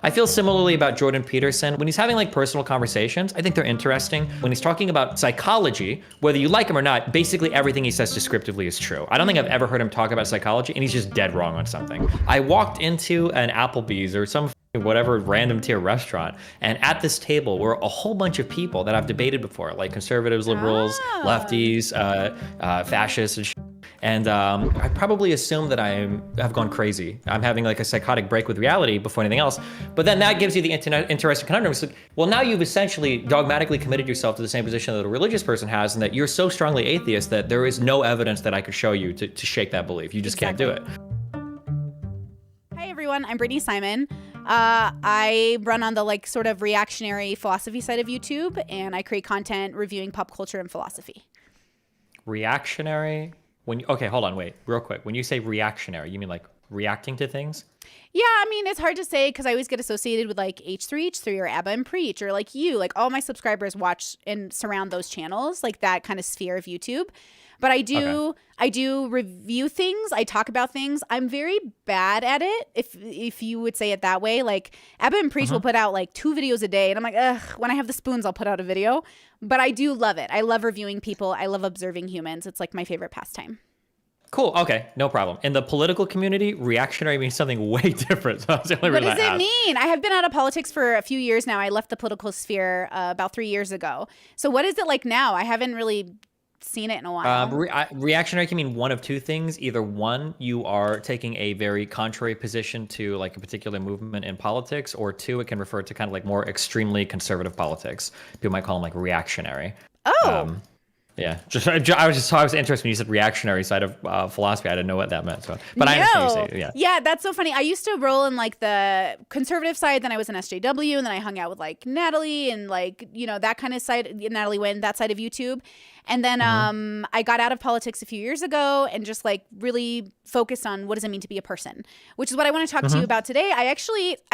I feel similarly about Jordan Peterson. When he's having like personal conversations, I think they're interesting. When he's talking about psychology, whether you like him or not, basically everything he says descriptively is true. I don't think I've ever heard him talk about psychology and he's just dead wrong on something. I walked into an Applebee's or some whatever random tier restaurant, and at this table were a whole bunch of people that I've debated before, like conservatives, liberals, lefties, fascists, and and I probably assume that have gone crazy. I'm having like a psychotic break with reality before anything else. But then that gives you the interesting conundrum. It's like, well, now you've essentially dogmatically committed yourself to the same position that a religious person has, and that you're so strongly atheist that there is no evidence that I could show you to shake that belief. You just can't do it. Hi, everyone. I'm Brittany Simon. I run on the like sort of reactionary philosophy side of YouTube, and I create content reviewing pop culture and philosophy. Reactionary? Okay, hold on, wait, real quick. When you say reactionary, you mean like reacting to things? Yeah, I mean, it's hard to say because I always get associated with like H3H3 or Abba and Preach or like you. Like all my subscribers watch and surround those channels, like that kind of sphere of YouTube. But I do review things. I talk about things. I'm very bad at it, if you would say it that way. Like Abba and Preach will put out like 2 videos a day, and I'm like, ugh. When I have the spoons, I'll put out a video. But I do love it. I love reviewing people. I love observing humans. It's like my favorite pastime. Cool. Okay, no problem. In the political community, reactionary means something way different. So that's the only What reason does I it asked. mean? I have been out of politics for a few years now. I left the political sphere about 3 years ago. So what is it like now? I haven't really seen it in a while. Reactionary can mean one of two things. Either one, you are taking a very contrary position to like a particular movement in politics, or two, it can refer to kind of like more extremely conservative politics. People might call them like reactionary. Oh. Yeah, I was interested when you said reactionary side of philosophy. I didn't know what that meant. So, but I understand what you say. Yeah. Yeah, that's so funny. I used to roll in like the conservative side. Then I was an SJW, and then I hung out with like Natalie and like that kind of side. Natalie Wynn, that side of YouTube. And then I got out of politics a few years ago and just like really focused on what does it mean to be a person, which is what I want to talk to you about today. I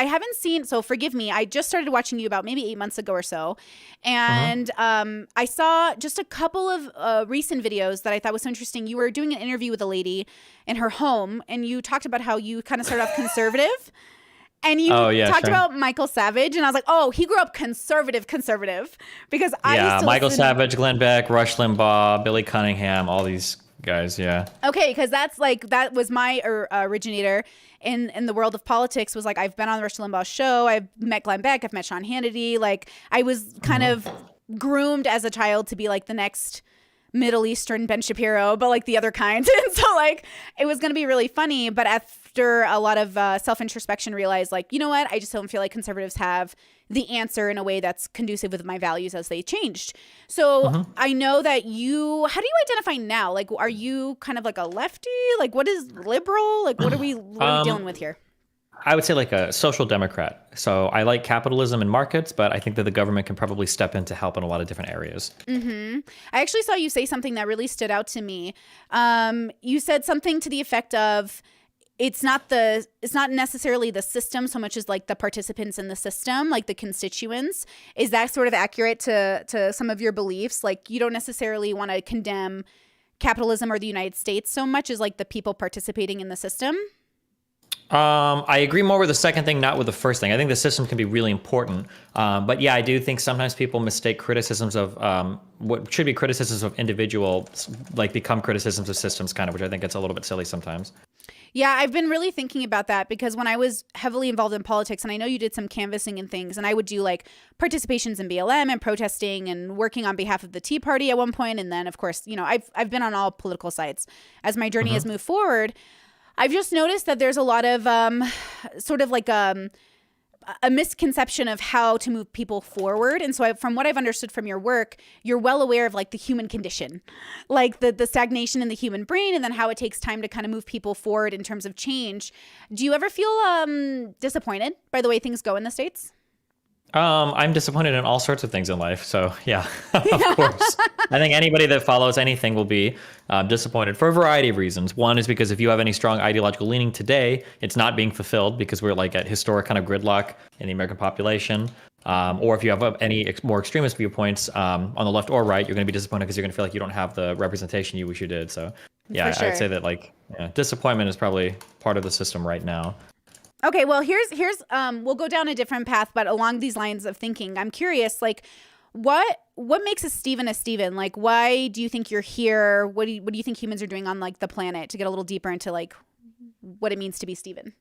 haven't seen, so forgive me, I just started watching you about maybe 8 months ago or so. And I saw just a couple of recent videos that I thought was so interesting. You were doing an interview with a lady in her home, and you talked about how you kind of started off conservative. And you talked about Michael Savage, and I was like, oh, he grew up conservative, because I used to Michael listen... Savage, Glenn Beck, Rush Limbaugh, Billy Cunningham, all these guys, yeah. Okay, because that was my originator in the world of politics. Was like, I've been on the Rush Limbaugh show, I've met Glenn Beck, I've met Sean Hannity. Like I was kind of groomed as a child to be like the next Middle Eastern Ben Shapiro, but like the other kind. And so like it was going to be really funny, but after a lot of self-introspection, realized like, you know what, I just don't feel like conservatives have the answer in a way that's conducive with my values as they changed. So I know that how do you identify now? Like, are you kind of like a lefty? Like, what is liberal? Like, what are we dealing with here? I would say like a social democrat. So I like capitalism and markets, but I think that the government can probably step in to help in a lot of different areas. I actually saw you say something that really stood out to me. You said something to the effect of, it's not necessarily the system so much as like the participants in the system, like the constituents. Is that sort of accurate to some of your beliefs? Like you don't necessarily want to condemn capitalism or the United States so much as like the people participating in the system? I agree more with the second thing, not with the first thing. I think the system can be really important. But yeah, I do think sometimes people mistake criticisms of what should be criticisms of individuals, like become criticisms of systems kind of, which I think gets a little bit silly sometimes. Yeah, I've been really thinking about that because when I was heavily involved in politics, and I know you did some canvassing and things, and I would do like participations in BLM and protesting and working on behalf of the Tea Party at one point. And then of course, I've been on all political sides. As my journey has moved forward, I've just noticed that there's a lot of sort of like a misconception of how to move people forward. And so from what I've understood from your work, you're well aware of like the human condition, like the stagnation in the human brain, and then how it takes time to kind of move people forward in terms of change. Do you ever feel disappointed by the way things go in the States? I'm disappointed in all sorts of things in life. So yeah, of course. I think anybody that follows anything will be disappointed for a variety of reasons. One is because if you have any strong ideological leaning today, it's not being fulfilled because we're like at historic kind of gridlock in the American population. Or if you have any more extremist viewpoints on the left or right, you're going to be disappointed because you're going to feel like you don't have the representation you wish you did. So yeah, For sure. I'd say that like disappointment is probably part of the system right now. Okay, well, here's we'll go down a different path, but along these lines of thinking, I'm curious, like, what makes a Steven? Like, why do you think you're here? What do you think humans are doing on like the planet, to get a little deeper into like what it means to be Steven?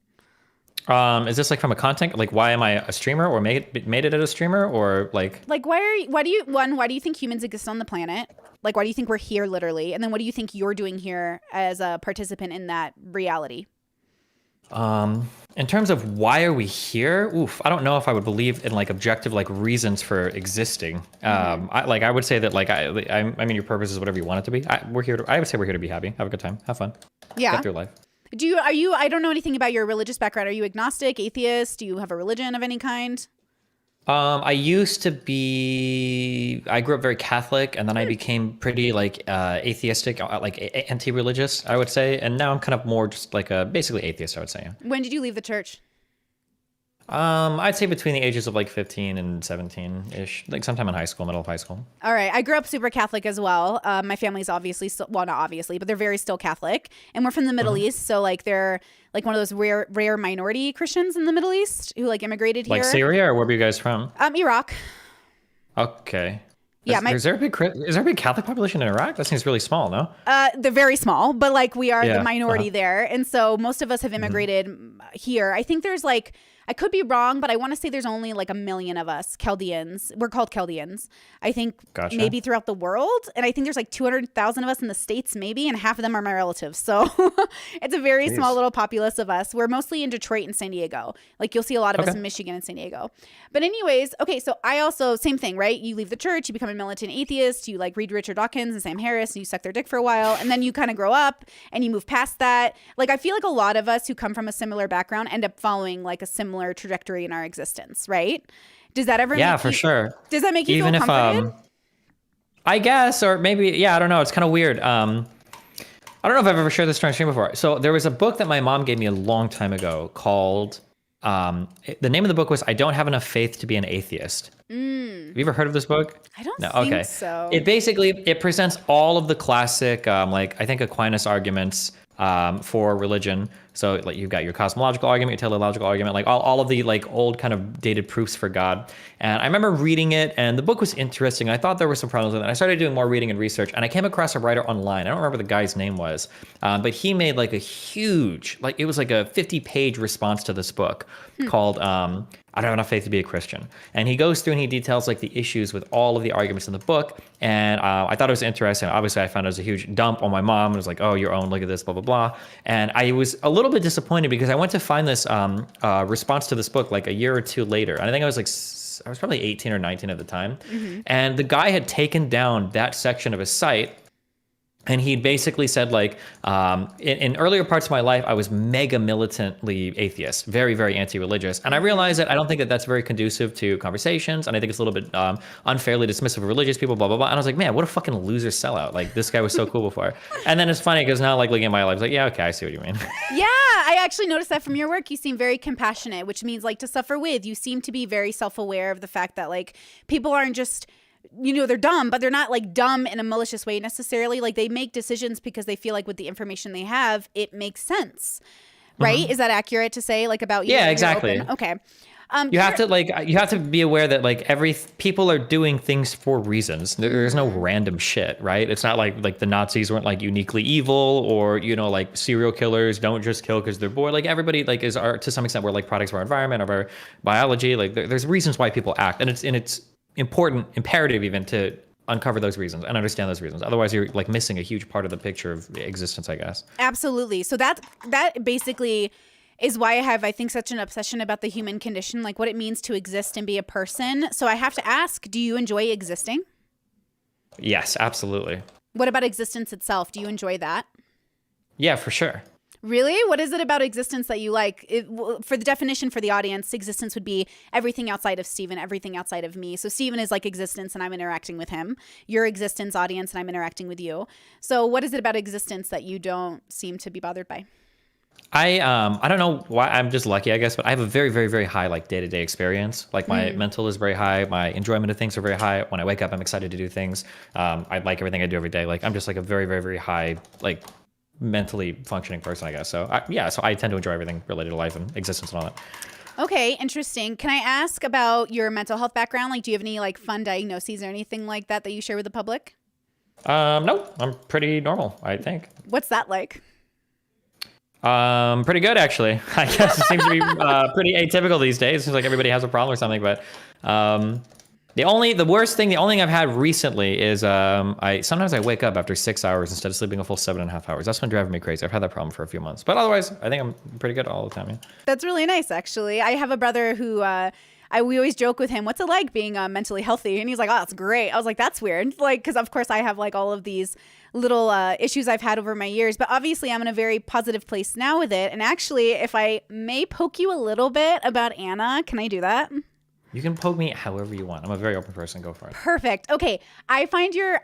Is this like from a content, like why am I a streamer, or made it as a streamer, or like why do you think humans exist on the planet? Like, why do you think we're here literally? And then what do you think you're doing here as a participant in that reality? In terms of why are we here? Oof, I don't know if I would believe in like objective like reasons for existing. I would say that like I mean your purpose is whatever you want it to be. I would say we're here to be happy, have a good time, have fun, get through life. I don't know anything about your religious background. Are you agnostic, atheist? Do you have a religion of any kind? I used to be. I grew up very Catholic, and then I became pretty like atheistic, like anti-religious, I would say. And now I'm kind of more just like a basically atheist, I would say. When did you leave the church? I'd say between the ages of like 15 and 17-ish, like sometime in high school, middle of high school. All right. I grew up super Catholic as well. My family's obviously still, well, not obviously, but they're very still Catholic. And we're from the Middle East. So like they're like one of those rare minority Christians in the Middle East who like immigrated here. Like Syria, or where were you guys from? Iraq. Okay. Yeah, is there a big Catholic population in Iraq? That seems really small, no? They're very small, but like we are the minority there. And so most of us have immigrated here. I think there's like, I could be wrong, but I want to say there's only like 1 million of us Chaldeans. We're called Chaldeans. I think maybe throughout the world. And I think there's like 200,000 of us in the States maybe, and half of them are my relatives. So it's a very small little populace of us. We're mostly in Detroit and San Diego. Like you'll see a lot of us in Michigan and San Diego. But anyways, okay, so I also, same thing, right? You leave the church, you become a militant atheist, you like read Richard Dawkins and Sam Harris, and you suck their dick for a while, and then you kind of grow up and you move past that. Like I feel like a lot of us who come from a similar background end up following like a similar trajectory in our existence, right? Does that ever for sure. Does that make you feel comforted? I guess, or maybe, I don't know. It's kind of weird. I don't know if I've ever shared this on stream before. So there was a book that my mom gave me a long time ago called, the name of the book was I Don't Have Enough Faith to Be an Atheist. Have you ever heard of this book? I don't think so. It presents all of the classic, like I think Aquinas arguments for religion. So like you've got your cosmological argument, your teleological argument, like all of the like old kind of dated proofs for God. And I remember reading it, and the book was interesting. I thought there were some problems with it. I started doing more reading and research, and I came across a writer online. I don't remember the guy's name was, but he made like a huge, like it was like a 50-page response to this book called I Don't Have Enough Faith to Be a Christian. And he goes through and he details like the issues with all of the arguments in the book. And I thought it was interesting. Obviously, I found it was a huge dump on my mom. It was like, oh, your own, look at this, blah, blah, blah. And I was a little bit disappointed because I went to find this response to this book like a year or two later. And I think I was probably 18 or 19 at the time. And the guy had taken down that section of his site. And he basically said, like, in earlier parts of my life, I was mega militantly atheist, very, very anti-religious. And I realized that I don't think that that's very conducive to conversations. And I think it's a little bit unfairly dismissive of religious people, blah, blah, blah. And I was like, man, what a fucking loser sellout. Like, this guy was so cool before. And then it's funny because now, like, looking at my life, I was like, yeah, okay, I see what you mean. Yeah, I actually noticed that from your work. You seem very compassionate, which means, like, to suffer with. You seem to be very self-aware of the fact that, like, people aren't just... they're dumb, but they're not like dumb in a malicious way necessarily. Like they make decisions because they feel like with the information they have, it makes sense. Right? Is that accurate to say like about you? Yeah, exactly. Okay. You have to be aware that like people are doing things for reasons. There's no random shit, right? It's not like the Nazis weren't like uniquely evil, or like serial killers don't just kill because they're bored. Like everybody like is to some extent we're like products of our environment, of our biology. Like there's reasons why people act, and it's imperative even to uncover those reasons and understand those reasons. Otherwise you're like missing a huge part of the picture of existence, I guess. Absolutely. So that basically is why I think such an obsession about the human condition, like what it means to exist and be a person. So I have to ask, do you enjoy existing? Yes, absolutely. What about existence itself? Do you enjoy that? Yeah, for sure. Really? What is it about existence that you like? For the definition for the audience, existence would be everything outside of Steven, everything outside of me. So Steven is like existence and I'm interacting with him. Your existence, audience, and I'm interacting with you. So what is it about existence that you don't seem to be bothered by? I don't know why. I'm just lucky, I guess, but I have a very, very, very high like day-to-day experience. Like my mental is very high. My enjoyment of things are very high. When I wake up, I'm excited to do things. I like everything I do every day. Like I'm just like a very, very, very high like mentally functioning person, I guess. So so I tend to enjoy everything related to life and existence and all that. Okay, interesting. Can I ask about your mental health background? Like, do you have any like fun diagnoses or anything like that you share with the public? No, I'm pretty normal, I think. What's that like? Pretty good, actually. I guess it seems to be pretty atypical these days. It seems like everybody has a problem or something. But the only thing I've had recently is sometimes I wake up after 6 hours instead of sleeping a full 7.5 hours. That's been driving me crazy. I've had that problem for a few months. But otherwise, I think I'm pretty good all the time. Yeah. That's really nice, actually. I have a brother who we always joke with him, what's it like being mentally healthy? And he's like, oh, that's great. I was like, that's weird. Like, because of course I have like all of these little issues I've had over my years, but obviously I'm in a very positive place now with it. And actually, if I may poke you a little bit about Anna, can I do that? You can poke me however you want. I'm a very open person. Go for it. Perfect. Okay. I find your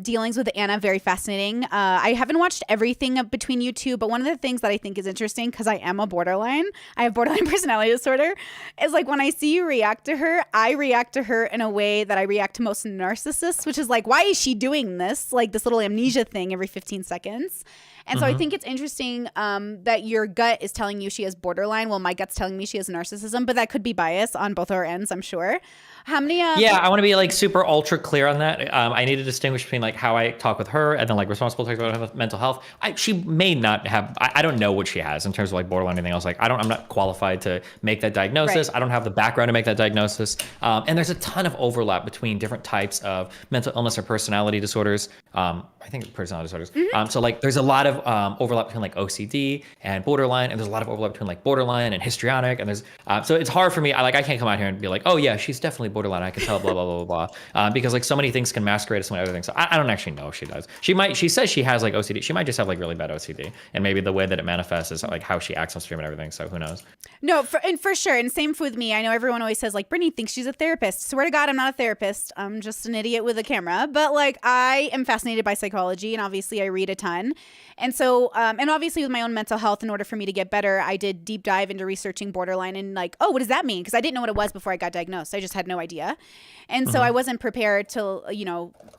dealings with Anna very fascinating. I haven't watched everything between you two, but one of the things that I think is interesting, because I am a borderline, I have borderline personality disorder, is like when I see you react to her, I react to her in a way that I react to most narcissists, which is like, why is she doing this? Like this little amnesia thing every 15 seconds. And so I think it's interesting that your gut is telling you she has borderline. Well, my gut's telling me she has narcissism, but that could be bias on both our ends, I'm sure. How many? Yeah, I want to be like super ultra clear on that. I need to distinguish between like how I talk with her and then like responsible talk about mental health. She may not have. I don't know what she has in terms of like borderline or anything else. Like I'm not qualified to make that diagnosis. Right. I don't have the background to make that diagnosis. And there's a ton of overlap between different types of mental illness or personality disorders. I think personality disorders. Mm-hmm. So like there's a lot of overlap between like OCD and borderline, and there's a lot of overlap between like borderline and histrionic. And there's so it's hard for me. I can't come out here and be like, oh yeah, she's definitely borderline. I can tell blah blah blah blah blah. Because like so many things can masquerade as so many other things. So I don't actually know if she does. She says she has like OCD. She might just have like really bad OCD, and maybe the way that it manifests is like how she acts on stream and everything. So who knows? No, for sure. And same with me. I know everyone always says like Brittany thinks she's a therapist. Swear to God, I'm not a therapist. I'm just an idiot with a camera. But like I am fascinated by psychology, and obviously I read a ton. And so, and obviously with my own mental health, in order for me to get better, I did deep dive into researching borderline and like, oh, what does that mean? Because I didn't know what it was before I got diagnosed. I just had no idea. And so I wasn't prepared to,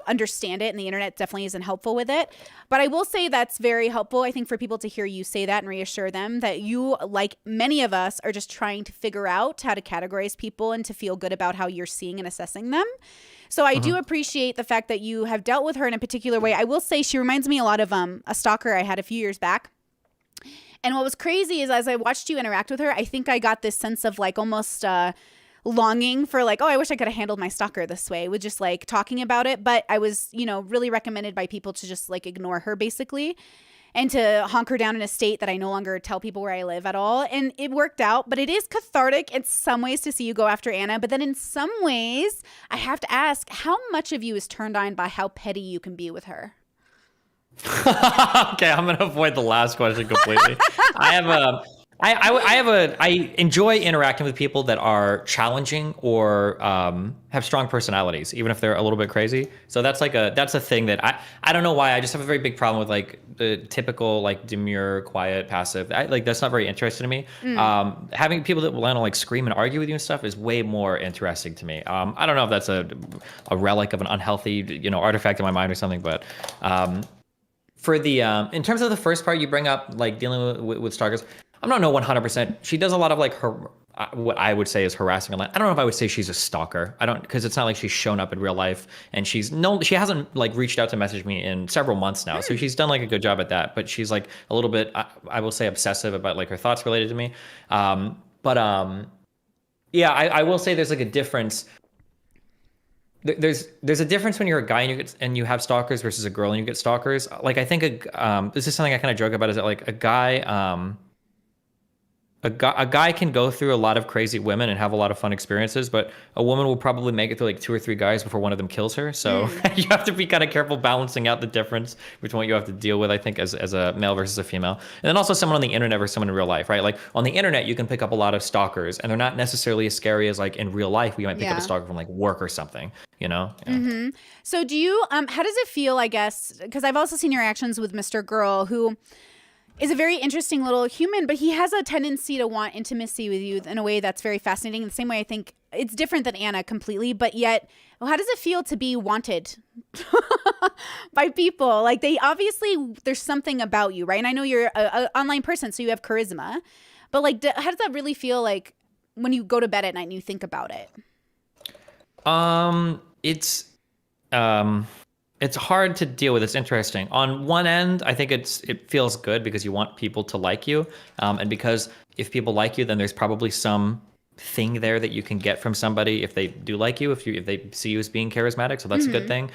understand it. And the internet definitely isn't helpful with it. But I will say that's very helpful, I think, for people to hear you say that and reassure them that you, like many of us, are just trying to figure out how to categorize people and to feel good about how you're seeing and assessing them. So I do appreciate the fact that you have dealt with her in a particular way. I will say she reminds me a lot of a stalker I had a few years back. And what was crazy is as I watched you interact with her, I think I got this sense of like almost longing for like, oh, I wish I could have handled my stalker this way with just like talking about it. But I was, really recommended by people to just like ignore her basically. And to hunker down in a state that I no longer tell people where I live at all. And it worked out, but it is cathartic in some ways to see you go after Anna. But then in some ways, I have to ask, how much of you is turned on by how petty you can be with her? Okay, I'm going to avoid the last question completely. I enjoy interacting with people that are challenging or have strong personalities, even if they're a little bit crazy. So that's a thing that I don't know why. I just have a very big problem with like the typical like demure, quiet, passive. That's not very interesting to me. Having people that will want to like scream and argue with you and stuff is way more interesting to me. I don't know if that's a relic of an unhealthy artifact in my mind or something, but for the in terms of the first part you bring up, like dealing with stalkers. I'm not 100%. She does a lot of like her, what I would say is harassing online. I don't know if I would say she's a stalker. I don't, because it's not like she's shown up in real life and she hasn't like reached out to message me in several months now. So she's done like a good job at that, but she's like a little bit, I will say obsessive about like her thoughts related to me. Yeah, I will say there's like a difference. There's a difference when you're a guy and you have stalkers versus a girl and you get stalkers. Like I think this is something I kind of joke about is that like a guy can go through a lot of crazy women and have a lot of fun experiences, but a woman will probably make it through like 2 or 3 guys before one of them kills her. So you have to be kind of careful balancing out the difference between what you have to deal with, I think, as a male versus a female. And then also someone on the internet versus someone in real life, right? Like on the internet, you can pick up a lot of stalkers and they're not necessarily as scary as like in real life, where you might pick up a stalker from like work or something, Yeah. Mm-hmm. So do you, how does it feel, I guess, because I've also seen your actions with Mr. Girl who, is a very interesting little human, but he has a tendency to want intimacy with you in a way that's very fascinating. In the same way, I think it's different than Anna completely, but yet, well, how does it feel to be wanted by people? Like they obviously, there's something about you, right? And I know you're an online person, so you have charisma, but like, how does that really feel like when you go to bed at night and you think about it? It's hard to deal with. It's interesting. On one end, I think it feels good because you want people to like you, and because if people like you, then there's probably some thing there that you can get from somebody if they do like you, if they see you as being charismatic. So that's a good thing.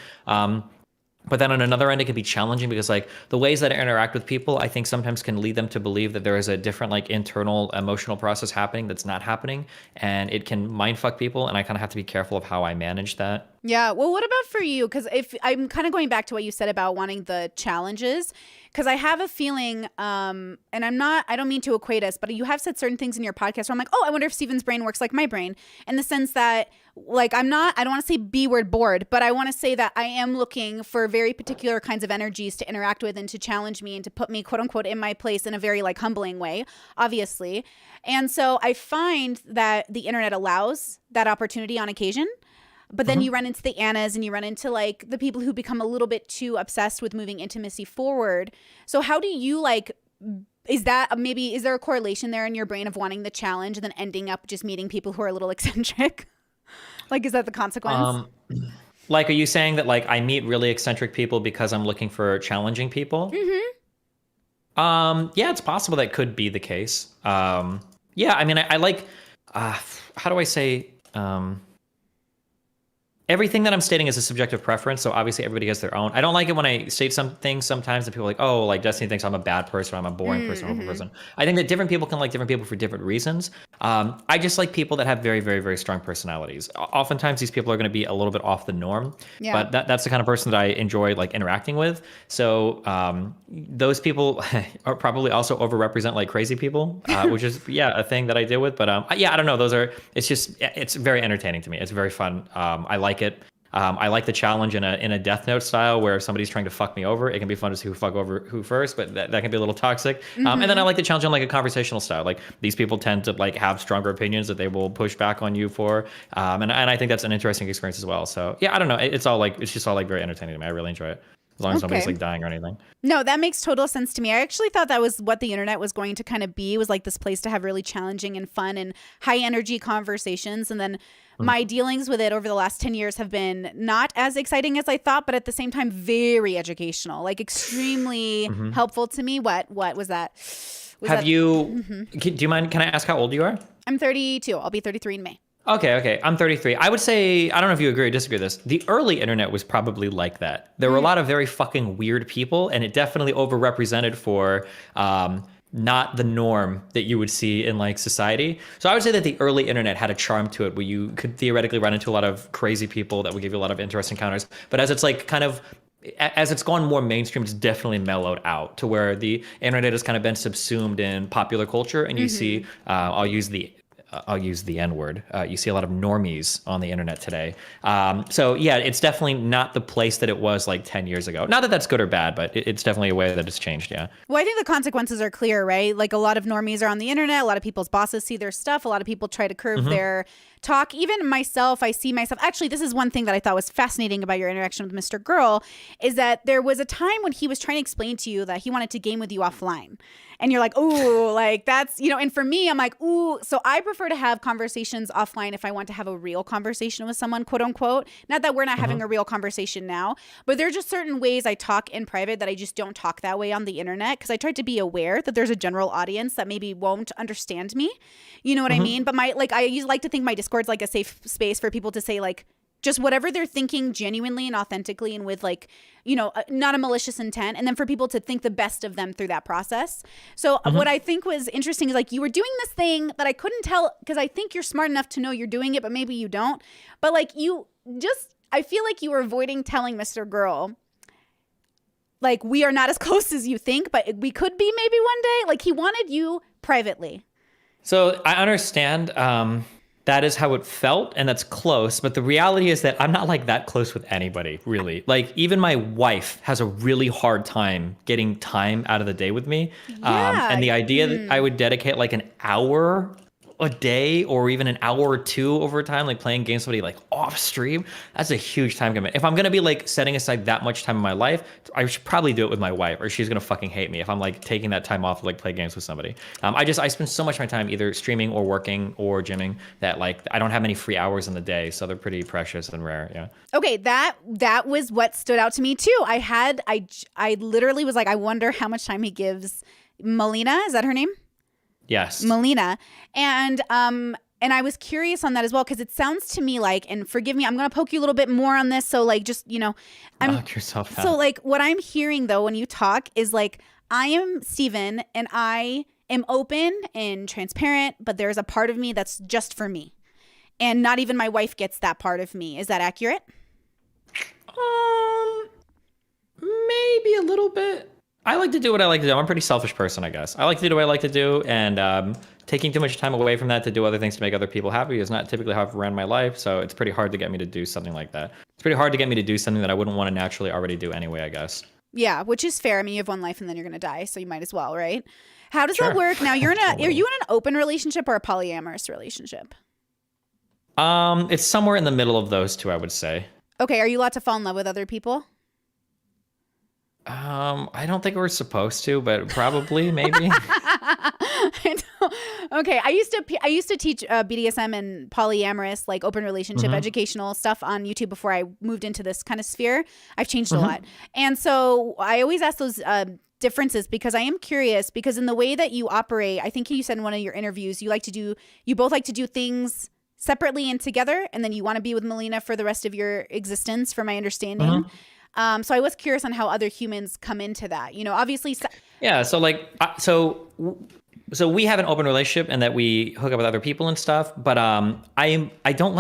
But then on another end, it can be challenging because like the ways that I interact with people, I think sometimes can lead them to believe that there is a different like internal emotional process happening that's not happening, and it can mindfuck people. And I kind of have to be careful of how I manage that. Yeah. Well, what about for you? Because if I'm kind of going back to what you said about wanting the challenges, because I have a feeling, and I don't mean to equate us, but you have said certain things in your podcast where I'm like, oh, I wonder if Steven's brain works like my brain, in the sense that like I don't want to say B word bored, but I want to say that I am looking for very particular kinds of energies to interact with and to challenge me and to put me quote unquote in my place in a very like humbling way, obviously. And so I find that the internet allows that opportunity on occasion. But then you run into the Annas and you run into like the people who become a little bit too obsessed with moving intimacy forward. So how do you like, is there a correlation there in your brain of wanting the challenge and then ending up just meeting people who are a little eccentric? Like, is that the consequence? Like, are you saying that like I meet really eccentric people because I'm looking for challenging people? Yeah, it's possible that could be the case. Yeah, I mean, I like, how do I say, everything that I'm stating is a subjective preference, so obviously everybody has their own. I don't like it when I state some things sometimes that people are like, oh, like Destiny thinks I'm a bad person, or I'm a boring person, or a horrible person. I think that different people can like different people for different reasons. I just like people that have very, very, very strong personalities. Oftentimes these people are going to be a little bit off the norm, but that's the kind of person that I enjoy like interacting with. So those people are probably also overrepresent like crazy people, which is, a thing that I deal with. But I don't know. It's very entertaining to me. It's very fun. I like it. I like the challenge in a Death Note style where if somebody's trying to fuck me over, it can be fun to see who fuck over who first, but that can be a little toxic. And then I like the challenge in like a conversational style. Like these people tend to like have stronger opinions that they will push back on you for. And I think that's an interesting experience as well. So yeah, I don't know. It's just all like very entertaining to me. I really enjoy it. As long as nobody's like dying or anything. No, that makes total sense to me. I actually thought that was what the internet was going to kind of be, was like this place to have really challenging and fun and high energy conversations. And then my dealings with it over the last 10 years have been not as exciting as I thought, but at the same time, very educational, like extremely helpful to me. What was that? Do you mind, can I ask how old you are? I'm 32. I'll be 33 in May. Okay. I'm 33. I would say, I don't know if you agree or disagree with this. The early internet was probably like that. There were a lot of very fucking weird people, and it definitely overrepresented for not the norm that you would see in like society. So I would say that the early internet had a charm to it where you could theoretically run into a lot of crazy people that would give you a lot of interesting encounters. But as it's like as it's gone more mainstream, it's definitely mellowed out to where the internet has kind of been subsumed in popular culture, and you see, I'll use the N-word. You see a lot of normies on the internet today. So yeah, it's definitely not the place that it was like 10 years ago. Not that that's good or bad, but it's definitely a way that it's changed, yeah. Well, I think the consequences are clear, right? Like a lot of normies are on the internet. A lot of people's bosses see their stuff. A lot of people try to curve their talk. Even myself, I see myself. Actually, this is one thing that I thought was fascinating about your interaction with Mr. Girl, is that there was a time when he was trying to explain to you that he wanted to game with you offline. And you're like, ooh, like that's, and for me, I'm like, ooh, so I prefer to have conversations offline if I want to have a real conversation with someone, quote unquote. Not that we're not having a real conversation now, but there are just certain ways I talk in private that I just don't talk that way on the internet, because I tried to be aware that there's a general audience that maybe won't understand me. You know what I mean? But I like to think my Discord's like a safe space for people to say like, just whatever they're thinking genuinely and authentically and with like, not a malicious intent. And then for people to think the best of them through that process. So what I think was interesting is like you were doing this thing that I couldn't tell, because I think you're smart enough to know you're doing it, but maybe you don't. But like I feel like you were avoiding telling Mr. Girl, like, we are not as close as you think, but we could be maybe one day. Like he wanted you privately. So I understand that is how it felt, and that's close. But the reality is that I'm not like that close with anybody, really. Like even my wife has a really hard time getting time out of the day with me. Yeah. And the idea that I would dedicate like an hour a day or even an hour or two over time, like playing games with somebody like off stream, that's a huge time commitment. If I'm gonna be like setting aside that much time in my life, I should probably do it with my wife, or she's gonna fucking hate me if I'm like taking that time off to like play games with somebody. I spend so much of my time either streaming or working or gymming that like I don't have many free hours in the day, so they're pretty precious and rare. Yeah. Okay, that was what stood out to me too. I literally was like, I wonder how much time he gives Melina. Is that her name? Yes. Melina. And I was curious on that as well, because it sounds to me like, and forgive me, I'm going to poke you a little bit more on this. So like, just, knock yourself out. So like what I'm hearing though, when you talk is like, I am Steven and I am open and transparent, but there's a part of me that's just for me. And not even my wife gets that part of me. Is that accurate? Maybe a little bit. I like to do what I like to do. I'm a pretty selfish person, I guess. I like to do what I like to do, and taking too much time away from that to do other things to make other people happy is not typically how I've ran my life, so it's pretty hard to get me to do something like that. It's pretty hard to get me to do something that I wouldn't want to naturally already do anyway, I guess. Yeah, which is fair. I mean, you have one life and then you're going to die, so you might as well, right? How does that work? Now, are you in an open relationship or a polyamorous relationship? It's somewhere in the middle of those two, I would say. Okay, are you allowed to fall in love with other people? I don't think we're supposed to, but probably, maybe. Okay, I used to teach BDSM and polyamorous, like open relationship educational stuff on YouTube before I moved into this kind of sphere. I've changed a lot, and so I always ask those differences because I am curious. Because in the way that you operate, I think you said in one of your interviews, you both like to do things separately and together, and then you want to be with Melina for the rest of your existence, from my understanding. So I was curious on how other humans come into that. Obviously. Yeah. So like, so we have an open relationship and that we hook up with other people and stuff. But I don't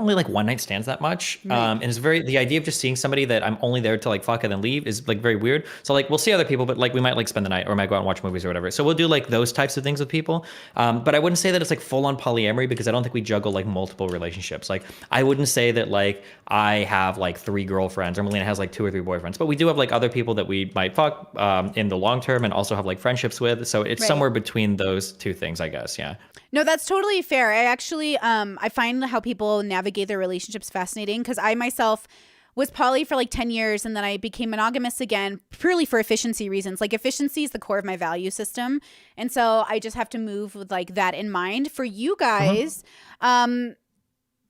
really like one night stands that much. Right. And it's the idea of just seeing somebody that I'm only there to like fuck and then leave is like very weird. So like we'll see other people, but like we might like spend the night or might go out and watch movies or whatever. So we'll do like those types of things with people. But I wouldn't say that it's like full on polyamory because I don't think we juggle like multiple relationships. Like I wouldn't say that like I have like 3 girlfriends or Melina has like 2 or 3 boyfriends, but we do have like other people that we might fuck in the long term and also have like friendships with. So it's somewhere between those 2 things, I guess. Yeah. No, that's totally fair. I actually, I find how people navigate their relationships fascinating because I myself was poly for like 10 years and then I became monogamous again purely for efficiency reasons. Like efficiency is the core of my value system. And so I just have to move with like that in mind. For you guys,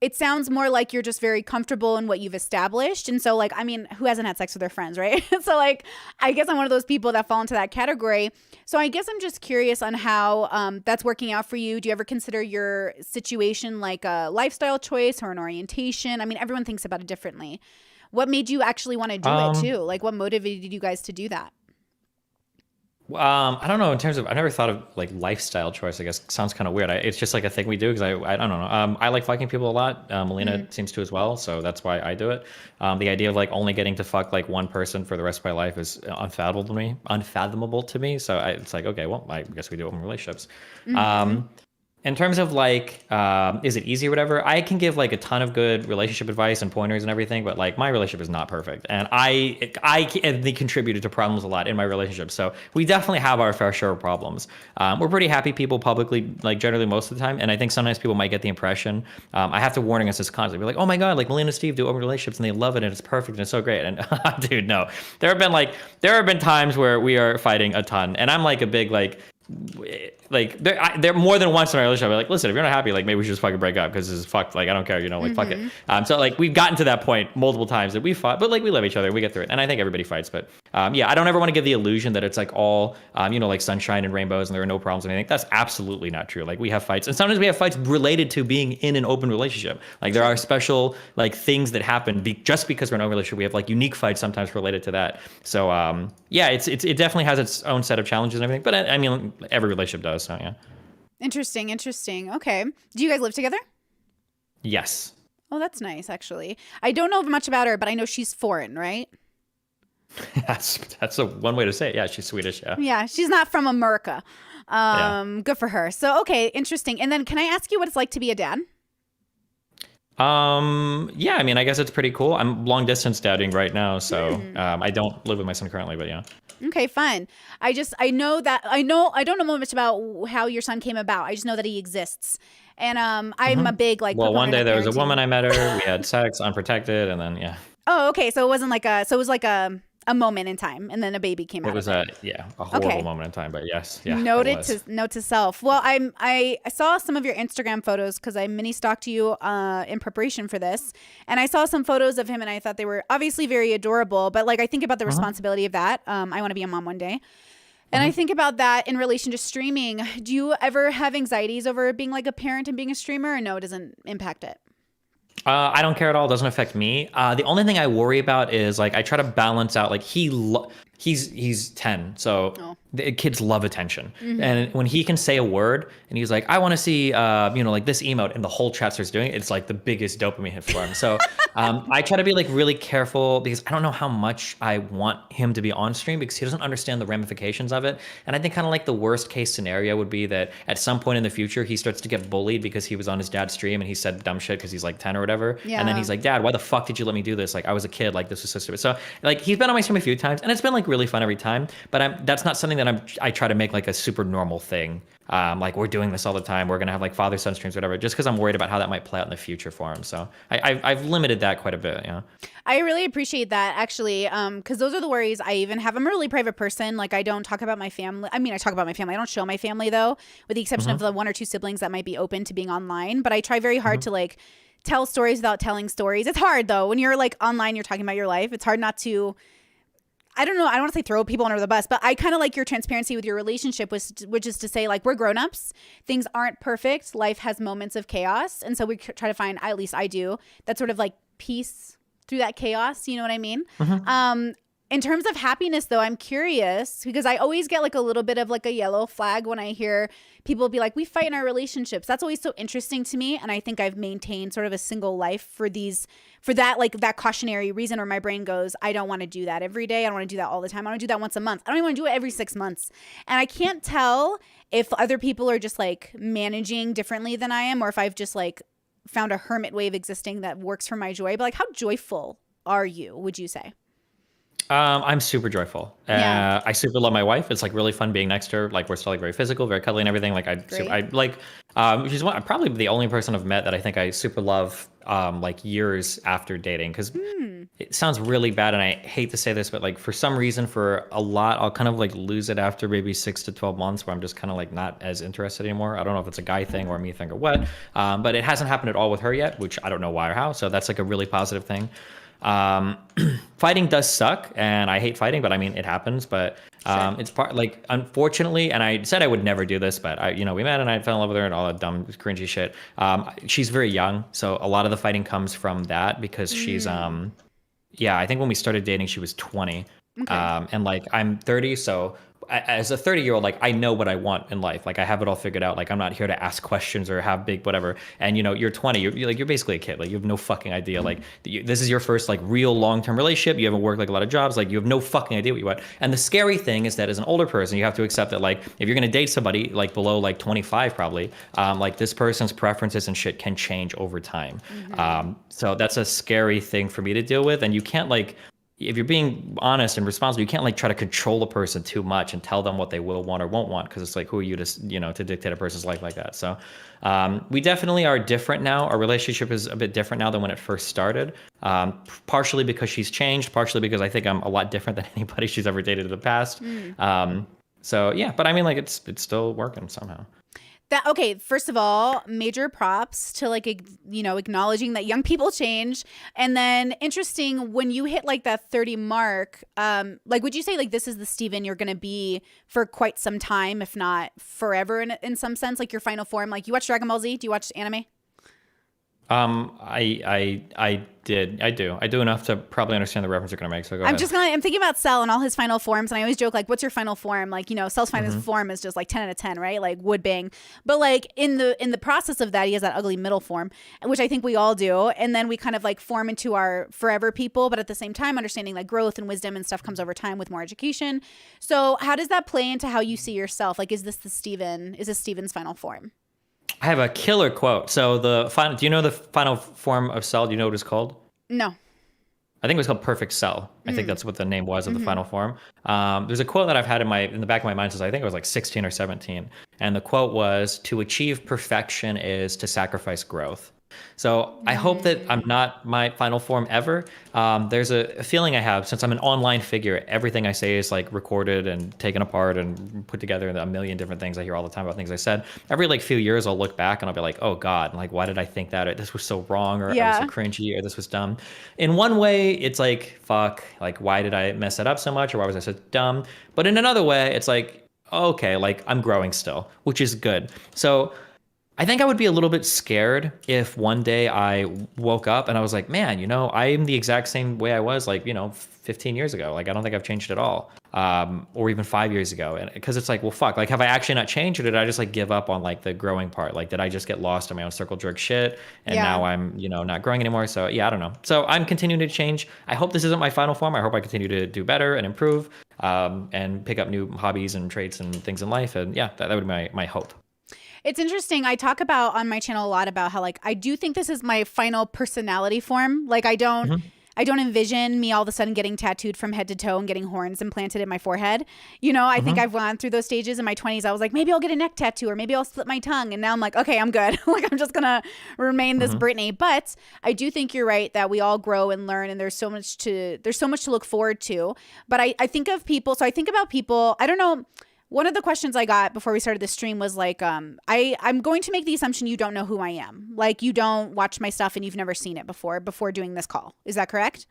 it sounds more like you're just very comfortable in what you've established. And so like, I mean, who hasn't had sex with their friends, right? So like, I guess I'm one of those people that fall into that category. So I guess I'm just curious on how that's working out for you. Do you ever consider your situation like a lifestyle choice or an orientation? I mean, everyone thinks about it differently. What made you actually want to do it too? Like what motivated you guys to do that? I don't know. In terms of, I never thought of like lifestyle choice. I guess sounds kind of weird. It's just like a thing we do because I don't know. I like fucking people a lot. Melina seems to as well, so that's why I do it. The idea of like only getting to fuck like one person for the rest of my life is unfathomable to me. So it's like, okay, well, I guess we do open relationships. In terms of like, is it easy or whatever? I can give like a ton of good relationship advice and pointers and everything, but like my relationship is not perfect. And I contributed to problems a lot in my relationship. So we definitely have our fair share of problems. We're pretty happy people publicly, like generally most of the time. And I think sometimes people might get the impression, I have to warning us this constantly. We're like, oh my God, like Melina and Steve do open relationships and they love it and it's perfect and it's so great. And dude, no, there have been times where we are fighting a ton. And I'm like a big, there more than once in our relationship, I'm like, listen, if you're not happy, like maybe we should just fucking break up because this is fucked. Like I don't care, fuck it. So like we've gotten to that point multiple times that we fought, but like we love each other, we get through it, and I think everybody fights. But yeah, I don't ever want to give the illusion that it's like all like sunshine and rainbows and there are no problems and anything. That's absolutely not true. Like we have fights, and sometimes we have fights related to being in an open relationship. Like there are special like things that happen just because we're in an open relationship. We have like unique fights sometimes related to that. So yeah, it definitely has its own set of challenges and everything. But I mean, every relationship does. So yeah. Interesting. Okay. Do you guys live together? Yes. Oh, that's nice, actually. I don't know much about her, but I know she's foreign, right? That's a one way to say it. Yeah, she's Swedish. Yeah. Yeah, she's not from America. Yeah. Good for her. So, okay, interesting. And then can I ask you what it's like to be a dad? Yeah, I mean, I guess it's pretty cool. I'm long distance dating right now, so I don't live with my son currently, but yeah. Okay, fun. I don't know much about how your son came about. I just know that he exists. And I'm a big like Well, one proponent day of there was a parenting. woman I met her. We had sex, unprotected, and then yeah, Oh, okay. So it wasn't like so it was like a moment in time and then a baby came it out was of it. a horrible Okay. moment in time. But yes, yeah, it Noted was. to note to self. Well, I saw some of your Instagram photos because I mini stalked you in preparation for this, and I saw some photos of him, and I thought they were obviously very adorable. But like I think about the responsibility of that. I want to be a mom one day, and I think about that in relation to streaming. Do you ever have anxieties over being like a parent and being a streamer, or no, it doesn't impact it? I don't care at all. It doesn't affect me. The only thing I worry about is like I try to balance out like he's 10, so Oh. the kids love attention. And when he can say a word and he's like, I want to see like this emote, and the whole chat starts doing it, it's like the biggest dopamine hit for him. So I try to be like really careful because I don't know how much I want him to be on stream because he doesn't understand the ramifications of it. And I think kind of like the worst case scenario would be that at some point in the future he starts to get bullied because he was on his dad's stream and he said dumb shit because he's like 10 or whatever. Yeah. And then he's like, Dad, why the fuck did you let me do this? Like I was a kid, like this was so stupid. So like he's been on my stream a few times and it's been like really fun every time, but that's not something that I try to make like a super normal thing. Like we're doing this all the time. We're gonna have like father son streams, whatever, just because I'm worried about how that might play out in the future for him. So I've limited that quite a bit. Yeah. I really appreciate that actually, because those are the worries I even have. I'm a really private person. Like I don't talk about my family. I mean, I talk about my family. I don't show my family though, with the exception of the one or two siblings that might be open to being online. But I try very hard to like tell stories without telling stories. It's hard though when you're like online. You're talking about your life. It's hard not to. I don't know. I don't want to say throw people under the bus, but I kind of like your transparency with your relationship, which is to say, like, we're grown-ups. Things aren't perfect. Life has moments of chaos. And so we try to find, at least I do, that sort of like peace through that chaos. You know what I mean? In terms of happiness, though, I'm curious because I always get like a little bit of like a yellow flag when I hear people be like, we fight in our relationships. That's always so interesting to me. And I think I've maintained sort of a single life for that, like that cautionary reason where my brain goes, I don't want to do that every day. I don't want to do that all the time. I want to do that once a month. I don't even want to do it every 6 months. And I can't tell if other people are just like managing differently than I am, or if I've just like found a hermit way of existing that works for my joy. But like, how joyful are you, would you say? I'm super joyful. Yeah. I super love my wife. It's like really fun being next to her. Like we're still like very physical, very cuddly and everything. Like she's probably the only person I've met that I think I super love like years after dating. Cause it sounds really bad. And I hate to say this, but like for some reason for a lot, I'll kind of like lose it after maybe 6 to 12 months where I'm just kind of like not as interested anymore. I don't know if it's a guy thing or me thing or what. But it hasn't happened at all with her yet, which I don't know why or how. So that's like a really positive thing. Fighting does suck and I hate fighting, but I mean, it happens, but, it's part like, unfortunately, and I said I would never do this, but we met and I fell in love with her and all that dumb, cringy shit. She's very young. So a lot of the fighting comes from that because she's, I think when we started dating, she was 20. Okay. And like, I'm 30. So as a 30-year-old, like I know what I want in life. Like I have it all figured out. Like I'm not here to ask questions or have big whatever. And you're 20. You're basically a kid. Like you have no fucking idea. Like this is your first like real long-term relationship. You haven't worked like a lot of jobs. Like you have no fucking idea what you want. And the scary thing is that as an older person, you have to accept that like if you're gonna date somebody like below like 25 probably, like this person's preferences and shit can change over time. So that's a scary thing for me to deal with. And you can't like. If you're being honest and responsible, you can't like try to control a person too much and tell them what they will want or won't want because it's like who are you to to dictate a person's life like that. So we definitely are different now. Our relationship is a bit different now than when it first started. Partially because she's changed, partially because I think I'm a lot different than anybody she's ever dated in the past. So yeah, but I mean like it's still working somehow. Okay, first of all, major props to like acknowledging that young people change. And then interesting, when you hit like that 30 mark, like would you say like this is the Steven you're gonna be for quite some time, if not forever in some sense, like your final form? Like you watch Dragon Ball Z? Do you watch anime? I do enough to probably understand the reference you're gonna make. So go ahead. I'm thinking about Cell and all his final forms, and I always joke like, "What's your final form?" Like, Cell's final form is just like 10 out of 10, right? Like wood bang. But like in the process of that, he has that ugly middle form, which I think we all do, and then we kind of like form into our forever people. But at the same time, understanding like growth and wisdom and stuff comes over time with more education. So how does that play into how you see yourself? Like, is this Steven's final form? I have a killer quote. So the final. Do you know the final form of Cell? Do you know what it's called? No. I think it was called Perfect Cell. I think that's what the name was of the final form. There's a quote that I've had in the back of my mind since I think I was like 16 or 17. And the quote was, "To achieve perfection is to sacrifice growth." So I hope that I'm not my final form ever. There's a feeling I have since I'm an online figure. Everything I say is like recorded and taken apart and put together into a million different things. I hear all the time about things I said. Every like few years, I'll look back and I'll be like, oh God, like why did I think that? Or this was so wrong, or I was so cringy, or this was dumb. In one way, it's like, fuck, like why did I mess it up so much, or why was I so dumb? But in another way, it's like, okay, like I'm growing still, which is good. So I think I would be a little bit scared if one day I woke up and I was like, man, I'm the exact same way I was like, 15 years ago. Like, I don't think I've changed at all. Or even 5 years ago. And because it's like, well, fuck, like, have I actually not changed, or did I just like give up on like the growing part? Like, did I just get lost in my own circle jerk shit? And now I'm, not growing anymore. So yeah, I don't know. So I'm continuing to change. I hope this isn't my final form. I hope I continue to do better and improve, and pick up new hobbies and traits and things in life. And yeah, that would be my hope. It's interesting. I talk about on my channel a lot about how like I do think this is my final personality form. Like I don't envision me all of a sudden getting tattooed from head to toe and getting horns implanted in my forehead. I think I've gone through those stages in my 20s. I was like, maybe I'll get a neck tattoo, or maybe I'll split my tongue. And now I'm like, okay, I'm good. Like I'm just gonna remain this Brittany. But I do think you're right that we all grow and learn, and there's so much to look forward to. But I think of people. So I think about people. I don't know. One of the questions I got before we started the stream was like, I'm going to make the assumption you don't know who I am. Like you don't watch my stuff and you've never seen it before doing this call. Is that correct?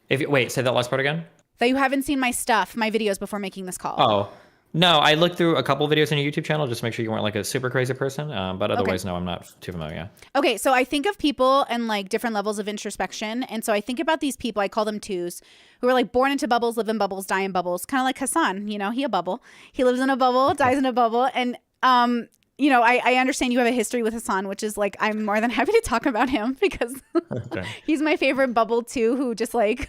Wait, say that last part again. That you haven't seen my stuff, my videos before making this call. Oh, no, I looked through a couple of videos on your YouTube channel just to make sure you weren't like a super crazy person. But otherwise, no, I'm not too familiar. Yeah. Okay, so I think of people and like different levels of introspection. And so I think about these people, I call them twos, who are like born into bubbles, live in bubbles, die in bubbles. Kind of like Hasan, he a bubble. He lives in a bubble, dies in a bubble. And I understand you have a history with Hasan, which is like, I'm more than happy to talk about him because he's my favorite bubble too, who just like,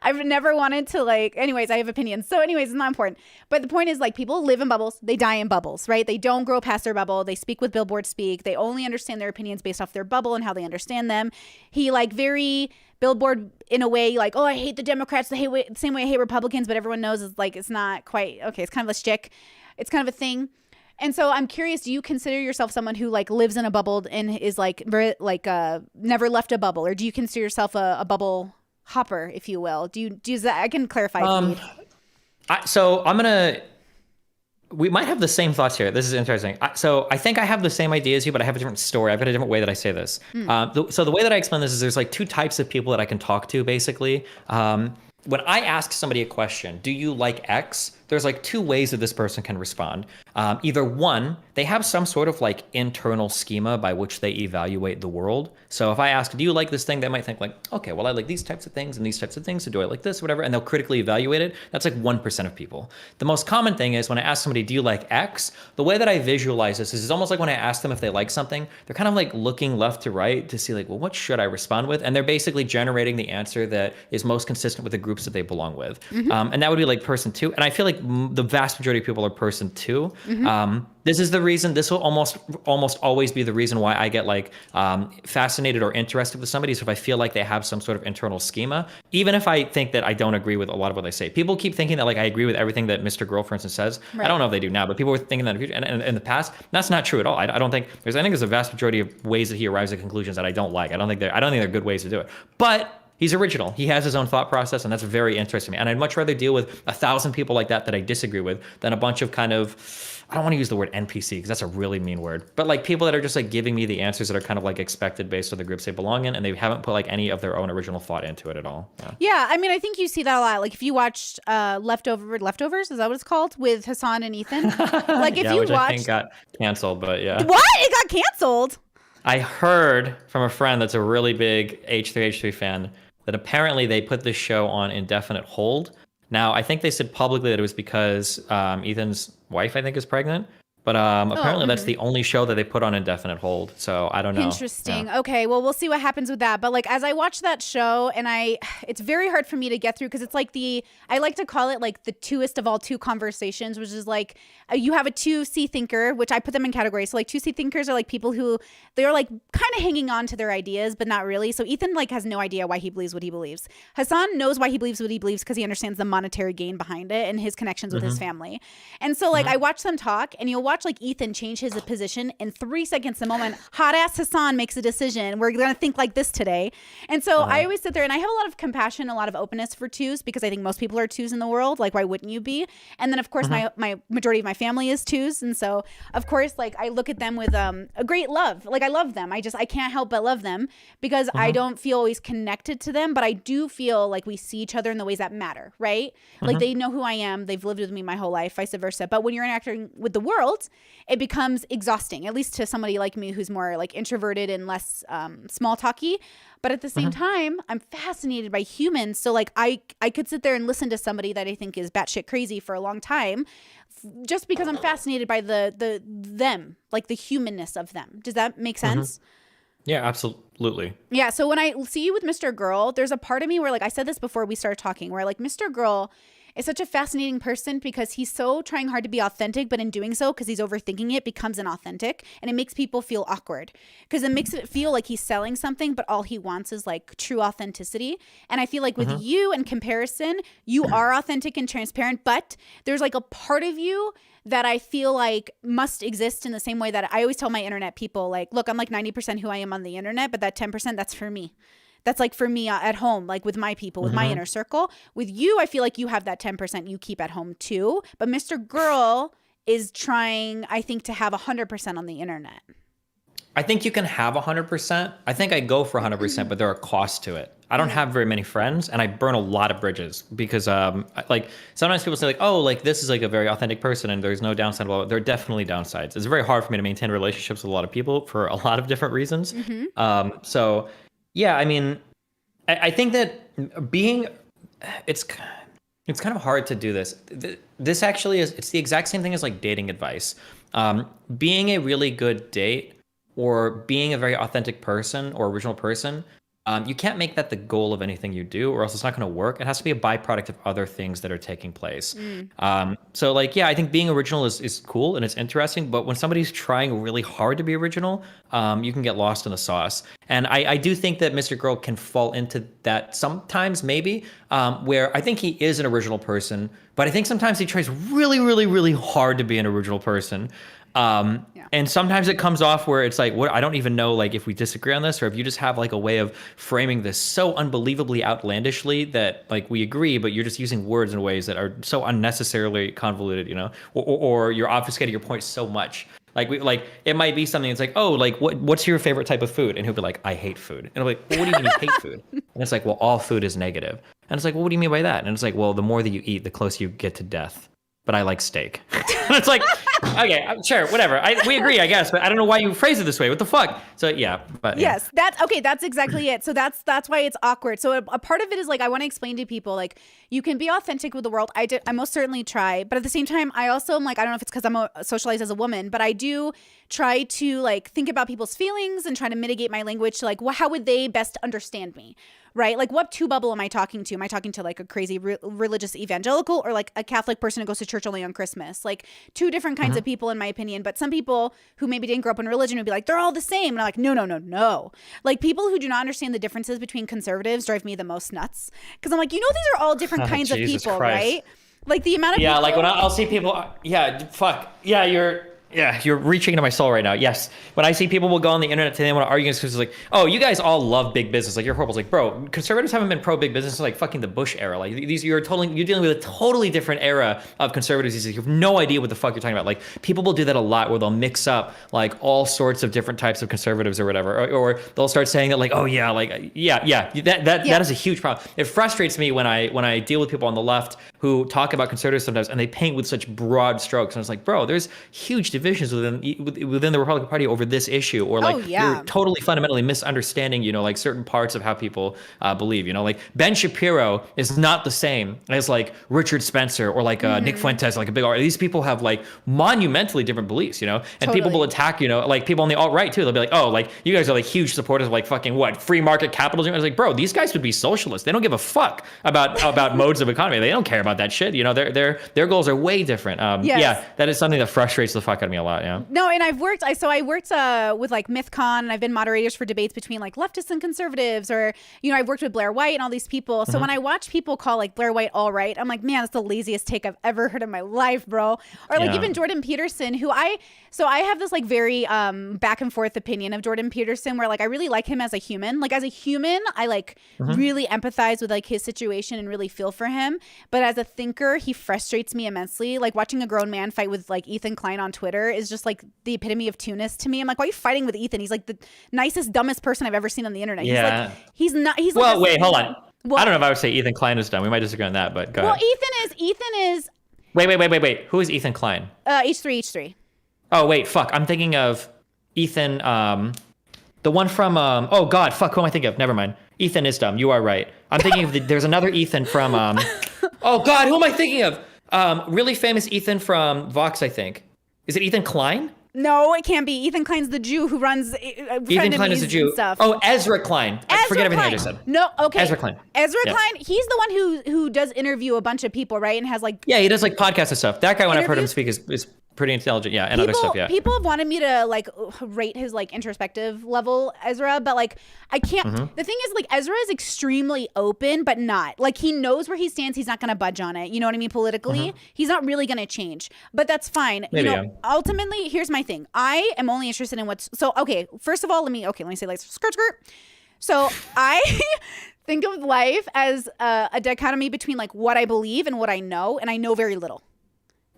I've never wanted to like, anyways, I have opinions. So anyways, it's not important. But the point is like people live in bubbles, they die in bubbles, right? They don't grow past their bubble. They speak with billboard speak. They only understand their opinions based off their bubble and how they understand them. He like very billboard in a way like, oh, I hate the Democrats the same way I hate Republicans, but everyone knows it's like, it's not quite, okay, it's kind of a shtick. It's kind of a thing. And so I'm curious, do you consider yourself someone who like lives in a bubble and is like never left a bubble, or do you consider yourself a bubble hopper, if you will? Do that? I can clarify if you need. We might have the same thoughts here. This is interesting. So I think I have the same idea as you, but I have a different story. I've got a different way that I say this. So the way that I explain this is there's like two types of people that I can talk to basically. When I ask somebody a question, do you like X? There's like two ways that this person can respond. Either one, they have some sort of like internal schema by which they evaluate the world. So if I ask, do you like this thing? They might think like, okay, well, I like these types of things and these types of things. So do I like this, whatever? And they'll critically evaluate it. That's like 1% of people. The most common thing is when I ask somebody, do you like X? The way that I visualize this is it's almost like when I ask them if they like something, they're kind of like looking left to right to see like, well, what should I respond with? And they're basically generating the answer that is most consistent with the groups that they belong with. And that would be like person two. And I feel like the vast majority of people are person two. This is the reason, this will almost always be the reason why I get like fascinated or interested with somebody. So if I feel like they have some sort of internal schema, even if I think that I don't agree with a lot of what they say. People keep thinking that like I agree with everything that Mr. Girl, for instance, says. Right. I don't know if they do now, but people were thinking that in the future. And in the past, that's not true at all. I think there's a vast majority of ways that he arrives at conclusions that I don't like. I don't think they're good ways to do it. But he's original. He has his own thought process, and that's very interesting to me. And I'd much rather deal with 1,000 people like that I disagree with than a bunch of kind of, I don't want to use the word NPC because that's a really mean word, but like people that are just like giving me the answers that are kind of like expected based on the groups they belong in, and they haven't put like any of their own original thought into it at all. Yeah, I mean, I think you see that a lot. Like if you watched Leftovers, is that what it's called, with Hasan and Ethan? Like if you which watched, I think got canceled, but yeah. What? It got canceled? I heard from a friend that's a really big H3H3 fan that apparently they put this show on indefinite hold. Now, I think they said publicly that it was because Ethan's wife, I think, is pregnant. But apparently that's the only show that they put on indefinite hold. So I don't know. Interesting. Yeah. Okay, well, we'll see what happens with that. But like, as I watch that show, and it's very hard for me to get through because it's like I like to call it like the twoest of all two conversations, which is like you have a 2C thinker, which I put them in categories. So like 2C thinkers are like people who they're like kind of hanging on to their ideas, but not really. So Ethan like has no idea why he believes what he believes. Hasan knows why he believes what he believes because he understands the monetary gain behind it and his connections with his family. And so like I watch them talk, and you'll watch like Ethan change his position in 3 seconds. The moment hot ass Hasan makes a decision, we're gonna think like this today. And so I always sit there, and I have a lot of compassion, a lot of openness for twos, because I think most people are twos in the world. Like, why wouldn't you be? And then of course my majority of my family is twos, and so of course like I look at them with a great love. Like I love them. I can't help but love them because I don't feel always connected to them, but I do feel like we see each other in the ways that matter, right? Like they know who I am. They've lived with me my whole life, vice versa. But when you're interacting with the world, it becomes exhausting, at least to somebody like me who's more like introverted and less small talky. But at the same time, I'm fascinated by humans. So like I could sit there and listen to somebody that I think is batshit crazy for a long time just because I'm fascinated by them, like the humanness of them. Does that make sense? Yeah, absolutely. Yeah, so when I see you with Mr. Girl, there's a part of me where like I said this before we started talking, where like Mr. Girl is such a fascinating person because he's so trying hard to be authentic, but in doing so, because he's overthinking it, becomes inauthentic, and it makes people feel awkward because it makes it feel like he's selling something, but all he wants is like true authenticity. And I feel like with you, in comparison, you are authentic and transparent, but there's like a part of you that I feel like must exist in the same way that I always tell my internet people, like, look, I'm like 90% who I am on the internet, but that 10%, that's for me. That's like for me at home, like with my people, with my inner circle. With you, I feel like you have that 10% you keep at home too. But Mr. Girl is trying, I think, to have 100% on the internet. I think you can have 100%. I think I go for 100%, but there are costs to it. I don't have very many friends, and I burn a lot of bridges because, like, sometimes people say, like, oh, like, this is like a very authentic person, and there's no downside. Well, there are definitely downsides. It's very hard for me to maintain relationships with a lot of people for a lot of different reasons. So, yeah, I mean, I think that it's kind of hard to do this. This actually it's the exact same thing as like dating advice. Being a really good date or being a very authentic person or original person, you can't make that the goal of anything you do, or else it's not going to work. It has to be a byproduct of other things that are taking place. So like, yeah, I think being original is cool and it's interesting, but when somebody's trying really hard to be original, you can get lost in the sauce. And I do think that Mr. Girl can fall into that sometimes, maybe, where I think he is an original person, but I think sometimes he tries really, really, really hard to be an original person. And sometimes it comes off where it's like, what, I don't even know, like, if we disagree on this, or if you just have like a way of framing this so unbelievably outlandishly that like we agree, but you're just using words in ways that are so unnecessarily convoluted, you know, or you're obfuscating your point so much. Like it might be something that's like, oh, like what's your favorite type of food? And he'll be like, I hate food. And I'm like, well, what do you mean you hate food? And it's like, well, all food is negative. And it's like, well, what do you mean by that? And it's like, well, the more that you eat, the closer you get to death. But I like steak. And it's like, okay, sure, whatever. We agree, I guess, but I don't know why you phrase it this way. What the fuck? So yeah, but yeah. Yes, that's exactly it. So that's why it's awkward. So a part of it is like, I want to explain to people, like, you can be authentic with the world. I most certainly try, but at the same time, I also am like, I don't know if it's because I'm socialized as a woman, but I do try to like think about people's feelings and try to mitigate my language to like, how would they best understand me? Right? Like, what two bubble am I talking to? Am I talking to like a crazy religious evangelical, or like a Catholic person who goes to church only on Christmas? Like, two different kinds of people, in my opinion. But some people who maybe didn't grow up in religion would be like, they're all the same. And I'm like, no. Like, people who do not understand the differences between conservatives drive me the most nuts. Because I'm like, these are all different kinds of people, right? Like the amount of people. Like when I'll see people, you're reaching into my soul right now. Yes. When I see people will go on the internet today and want to argue because it's like, oh, you guys all love big business. Like, you're horrible. It's like, bro, conservatives haven't been pro big business since like fucking the Bush era. Like, you're dealing with a totally different era of conservatives. You have no idea what the fuck you're talking about. Like, people will do that a lot where they'll mix up like all sorts of different types of conservatives or whatever, or they'll start saying that like, oh yeah, like that is a huge problem. It frustrates me when I deal with people on the left who talk about conservatives sometimes, and they paint with such broad strokes. And it's like, bro, there's huge divisions within the Republican Party over this issue, or like you're totally fundamentally misunderstanding, like certain parts of how people believe. Like Ben Shapiro is not the same as like Richard Spencer or like Nick Fuentes, like a big artist. These people have like monumentally different beliefs, and people will attack, like people on the alt-right too. They'll be like, oh, like you guys are like huge supporters of like fucking what, free market capitalism. I was like, bro, these guys would be socialists. They don't give a fuck about modes of economy. They don't care about that shit. Their goals are way different. Yeah, that is something that frustrates the fuck out of me a lot. Yeah. No, and I worked with like MythCon, and I've been moderators for debates between like leftists and conservatives, or I've worked with Blair White and all these people. So when I watch people call like Blair White all right, I'm like, man, that's the laziest take I've ever heard in my life, bro. Or like even Jordan Peterson, who I have this like very back and forth opinion of Jordan Peterson, where like I really like him as a human. Like as a human, I like really empathize with like his situation and really feel for him. But as a thinker, he frustrates me immensely. Like watching a grown man fight with like Ethan Klein on Twitter is just like the epitome of two-ness to me. I'm like, why are you fighting with Ethan? He's like the nicest, dumbest person I've ever seen on the internet. Yeah. He's not. Well, wait, hold on. Well, I don't know if I would say Ethan Klein is dumb. We might disagree on that, but go ahead. Ethan is. Wait. Who is Ethan Klein? H3. Oh, wait, fuck. I'm thinking of Ethan, the one from, oh God, fuck, who am I thinking of? Never mind. Ethan is dumb. You are right. I'm thinking of there's another Ethan from, oh God, who am I thinking of? Really famous Ethan from Vox, I think. Is it Ethan Klein? No, it can't be. Ethan Klein's the Jew who runs Ethan Klein is the Jew. Stuff. Oh, Ezra Klein. Forget everything I just said. No, okay. Ezra Klein. Klein, he's the one who does interview a bunch of people, right? And has like... Yeah, he does like podcasts and stuff. That guy, when I've heard him speak, is pretty intelligent. Yeah, and other stuff, yeah. People have wanted me to like rate his like introspective level, Ezra, but like I can't. The thing is, like, Ezra is extremely open, but not. Like, he knows where he stands. He's not going to budge on it. You know what I mean? Politically, he's not really going to change. But that's fine. Maybe, ultimately, here's my thing. I am only interested in what's... So, okay, first of all, let me say like skirt. So, I think of life as a dichotomy between like what I believe and what I know, and I know very little.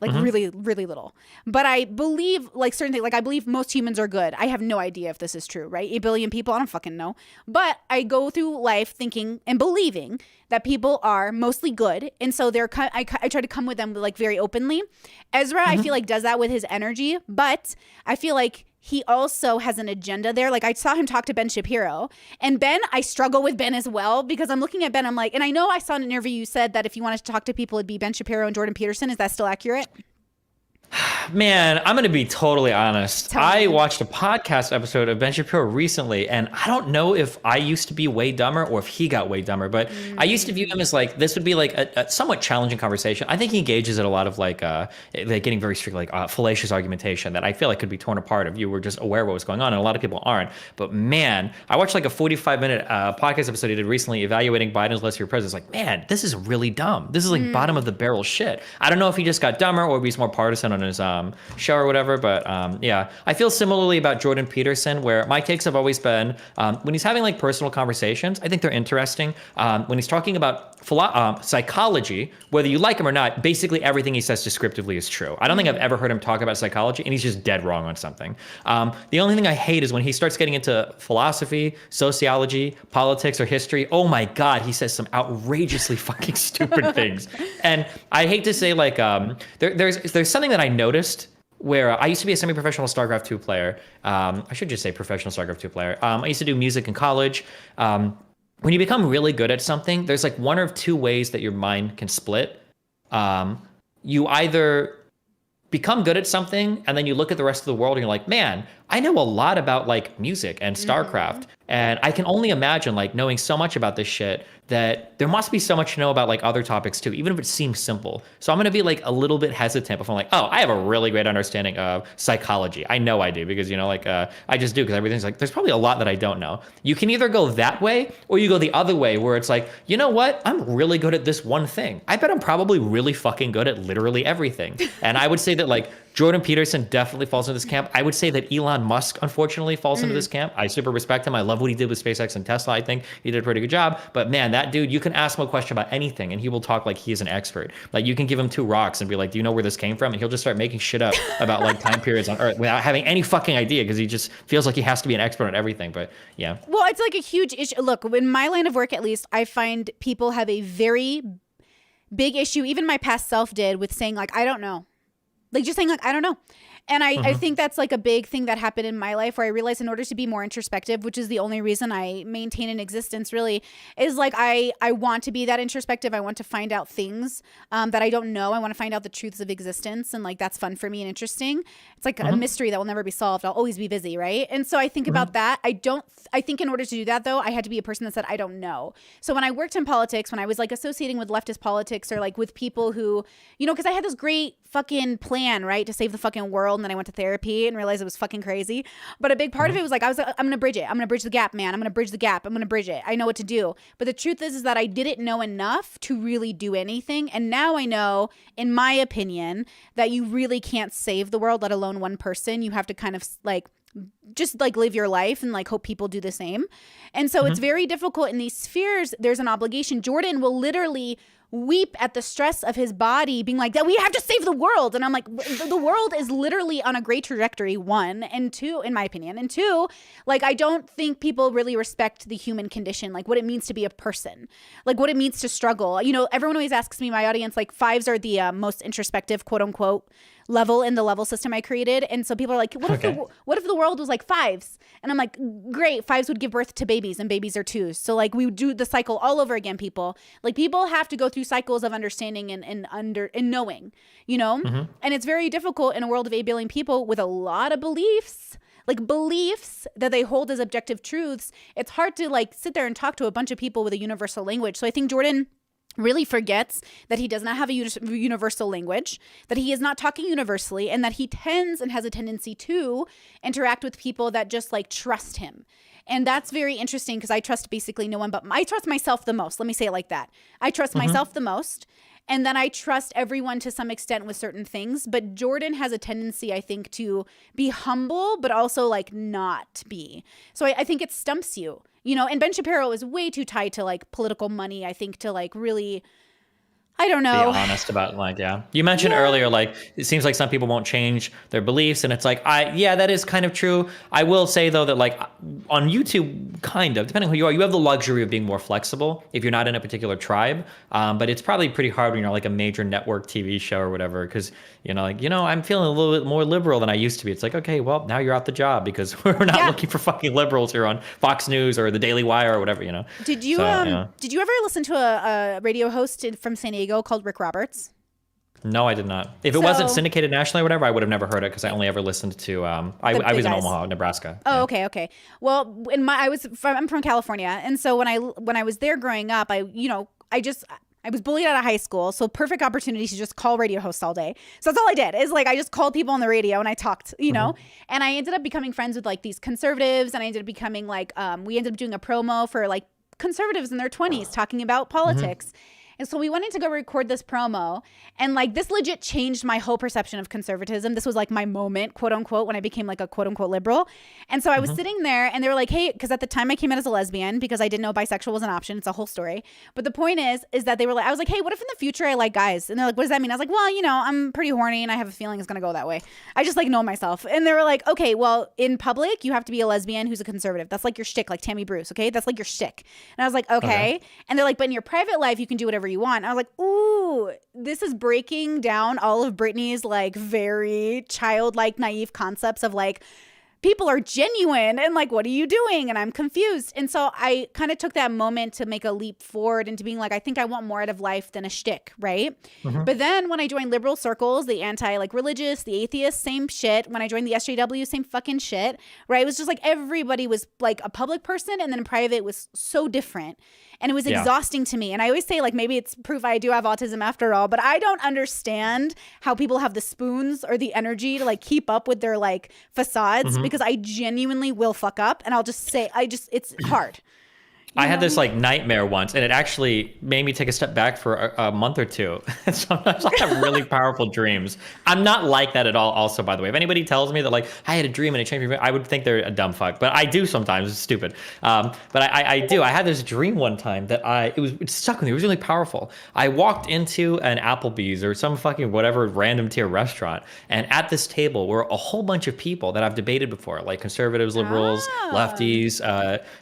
Like really, really little. But I believe like certain things. Like I believe most humans are good. I have no idea if this is true, right? 8 billion people, I don't fucking know. But I go through life thinking and believing that people are mostly good. And so I try to come with them like very openly. Ezra, I feel like does that with his energy. But I feel like he also has an agenda there. Like I saw him talk to Ben Shapiro, and Ben, I struggle with Ben as well, because I'm looking at Ben, I'm like, and I know I saw in an interview you said that if you wanted to talk to people, it'd be Ben Shapiro and Jordan Peterson. Is that still accurate? Man, I'm going to be totally honest. I watched a podcast episode of Ben Shapiro recently, and I don't know if I used to be way dumber or if he got way dumber, but I used to view him as like, this would be like a somewhat challenging conversation. I think he engages in a lot of like getting very strict, like fallacious argumentation that I feel like could be torn apart if you were just aware of what was going on, and a lot of people aren't. But man, I watched like a 45-minute podcast episode he did recently evaluating Biden's list for president. It's like, man, this is really dumb. This is like bottom of the barrel shit. I don't know if he just got dumber or if he's more partisan on his show or whatever, but yeah, I feel similarly about Jordan Peterson, where my takes have always been when he's having like personal conversations, I think they're interesting. When he's talking about psychology, whether you like him or not, basically everything he says descriptively is true. I don't think I've ever heard him talk about psychology, and he's just dead wrong on something. The only thing I hate is when he starts getting into philosophy, sociology, politics, or history. Oh my God, he says some outrageously fucking stupid things. And I hate to say like, there's something that I noticed where I used to be a semi-professional StarCraft 2 player. I should just say professional StarCraft 2 player. I used to do music in college. When you become really good at something, there's like one or two ways that your mind can split. You either become good at something and then you look at the rest of the world and you're like, man, I know a lot about like music and StarCraft. And I can only imagine like knowing so much about this shit that there must be so much to know about like other topics too, even if it seems simple. So I'm going to be like a little bit hesitant if I'm like, oh, I have a really great understanding of psychology. I know I do because, like I just do, because everything's like, there's probably a lot that I don't know. You can either go that way or you go the other way where it's like, you know what? I'm really good at this one thing. I bet I'm probably really fucking good at literally everything. And I would say that like Jordan Peterson definitely falls into this camp. I would say that Elon Musk, unfortunately, falls into this camp. I super respect him. I love what he did with SpaceX and Tesla. I think he did a pretty good job. But man, that dude, you can ask him a question about anything and he will talk like he is an expert. Like you can give him 2 rocks and be like, do you know where this came from? And he'll just start making shit up about like time periods on Earth without having any fucking idea, because he just feels like he has to be an expert on everything. But yeah. Well, it's like a huge issue. Look, in my line of work, at least, I find people have a very big issue, even my past self did, with saying like, I don't know. Like just saying like, I don't know. And I think that's like a big thing that happened in my life, where I realized in order to be more introspective, which is the only reason I maintain an existence really, is like I want to be that introspective. I want to find out things that I don't know. I want to find out the truths of existence. And like that's fun for me and interesting. It's like a mystery that will never be solved. I'll always be busy, right? And so I think about that. I think in order to do that though, I had to be a person that said, I don't know. So when I worked in politics, when I was like associating with leftist politics, or like with people who, you know, because I had this great fucking plan, right, to save the fucking world. And then I went to therapy and realized it was fucking crazy. But a big part of it was like, I'm going to bridge it. I'm going to bridge the gap, man. I'm going to bridge the gap. I'm going to bridge it. I know what to do. But the truth is that I didn't know enough to really do anything. And now I know, in my opinion, that you really can't save the world, let alone one person. You have to kind of like just like live your life and like hope people do the same. And so it's very difficult in these spheres. There's an obligation. Jordan will literally weep at the stress of his body, being like, that we have to save the world. And I'm like, the world is literally on a great trajectory, one, and two, in my opinion, and two, like, I don't think people really respect the human condition, like what it means to be a person, like what it means to struggle. You know, everyone always asks me, my audience, like fives are the most introspective, quote unquote, level in the level system I created. And so people are like, what if the world was like fives? And I'm like, great, fives would give birth to babies and babies are twos. So like we would do the cycle all over again, people. Like people have to go through cycles of understanding and knowing, you know? And it's very difficult in a world of 8 billion people with a lot of beliefs, like beliefs that they hold as objective truths. It's hard to like sit there and talk to a bunch of people with a universal language. So I think Jordan really forgets that he does not have a universal language, that he is not talking universally, and that he tends and has a tendency to interact with people that just like trust him. And that's very interesting, because I trust basically no one but I trust myself the most. Let me say it like that. I trust myself the most. And then I trust everyone to some extent with certain things. But Jordan has a tendency, I think, to be humble, but also like not be. So I think it stumps you, you know, and Ben Shapiro is way too tied to like political money, I think, to like really, I don't know. Be honest about like, yeah. You mentioned earlier, like, it seems like some people won't change their beliefs. And it's like, yeah, that is kind of true. I will say though, that like on YouTube, kind of, depending on who you are, you have the luxury of being more flexible if you're not in a particular tribe. But it's probably pretty hard when you're like a major network TV show or whatever. Cause I'm feeling a little bit more liberal than I used to be. It's like, okay, well, now you're out the job because we're not looking for fucking liberals here on Fox News or the Daily Wire or whatever, you know? Did you ever listen to a radio host from San Diego called Rick Roberts? No, I did not. If it wasn't syndicated nationally or whatever, I would have never heard it, because I only ever listened to. I was in Omaha, Nebraska. Oh, yeah. Okay. Well, I'm from California, and so when I was there growing up, I was bullied out of high school, so perfect opportunity to just call radio hosts all day. So that's all I did, is like I just called people on the radio and I talked, you know. And I ended up becoming friends with like these conservatives, and I ended up becoming like we ended up doing a promo for like conservatives in their 20s talking about politics. And so we went in to go record this promo, and like this legit changed my whole perception of conservatism. This was like my moment, quote unquote, when I became like a quote unquote liberal. And so I was sitting there, and they were like, hey, because at the time I came out as a lesbian because I didn't know bisexual was an option. It's a whole story. But the point is that they were like, I was like, hey, what if in the future I like guys? And they're like, what does that mean? I was like, well, you know, I'm pretty horny and I have a feeling it's going to go that way. I just like know myself. And they were like, okay, well, in public, you have to be a lesbian who's a conservative. That's like your shtick, like Tammy Bruce. Okay. That's like your shtick. And I was like, okay. And they're like, but in your private life, you can do whatever you want. And I was like, ooh, this is breaking down all of Brittany's like very childlike, naive concepts of like, people are genuine and like, what are you doing? And I'm confused. And so I kind of took that moment to make a leap forward into being like, I think I want more out of life than a shtick, right? But then when I joined liberal circles, the anti like religious, the atheist, same shit. When I joined the SJW, same fucking shit, right? It was just like everybody was like a public person, and then in private it was so different. And it was exhausting to me. And I always say, like, maybe it's proof I do have autism after all, but I don't understand how people have the spoons or the energy to like keep up with their like facades, because I genuinely will fuck up, and I'll just say, it's hard. I had this like nightmare once, and it actually made me take a step back for a month or two. Sometimes I have really powerful dreams. I'm not like that at all. Also, by the way, if anybody tells me that like I had a dream and it changed me, I would think they're a dumb fuck. But I do sometimes. It's stupid. But I do. I had this dream one time that it stuck with me. It was really powerful. I walked into an Applebee's or some fucking whatever random tier restaurant, and at this table were a whole bunch of people that I've debated before, like conservatives, liberals, lefties,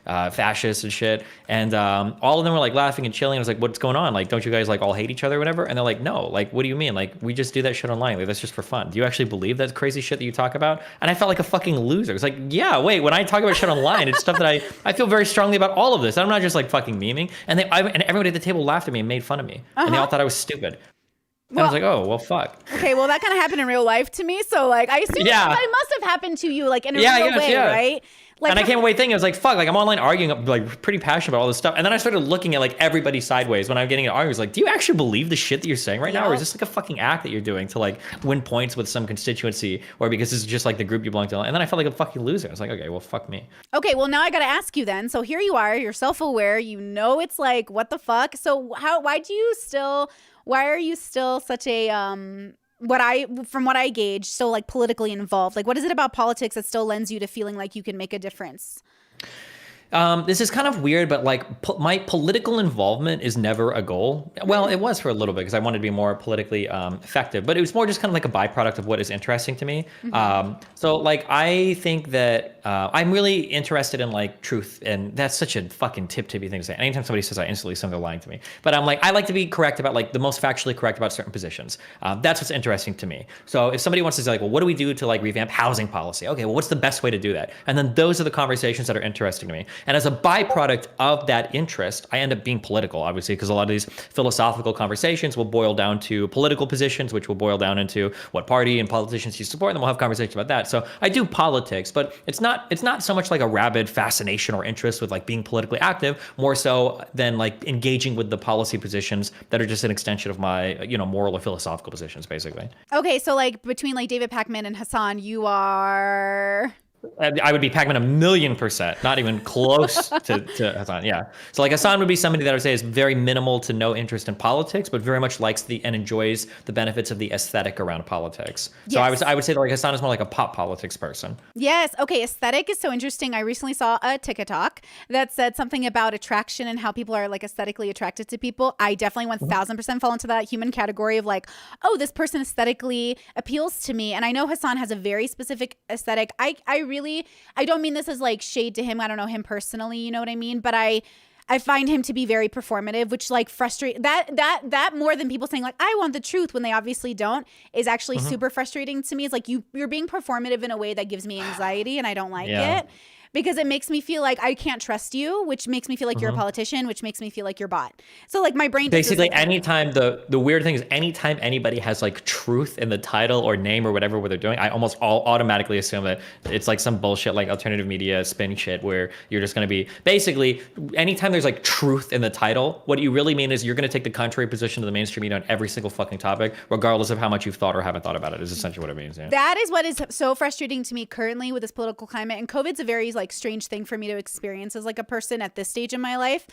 fascists, and shit. it. And all of them were like laughing and chilling. I was like, what's going on? Like, don't you guys like all hate each other or whatever? And they're like, no, like, what do you mean? Like, we just do that shit online. Like, that's just for fun. Do you actually believe that crazy shit that you talk about? And I felt like a fucking loser. It's like, yeah, wait, when I talk about shit online, it's stuff that I feel very strongly about all of this. I'm not just like fucking memeing. And and everybody at the table laughed at me and made fun of me. And they all thought I was stupid. And I was like, oh, well, fuck. Okay, well, that kind of happened in real life to me. So, like, I assume that must have happened to you, like, in a real way, right? Like, and I came away thinking, I was like, fuck, like, I'm online arguing, like, pretty passionate about all this stuff. And then I started looking at, like, everybody sideways when I'm getting an argument. I was like, do you actually believe the shit that you're saying right now? Or is this, like, a fucking act that you're doing to, like, win points with some constituency? Or because it's just, like, the group you belong to? And then I felt like a fucking loser. I was like, okay, well, fuck me. Okay, well, now I got to ask you then. So here you are. You're self-aware. You know it's, like, what the fuck? So why are you still such a from what I gauge, so like politically involved? Like, what is it about politics that still lends you to feeling like you can make a difference? This is kind of weird, but like my political involvement is never a goal. Well, it was for a little bit because I wanted to be more politically effective, but it was more just kind of like a byproduct of what is interesting to me. So like, I think that I'm really interested in like truth, and that's such a fucking tippy thing to say. Anytime somebody says I instantly assume they're lying to me, but I'm like, I like to be correct about like the most factually correct about certain positions. That's what's interesting to me. So if somebody wants to say like, well, what do we do to like revamp housing policy? Okay, well, what's the best way to do that? And then those are the conversations that are interesting to me. And as a byproduct of that interest, I end up being political, obviously, because a lot of these philosophical conversations will boil down to political positions, which will boil down into what party and politicians you support, and then we'll have conversations about that. So I do politics, but it's not so much like a rabid fascination or interest with like being politically active, more so than like engaging with the policy positions that are just an extension of my, moral or philosophical positions, basically. Okay, so like between like David Pakman and Hasan, you are... I would be Pac-Man 1,000,000%, not even close to Hasan. Yeah. So like Hasan would be somebody that I would say is very minimal to no interest in politics, but very much likes and enjoys the benefits of the aesthetic around politics. Yes. So I would say that like Hasan is more like a pop politics person. Yes. Okay. Aesthetic is so interesting. I recently saw a TikTok that said something about attraction and how people are like aesthetically attracted to people. I definitely 1,000% fall into that human category of like, oh, this person aesthetically appeals to me. And I know Hasan has a very specific aesthetic. I don't mean this as like shade to him. I don't know him personally, you know what I mean? But I find him to be very performative, which like frustrate that more than people saying like, I want the truth when they obviously don't, is actually super frustrating to me. It's like you're being performative in a way that gives me anxiety, and I don't like it. Because it makes me feel like I can't trust you, which makes me feel like you're a politician, which makes me feel like you're bot. So like my brain basically like, anytime the weird thing is anytime anybody has like truth in the title or name or whatever what they're doing, I almost automatically assume that it's like some bullshit like alternative media spin shit where you're just going to be basically anytime there's like truth in the title, what you really mean is you're going to take the contrary position to the mainstream media on every single fucking topic, regardless of how much you've thought or haven't thought about it, is essentially what it means. Yeah. That is what is so frustrating to me currently with this political climate, and COVID's a very like strange thing for me to experience as like a person at this stage in my life.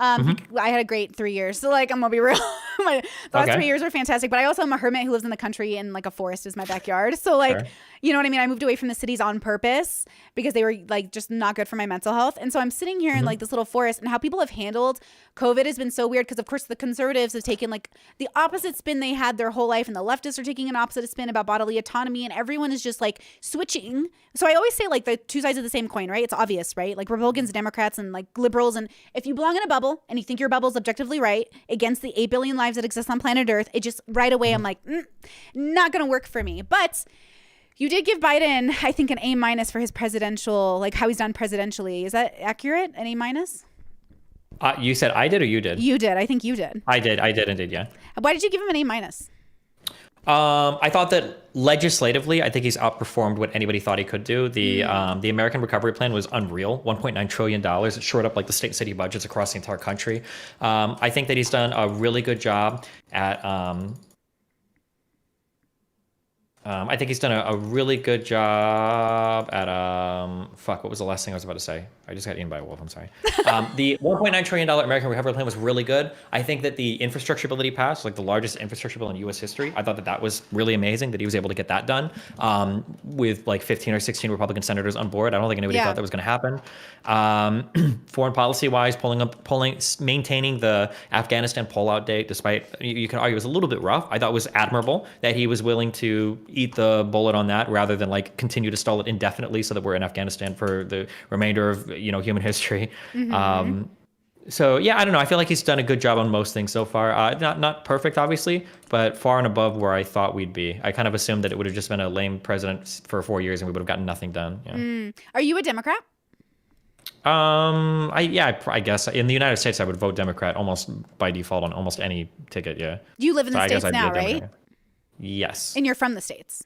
I had a great 3 years. So like, I'm gonna be real. The last 3 years were fantastic, but I also am a hermit who lives in the country, and like a forest is my backyard. So like, you know what I mean? I moved away from the cities on purpose because they were like just not good for my mental health. And so I'm sitting here in like this little forest, and how people have handled COVID has been so weird because of course the conservatives have taken like the opposite spin they had their whole life, and the leftists are taking an opposite spin about bodily autonomy, and everyone is just like switching. So I always say like the two sides of the same coin, right? It's obvious, right? Like Republicans, Democrats, and like liberals. And if you belong in a bubble and you think your bubble is objectively right against the 8 billion lives that exist on planet Earth, it just right away I'm like, not gonna work for me. But you did give Biden, I think, an A- for his presidential, like how he's done presidentially. Is that accurate? An A-? You said I did or you did? You did. I think you did. I did indeed, yeah. Why did you give him an A-? I thought that legislatively, I think he's outperformed what anybody thought he could do. The American Recovery Plan was unreal, $1.9 trillion. It shored up like the state and city budgets across the entire country. I think that he's done a really good job at... I think he's done a really good job at fuck, what was the last thing I was about to say? I just got eaten by a wolf, I'm sorry. The $1.9 trillion American Recovery Plan was really good. I think that the infrastructure bill that he passed, like the largest infrastructure bill in US history, I thought that was really amazing that he was able to get that done with like 15 or 16 Republican senators on board. I don't think anybody thought that was going to happen. Foreign policy wise, maintaining the Afghanistan pullout date, despite you can argue it was a little bit rough. I thought it was admirable that he was willing to eat the bullet on that rather than like continue to stall it indefinitely so that we're in Afghanistan for the remainder of human history. So yeah, I don't know. I feel like he's done a good job on most things so far. Not perfect, obviously, but far and above where I thought we'd be. I kind of assumed that it would have just been a lame president for 4 years and we would have gotten nothing done. Yeah. Are you a Democrat? I guess in the United States I would vote Democrat almost by default on almost any ticket. Yeah. You live in So the I guess States I'd be a now, right? Democrat. Yes. And you're from the States.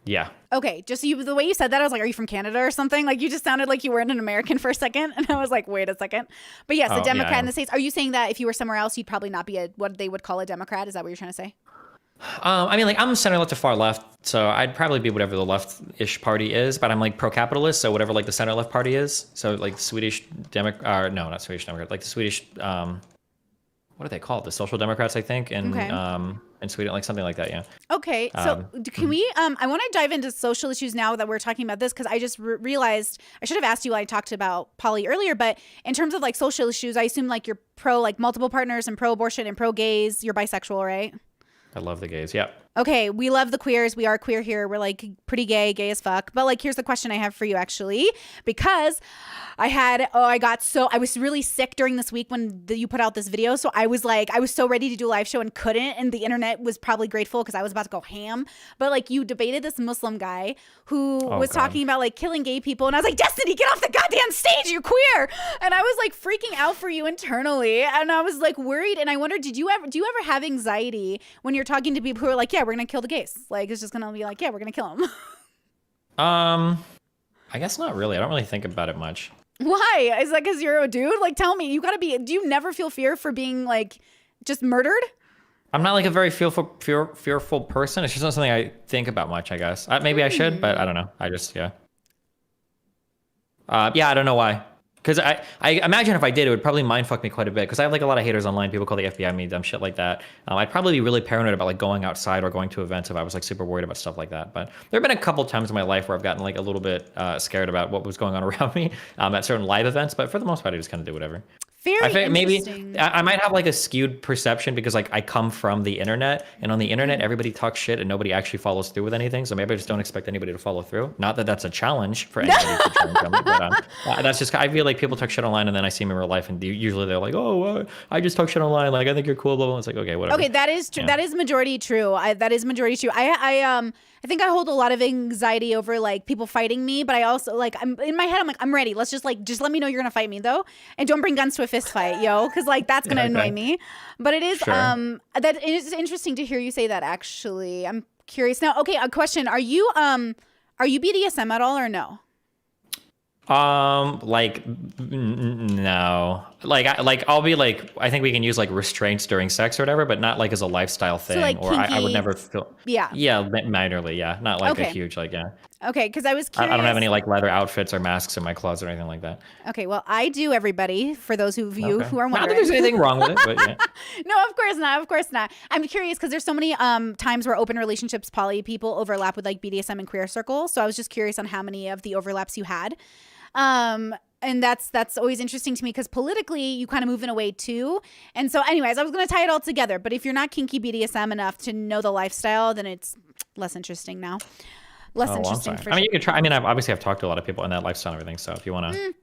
Yeah. Okay, just the way you said that, I was like, are you from Canada or something? Like, you just sounded like you weren't an American for a second. And I was like, wait a second. But yes, a Democrat in the States. Are you saying that if you were somewhere else, you'd probably not be what they would call a Democrat? Is that what you're trying to say? I mean, like I'm center left to far left, so I'd probably be whatever the left-ish party is. But I'm like pro-capitalist, so whatever like the center left party is. So like the Swedish Democrat, no, not Swedish Democrat, like the Swedish, what are they called? The Social Democrats, I think, in Sweden, like something like that. Yeah. Okay, so can we? I want to dive into social issues now that we're talking about this, because I just realized I should have asked you when I talked about poly earlier. But in terms of like social issues, I assume like you're pro like multiple partners and pro abortion and pro gays. You're bisexual, right? I love the gays. Yeah. Okay, we love the queers. We are queer here. We're like pretty gay as fuck. But like, here's the question I have for you actually, because I was really sick during this week when you put out this video. So I was so ready to do a live show and couldn't. And the internet was probably grateful because I was about to go ham. But like, you debated this Muslim guy who was talking about like killing gay people. And I was like, Destiny, get off the goddamn stage. You're queer. And I was like freaking out for you internally. And I was like worried. And I wondered, do you ever have anxiety when you're talking to people who are like, yeah, we're going to kill the gays? Like, it's just going to be like, yeah, we're going to kill them. I guess not really. I don't really think about it much. Why? Is that because you're a dude? Like, tell me, do you never feel fear for being like just murdered? I'm not like a very fearful person. It's just not something I think about much, I guess. Maybe I should, but I don't know. I just, yeah. I don't know why. Because I imagine if I did, it would probably mindfuck me quite a bit. Because I have like a lot of haters online. People call the FBI me, dumb shit like that. I'd probably be really paranoid about like going outside or going to events if I was like super worried about stuff like that. But there have been a couple times in my life where I've gotten like a little bit scared about what was going on around me at certain live events. But for the most part, I just kind of do whatever. I think maybe I might have like a skewed perception because like I come from the internet, and on the internet everybody talks shit and nobody actually follows through with anything. So maybe I just don't expect anybody to follow through. Not that that's a challenge for anybody to try and tell me, but that's just, I feel like people talk shit online and then I see them in real life and usually they're like, oh, I just talk shit online. Like I think you're cool, blah, blah. It's like, okay, whatever. Okay, that is true. Yeah. That is majority true. That is majority true. I think I hold a lot of anxiety over like people fighting me, but I also like, I'm in my head, I'm like, I'm ready. Let's just let me know you're gonna fight me though, and don't bring guns to a fist fight, yo, because like that's gonna annoy me. But it is that is interesting to hear you say that. Actually, I'm curious now. Okay, a question: Are you BDSM at all or no? Like no, like I'll be like, I think we can use like restraints during sex or whatever, but not like as a lifestyle thing. So, like, or I would never feel. Yeah, minorly, yeah, not like a huge like Okay, because I was curious. I don't have any like leather outfits or masks in my closet or anything like that. Okay, well, I do, everybody, for those of you who are wondering. Not that there's anything wrong with it, but yeah. No, of course not. I'm curious because there's so many times where open relationships, poly people overlap with like BDSM and queer circles. So I was just curious on how many of the overlaps you had. And that's always interesting to me because politically you kind of move in a way too. And so anyways, I was going to tie it all together. But if you're not kinky BDSM enough to know the lifestyle, then it's less interesting now. Interesting. I mean, you could try. I mean, I've talked to a lot of people in that lifestyle and everything. So if you want to.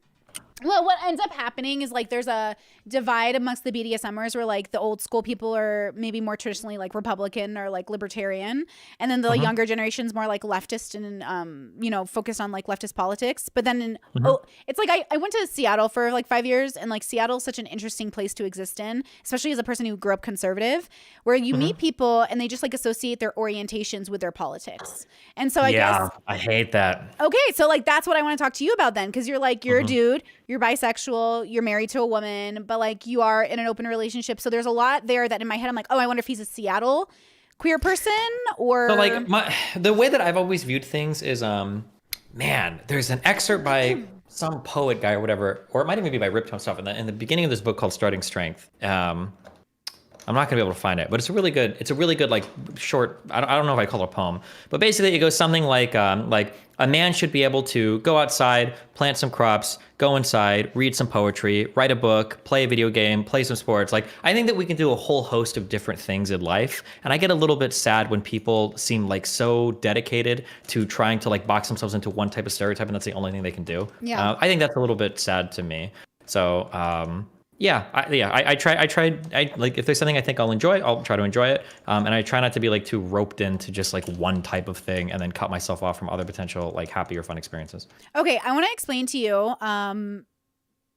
Well, what ends up happening is like there's a divide amongst the BDSMers where like the old school people are maybe more traditionally like Republican or like libertarian, and then the younger generation's more like leftist and focused on like leftist politics. But then it's like I went to Seattle for like 5 years, and like Seattle's such an interesting place to exist in, especially as a person who grew up conservative, where you meet people and they just like associate their orientations with their politics. And so I guess I hate that. Okay, so like that's what I want to talk to you about then, because you're like you're a dude. You're bisexual, you're married to a woman, but like you are in an open relationship. So there's a lot there that in my head, I'm like, oh, I wonder if he's a Seattle queer person or. So like the way that I've always viewed things is, there's an excerpt by some poet guy or whatever, or it might even be by Rip himself in the beginning of this book called Starting Strength. I'm not gonna be able to find it, but it's a really good like short. I don't know if I call it a poem, but basically it goes something like a man should be able to go outside, plant some crops, go inside, read some poetry, write a book, play a video game, play some sports. Like I think that we can do a whole host of different things in life, and I get a little bit sad when people seem like so dedicated to trying to like box themselves into one type of stereotype, and that's the only thing they can do. Yeah, I think that's a little bit sad to me. So. I tried. Like, if there's something I think I'll enjoy, I'll try to enjoy it. And I try not to be like too roped into just like one type of thing and then cut myself off from other potential like happy or fun experiences. Okay, I want to explain to you.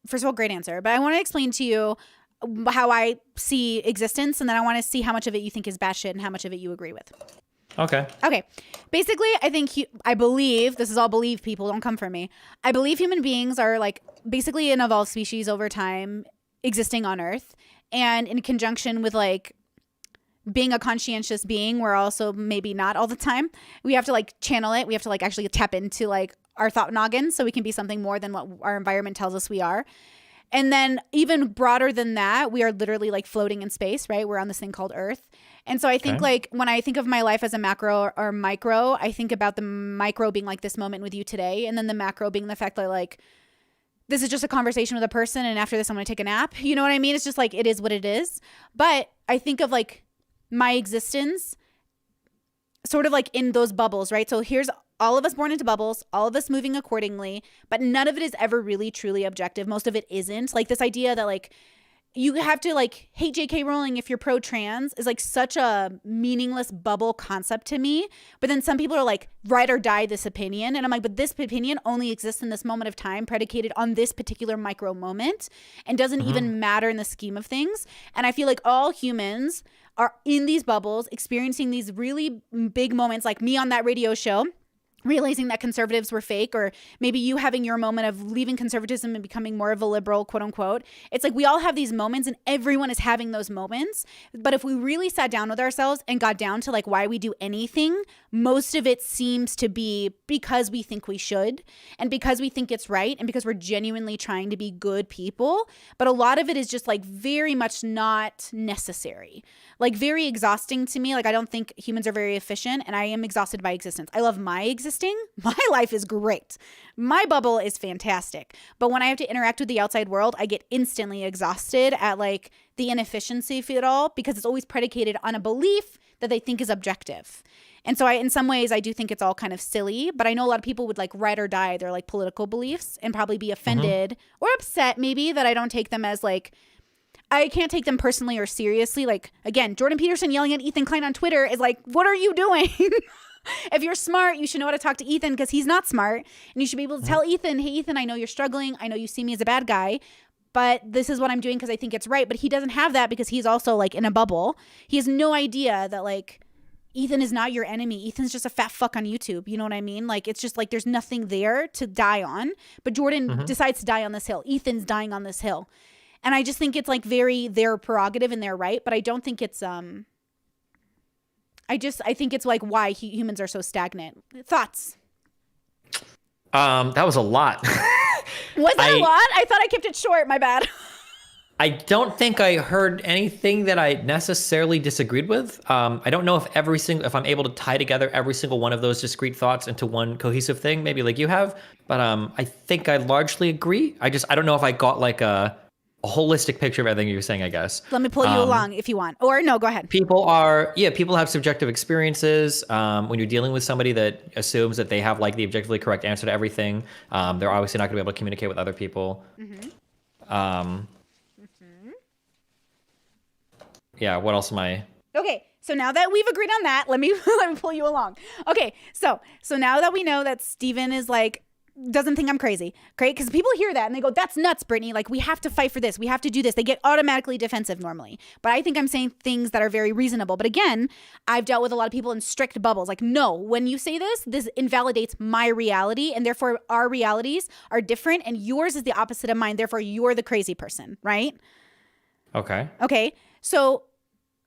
First of all, great answer, but I want to explain to you how I see existence, and then I want to see how much of it you think is batshit and how much of it you agree with. Okay. Okay. Basically, I believe, this is all believe, people, don't come for me. I believe human beings are like basically an evolved species over time existing on Earth, and in conjunction with like being a conscientious being, we're also maybe not all the time. We have to like channel it. We have to like actually tap into like our thought noggin so we can be something more than what our environment tells us we are. And then even broader than that, we are literally like floating in space, right? We're on this thing called Earth. And so I think like when I think of my life as a macro or micro, I think about the micro being like this moment with you today. And then the macro being the fact that like, this is just a conversation with a person. And after this, I'm going to take a nap. You know what I mean? It's just like, it is what it is. But I think of like my existence sort of like in those bubbles, right? So here's all of us born into bubbles, all of us moving accordingly, but none of it is ever really truly objective. Most of it isn't. Like this idea that like you have to like hate JK Rowling if you're pro-trans is like such a meaningless bubble concept to me. But then some people are like, ride or die this opinion. And I'm like, but this opinion only exists in this moment of time predicated on this particular micro moment and doesn't even matter in the scheme of things. And I feel like all humans are in these bubbles experiencing these really big moments, like me on that radio show, realizing that conservatives were fake, or maybe you having your moment of leaving conservatism and becoming more of a liberal, quote unquote. It's like we all have these moments and everyone is having those moments. But if we really sat down with ourselves and got down to like why we do anything, most of it seems to be because we think we should and because we think it's right and because we're genuinely trying to be good people. But a lot of it is just like very much not necessary, like very exhausting to me. Like I don't think humans are very efficient and I am exhausted by existence. I love my existing. My life is great. My bubble is fantastic. But when I have to interact with the outside world, I get instantly exhausted at like the inefficiency of it all because it's always predicated on a belief that they think is objective. And so in some ways, I do think it's all kind of silly, but I know a lot of people would like ride or die their like political beliefs and probably be offended or upset maybe that I don't take them as like, I can't take them personally or seriously. Like, again, Jordan Peterson yelling at Ethan Klein on Twitter is like, what are you doing? If you're smart, you should know how to talk to Ethan because he's not smart. And you should be able to tell Ethan, hey, Ethan, I know you're struggling. I know you see me as a bad guy, but this is what I'm doing because I think it's right. But he doesn't have that because he's also like in a bubble. He has no idea that like Ethan is not your enemy. Ethan's just a fat fuck on YouTube. You know what I mean? Like, it's just like there's nothing there to die on. But Jordan decides to die on this hill. Ethan's dying on this hill. And I just think it's like very their prerogative and their right. But I don't think it's I think it's like why humans are so stagnant. Thoughts? That was a lot. Was that a lot? I thought I kept it short. My bad. I don't think I heard anything that I necessarily disagreed with. I don't know if I'm able to tie together every single one of those discrete thoughts into one cohesive thing, maybe like you have. But I think I largely agree. I don't know if I got like a holistic picture of everything you're saying, I guess. Let me pull you along if you want. Or no, go ahead. People have subjective experiences. When you're dealing with somebody that assumes that they have like the objectively correct answer to everything, they're obviously not going to be able to communicate with other people. Yeah, what else am I? Okay, so now that we've agreed on that, let me pull you along. Okay, so now that we know that Steven is like, doesn't think I'm crazy, great? Because people hear that and they go, that's nuts, Brittany. Like, we have to fight for this. We have to do this. They get automatically defensive normally. But I think I'm saying things that are very reasonable. But again, I've dealt with a lot of people in strict bubbles. Like, no, when you say this invalidates my reality. And therefore, our realities are different. And yours is the opposite of mine. Therefore, you're the crazy person, right? Okay. So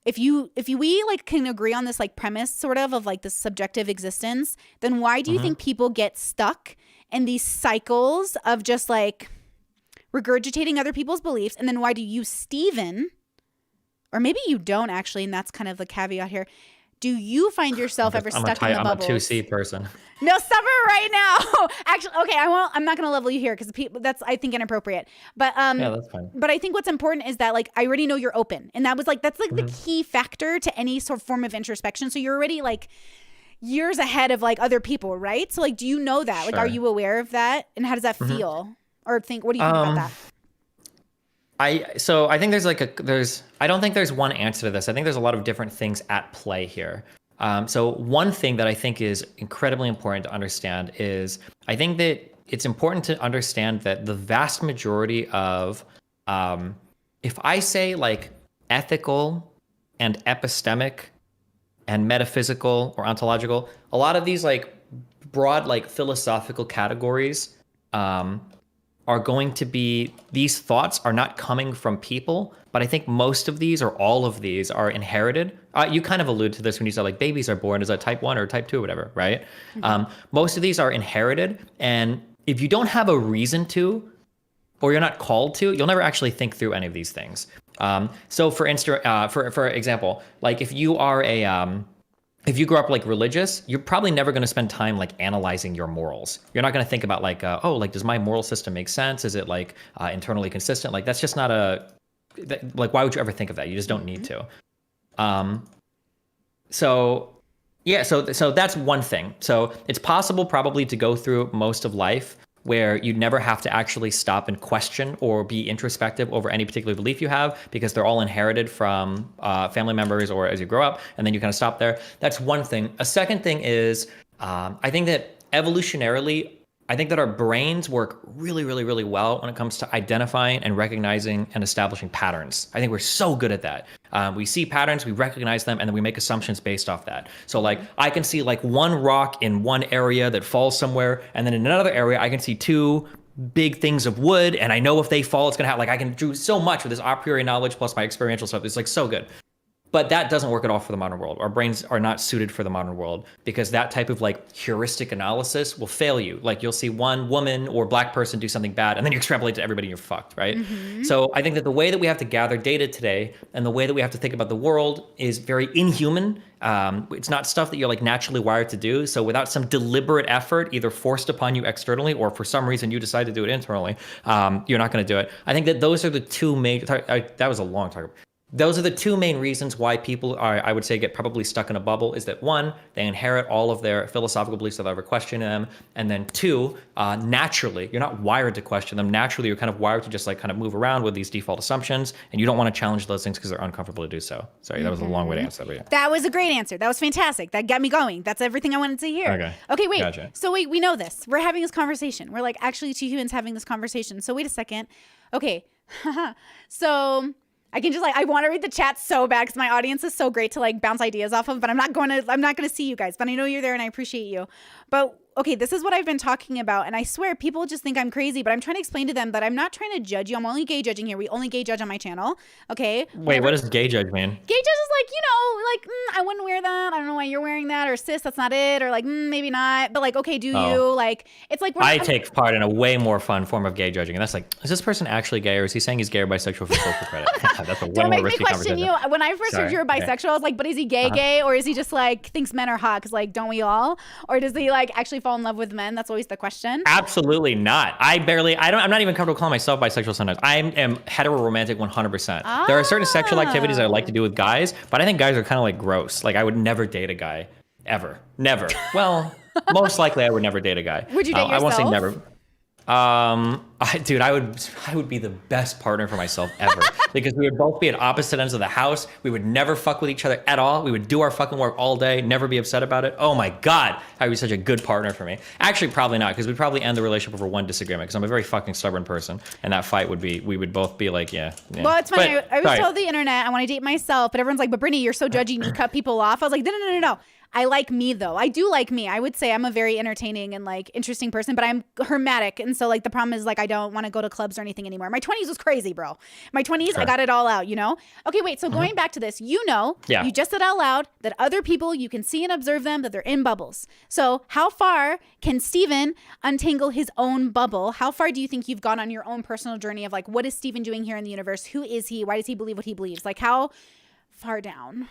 if we like can agree on this like premise sort of like this subjective existence, then why do you think people get stuck in these cycles of just like regurgitating other people's beliefs? And then why do you, Steven, or maybe you don't actually, and that's kind of the caveat here, do you find yourself ever stuck in the bubbles? I'm a 2C person. No, stop it right now. Actually, okay, I'm not going to level you here because that's, I think, inappropriate. But yeah, that's fine. But I think what's important is that like I already know you're open, and that's like the key factor to any sort of form of introspection. So you're already like years ahead of like other people, right? So like, do you know that? Like, are you aware of that? And how does that feel? Or what do you think about that? So I think I don't think there's one answer to this. I think there's a lot of different things at play here. So one thing that I think is incredibly important to understand is I think that it's important to understand that the vast majority of, if I say like ethical and epistemic and metaphysical or ontological, a lot of these like broad like philosophical categories are going to be, these thoughts are not coming from people, but I think most of these or all of these are inherited. You kind of allude to this when you said like babies are born as a type 1 or type 2 or whatever, right? Most of these are inherited, and if you don't have a reason to, or you're not called to, you'll never actually think through any of these things. So for example, like if you are if you grew up like religious, you're probably never going to spend time like analyzing your morals. You're not going to think about like, does my moral system make sense? Is it like internally consistent? Like that's just not like, why would you ever think of that? You just don't need to. So that's one thing. So it's possible probably to go through most of life where you'd never have to actually stop and question or be introspective over any particular belief you have, because they're all inherited from family members or as you grow up, and then you kind of stop there. That's one thing. A second thing is, I think that evolutionarily, I think that our brains work really, really, really well when it comes to identifying and recognizing and establishing patterns. I think we're so good at that. We see patterns, we recognize them, and then we make assumptions based off that. So like I can see like one rock in one area that falls somewhere, and then in another area I can see two big things of wood, and I know if they fall, it's gonna have, like I can do so much with this a priori knowledge plus my experiential stuff. It's like so good. But that doesn't work at all for the modern world. Our brains are not suited for the modern world, because that type of like heuristic analysis will fail you. Like you'll see one woman or black person do something bad, and then you extrapolate to everybody and you're fucked, right? So I think that the way that we have to gather data today and the way that we have to think about the world is very inhuman. It's not stuff that you're like naturally wired to do. So without some deliberate effort, either forced upon you externally or for some reason you decide to do it internally, you're not gonna do it. I think that those are the two major, that was a long time. Those are the two main reasons why people are, I would say, get probably stuck in a bubble, is that one, they inherit all of their philosophical beliefs without ever questioning them. And then two, naturally, you're not wired to question them. Naturally, you're kind of wired to just like kind of move around with these default assumptions, and you don't want to challenge those things because they're uncomfortable to do so. Sorry, that was a long way to answer that. But yeah. That was a great answer. That was fantastic. That got me going. That's everything I wanted to hear. Okay, wait. Gotcha. So wait, we know this. We're having this conversation. We're like actually two humans having this conversation. So wait a second. Okay. So I can just like, I want to read the chat so bad because my audience is so great to like bounce ideas off of, but I'm not going to see you guys, but I know you're there and I appreciate you. But okay, this is what I've been talking about, and I swear people just think I'm crazy, but I'm trying to explain to them that I'm not trying to judge you. I'm only gay judging here. We only gay judge on my channel, okay? Wait, what does gay judge mean? Gay judge is like, you know, like, I wouldn't wear that. I don't know why you're wearing that, or sis, that's not it, or like, maybe not, but like, okay, do you? Like, it's like, I take part in a way more fun form of gay judging, and that's like, is this person actually gay, or is he saying he's gay or bisexual for social credit? That's a way more risky conversation. You. When I first heard you were bisexual, I was like, but is he gay, or is he just like thinks men are hot? Because like, don't we all? Or does he like actually fall in love with men? That's always the question. Absolutely not. I'm not even comfortable calling myself bisexual sometimes. I am hetero-romantic 100%. There are certain sexual activities I like to do with guys, but I think guys are kind of like gross. Like I would never date a guy, ever. Never. Well, most likely I would never date a guy. Would you date yourself? I won't say never. Dude, I would be the best partner for myself ever, because we would both be at opposite ends of the house. We would never fuck with each other at all. We would do our fucking work all day, never be upset about it. Oh my God, that would be such a good partner for me. Actually, probably not, because we'd probably end the relationship over one disagreement, because I'm a very fucking stubborn person, and that fight would be, we would both be like, yeah. Well, it's funny. I was told the internet, I want to date myself, but everyone's like, but Brittany, you're so judgy and you cut people off. I was like, no. I like me though. I do like me. I would say I'm a very entertaining and like interesting person, but I'm hermetic. And so like the problem is like I don't want to go to clubs or anything anymore. My 20s was crazy, bro. My 20s, sure. I got it all out, you know? Okay, wait. So going back to this, you just said out loud that other people, you can see and observe them, that they're in bubbles. So how far can Steven untangle his own bubble? How far do you think you've gone on your own personal journey of like, what is Steven doing here in the universe? Who is he? Why does he believe what he believes? Like how far down?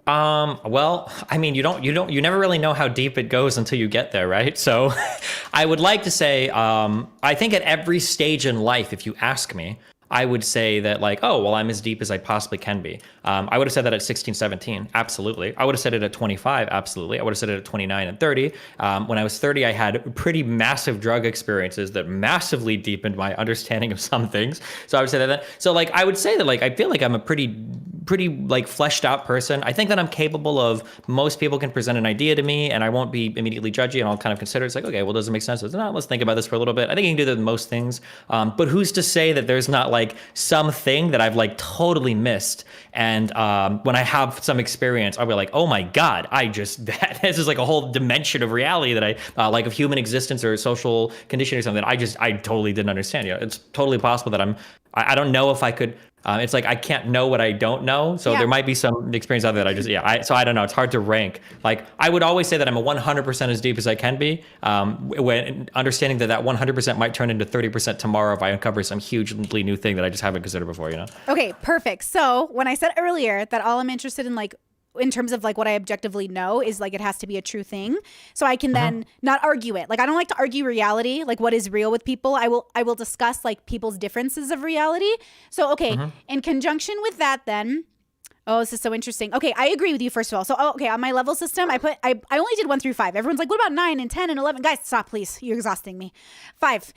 Well, I mean, you never really know how deep it goes until you get there, right? So I would like to say, I think at every stage in life, if you ask me, I would say that like, oh, well, I'm as deep as I possibly can be. I would have said that at 16, 17. Absolutely. I would have said it at 25. Absolutely. I would have said it at 29 and 30. When I was 30, I had pretty massive drug experiences that massively deepened my understanding of some things. So I would say that. So like, I would say that like, I feel like I'm a pretty like fleshed out person. I think that I'm capable of, most people can present an idea to me and I won't be immediately judgy, and I'll kind of consider it's like, okay, well, does it make sense? Let's think about this for a little bit. I think you can do that with most things. But who's to say that there's not like something that I've like totally missed? And when I have some experience, I'll be like, oh my God, this is like a whole dimension of reality that I like, of human existence or social condition or something that I totally didn't understand. You know, it's totally possible that I don't know if I could. It's like I can't know what I don't know. So there might be some experience out there that so I don't know. It's hard to rank. Like I would always say that I'm a 100% as deep as I can be, when understanding that 100% might turn into 30% tomorrow if I uncover some hugely new thing that I just haven't considered before, you know? Okay, perfect. So when I said earlier that all I'm interested in, like, in terms of like what I objectively know is like it has to be a true thing, so I can then not argue it. Like I don't like to argue reality, like what is real with people. I will discuss like people's differences of reality. So okay, in conjunction with that then, oh, this is so interesting. Okay, I agree with you first of all. So okay, on my level system, I only did 1 through 5. Everyone's like, what about 9 and 10 and 11? Guys, stop, please. You're exhausting me. 5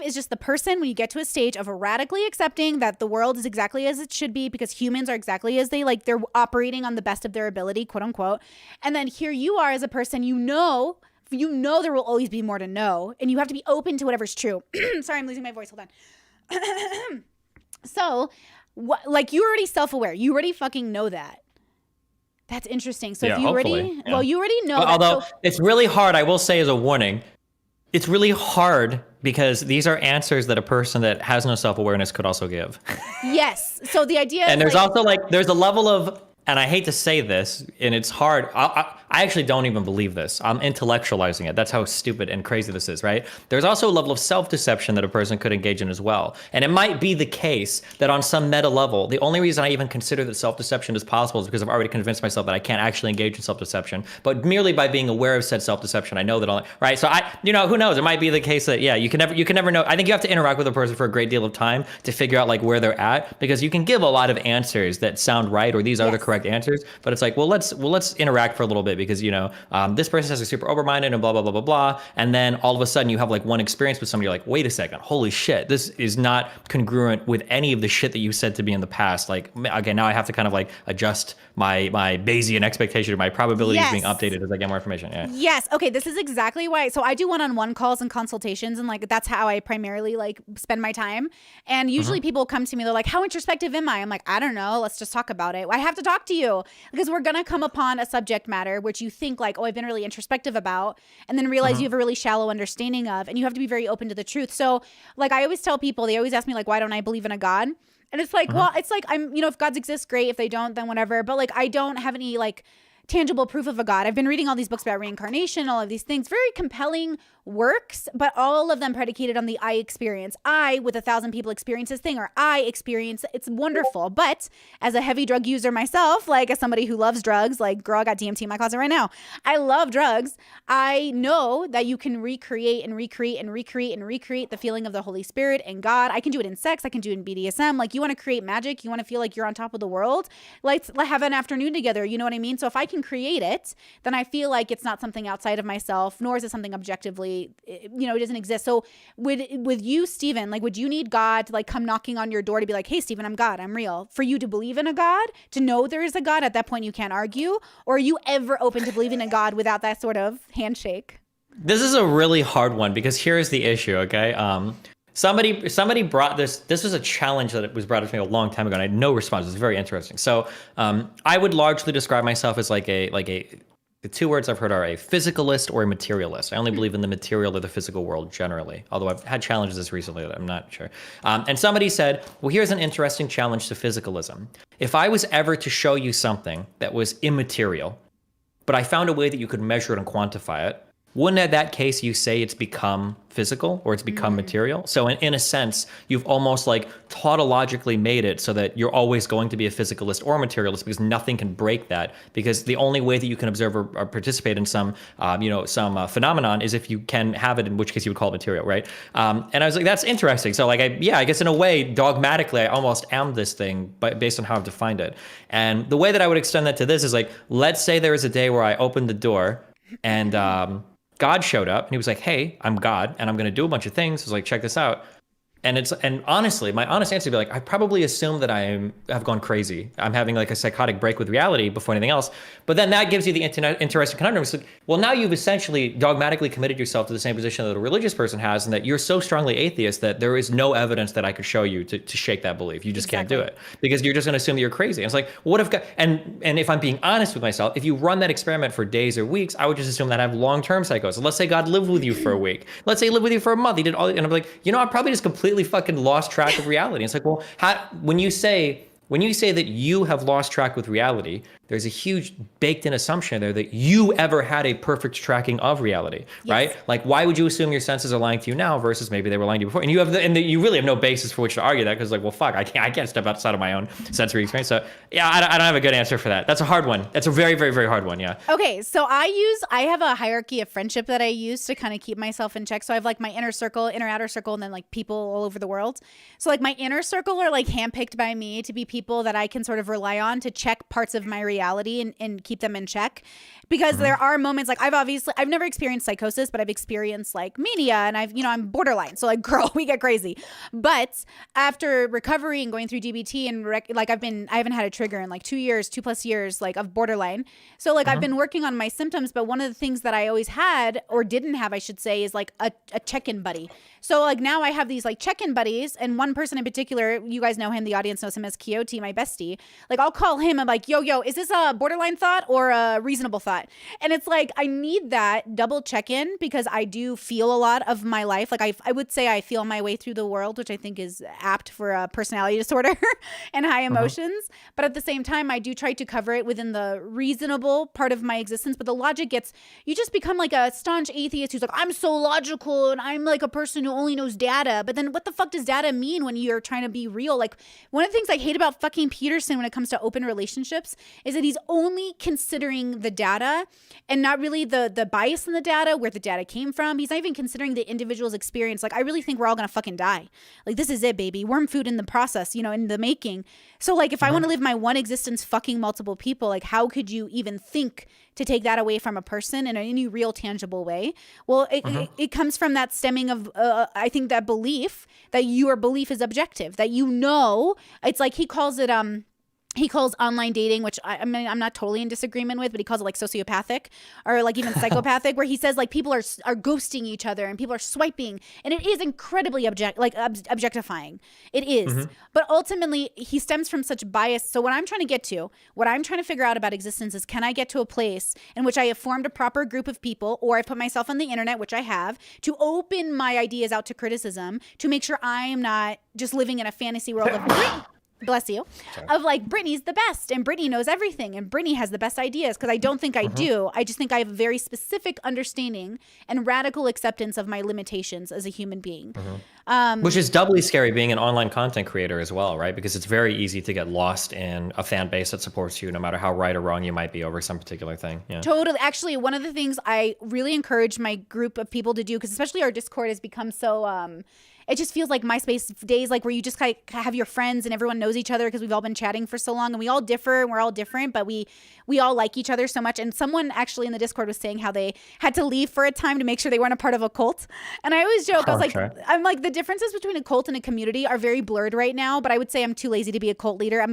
is just the person when you get to a stage of radically accepting that the world is exactly as it should be because humans are exactly as they're operating on the best of their ability, quote unquote. And then here you are as a person, you know there will always be more to know, and you have to be open to whatever's true. Sorry, I'm losing my voice. Hold on. So, what, like, you're already self-aware. You already fucking know that. That's interesting. So if you already, well, you already know that. Although it's really hard, I will say as a warning, it's really hard because these are answers that a person that has no self-awareness could also give. Yes. So the idea and is there's also like, there's a level of, and I hate to say this, and it's hard. I actually don't even believe this. I'm intellectualizing it. That's how stupid and crazy this is, right? There's also a level of self-deception that a person could engage in as well. And it might be the case that on some meta level, the only reason I even consider that self-deception is possible is because I've already convinced myself that I can't actually engage in self-deception. But merely by being aware of said self-deception, I know that right? So who knows? It might be the case that, you can never know. I think you have to interact with a person for a great deal of time to figure out like where they're at, because you can give a lot of answers that sound right, or these are the correct answers, but it's like, well, let's interact for a little bit because, this person has a super open-minded and blah, blah, blah, blah, blah. And then all of a sudden you have like one experience with somebody, you're like, wait a second, holy shit, this is not congruent with any of the shit that you said to me in the past. Like, okay, now I have to kind of like adjust my Bayesian expectation or my probabilities being updated as I get more information. Yeah. Yes. Okay. This is exactly why. So I do one-on-one calls and consultations, and like, that's how I primarily like spend my time. And usually people come to me, they're like, how introspective am I? I'm like, I don't know. Let's just talk about it. I have to talk to you because we're going to come upon a subject matter which you think like, oh, I've been really introspective about, and then realize you have a really shallow understanding of, and you have to be very open to the truth. So like, I always tell people, they always ask me like, why don't I believe in a God? And it's like, well, it's like, if gods exist, great. If they don't, then whatever. But like, I don't have any like tangible proof of a God. I've been reading all these books about reincarnation, all of these things, very compelling works, but all of them predicated on the I experience. I, with 1,000 people, experience this thing, or I experience, it's wonderful. But as a heavy drug user myself, like as somebody who loves drugs, like girl, I got DMT in my closet right now. I love drugs. I know that you can recreate the feeling of the Holy Spirit and God. I can do it in sex. I can do it in BDSM. Like, you want to create magic. You want to feel like you're on top of the world. Let's have an afternoon together. You know what I mean? So if I can create it, then I feel like it's not something outside of myself, nor is it something objectively, it doesn't exist. So with you, Stephen, like, would you need God to like come knocking on your door to be like, hey, Stephen, I'm God, I'm real, for you to believe in a God, to know there is a God? At that point, you can't argue. Or are you ever open to believing in God without that sort of handshake? This is a really hard one because here's the issue, okay? Somebody brought this was a challenge that was brought up to me a long time ago, and I had no response. It's very interesting. So I would largely describe myself as the two words I've heard are a physicalist or a materialist. I only believe in the material or the physical world generally, although I've had challenges this recently that I'm not sure. And somebody said, well, here's an interesting challenge to physicalism. If I was ever to show you something that was immaterial, but I found a way that you could measure it and quantify it, wouldn't in that case you say it's become physical or it's become material? So in a sense, you've almost like tautologically made it so that you're always going to be a physicalist or a materialist because nothing can break that. Because the only way that you can observe or participate in some phenomenon is if you can have it, in which case you would call it material, right? And I was like, that's interesting. So like, I guess in a way, dogmatically, I almost am this thing, but based on how I've defined it. And the way that I would extend that to this is like, let's say there is a day where I opened the door and God showed up and he was like, hey, I'm God and I'm going to do a bunch of things. I was like, check this out. And honestly, my honest answer would be like, I probably assume that have gone crazy. I'm having like a psychotic break with reality before anything else. But then that gives you the interesting conundrum. It's like, well, now you've essentially dogmatically committed yourself to the same position that a religious person has, and that you're so strongly atheist that there is no evidence that I could show you to shake that belief. You just can't do it because you're just going to assume that you're crazy. And it's like, well, what if, and if I'm being honest with myself, if you run that experiment for days or weeks, I would just assume that I have long-term psychosis. Let's say God lived with you for a week. Let's say he lived with you for a month. He did all, and I'm like, I probably just completely fucking lost track of reality. It's like, well, when you say that you have lost track with reality, there's a huge baked in assumption there that you ever had a perfect tracking of reality, right? Like, why would you assume your senses are lying to you now versus maybe they were lying to you before? And you really have no basis for which to argue that, because like, well, fuck, I can't step outside of my own sensory experience. So yeah, I don't have a good answer for that. That's a hard one. That's a very, very, very hard one. Yeah. Okay. So I have a hierarchy of friendship that I use to kind of keep myself in check. So I have like my inner circle, inner outer circle, and then like people all over the world. So like my inner circle are like handpicked by me to be people that I can sort of rely on to check parts of my reality and keep them in check, because there are moments like I've never experienced psychosis, but I've experienced like mania, and I'm borderline. So like, girl, we get crazy. But after recovery and going through DBT and I haven't had a trigger in like 2+ years like of borderline. So like I've been working on my symptoms, but one of the things that I always had, or didn't have, I should say, is like a check-in buddy. So like now I have these like check-in buddies, and one person in particular, you guys know him, the audience knows him as Quixote, my bestie. Like I'll call him, I'm like, yo, is this a borderline thought or a reasonable thought? And it's like, I need that double check-in because I do feel a lot of my life. Like I would say I feel my way through the world, which I think is apt for a personality disorder and high emotions. But at the same time, I do try to cover it within the reasonable part of my existence. But the logic you just become like a staunch atheist who's like, I'm so logical and I'm like a person who only knows data. But then what the fuck does data mean when you're trying to be real? Like one of the things I hate about fucking Peterson when it comes to open relationships is that he's only considering the data and not really the bias in the data, where the data came from. He's not even considering the individual's experience. Like, I really think we're all gonna fucking die. Like, this is it, baby. Worm food in the process, in the making. So like, if I want to live my one existence fucking multiple people, like how could you even think to take that away from a person in any real tangible way? Well, it comes from that stemming of, I think, that belief that your belief is objective, that it's like he calls it, he calls online dating, which I mean, I'm not totally in disagreement with, but he calls it like sociopathic or like even psychopathic, where he says like people are ghosting each other and people are swiping, and it is incredibly objectifying. It is. But ultimately he stems from such bias. So what I'm trying to figure out about existence is, can I get to a place in which I have formed a proper group of people, or I put myself on the internet, which I have, to open my ideas out to criticism, to make sure I am not just living in a fantasy world of bless you, of like, Brittany's the best and Brittany knows everything and Brittany has the best ideas, because I don't think I do. I just think I have a very specific understanding and radical acceptance of my limitations as a human being. Which is doubly scary being an online content creator as well, right? Because it's very easy to get lost in a fan base that supports you, no matter how right or wrong you might be over some particular thing. Yeah. Totally. Actually, one of the things I really encourage my group of people to do, because especially our Discord has become so it just feels like MySpace days, like where you just like have your friends and everyone knows each other because we've all been chatting for so long, and we all differ and we're all different, but we all like each other so much. And someone actually in the Discord was saying how they had to leave for a time to make sure they weren't a part of a cult. And I always joke, I'm like, the differences between a cult and a community are very blurred right now, but I would say I'm too lazy to be a cult leader.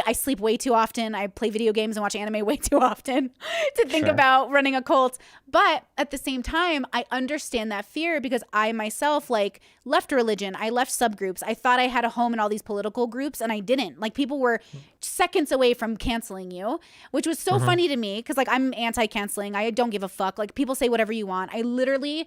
I sleep way too often. I play video games and watch anime way too often to think about running a cult. But at the same time, I understand that fear, because I myself like left religion. I left subgroups. I thought I had a home in all these political groups, and I didn't. Like, people were seconds away from canceling you, which was so funny to me, because like, I'm anti-canceling. I don't give a fuck. Like, people say whatever you want. I literally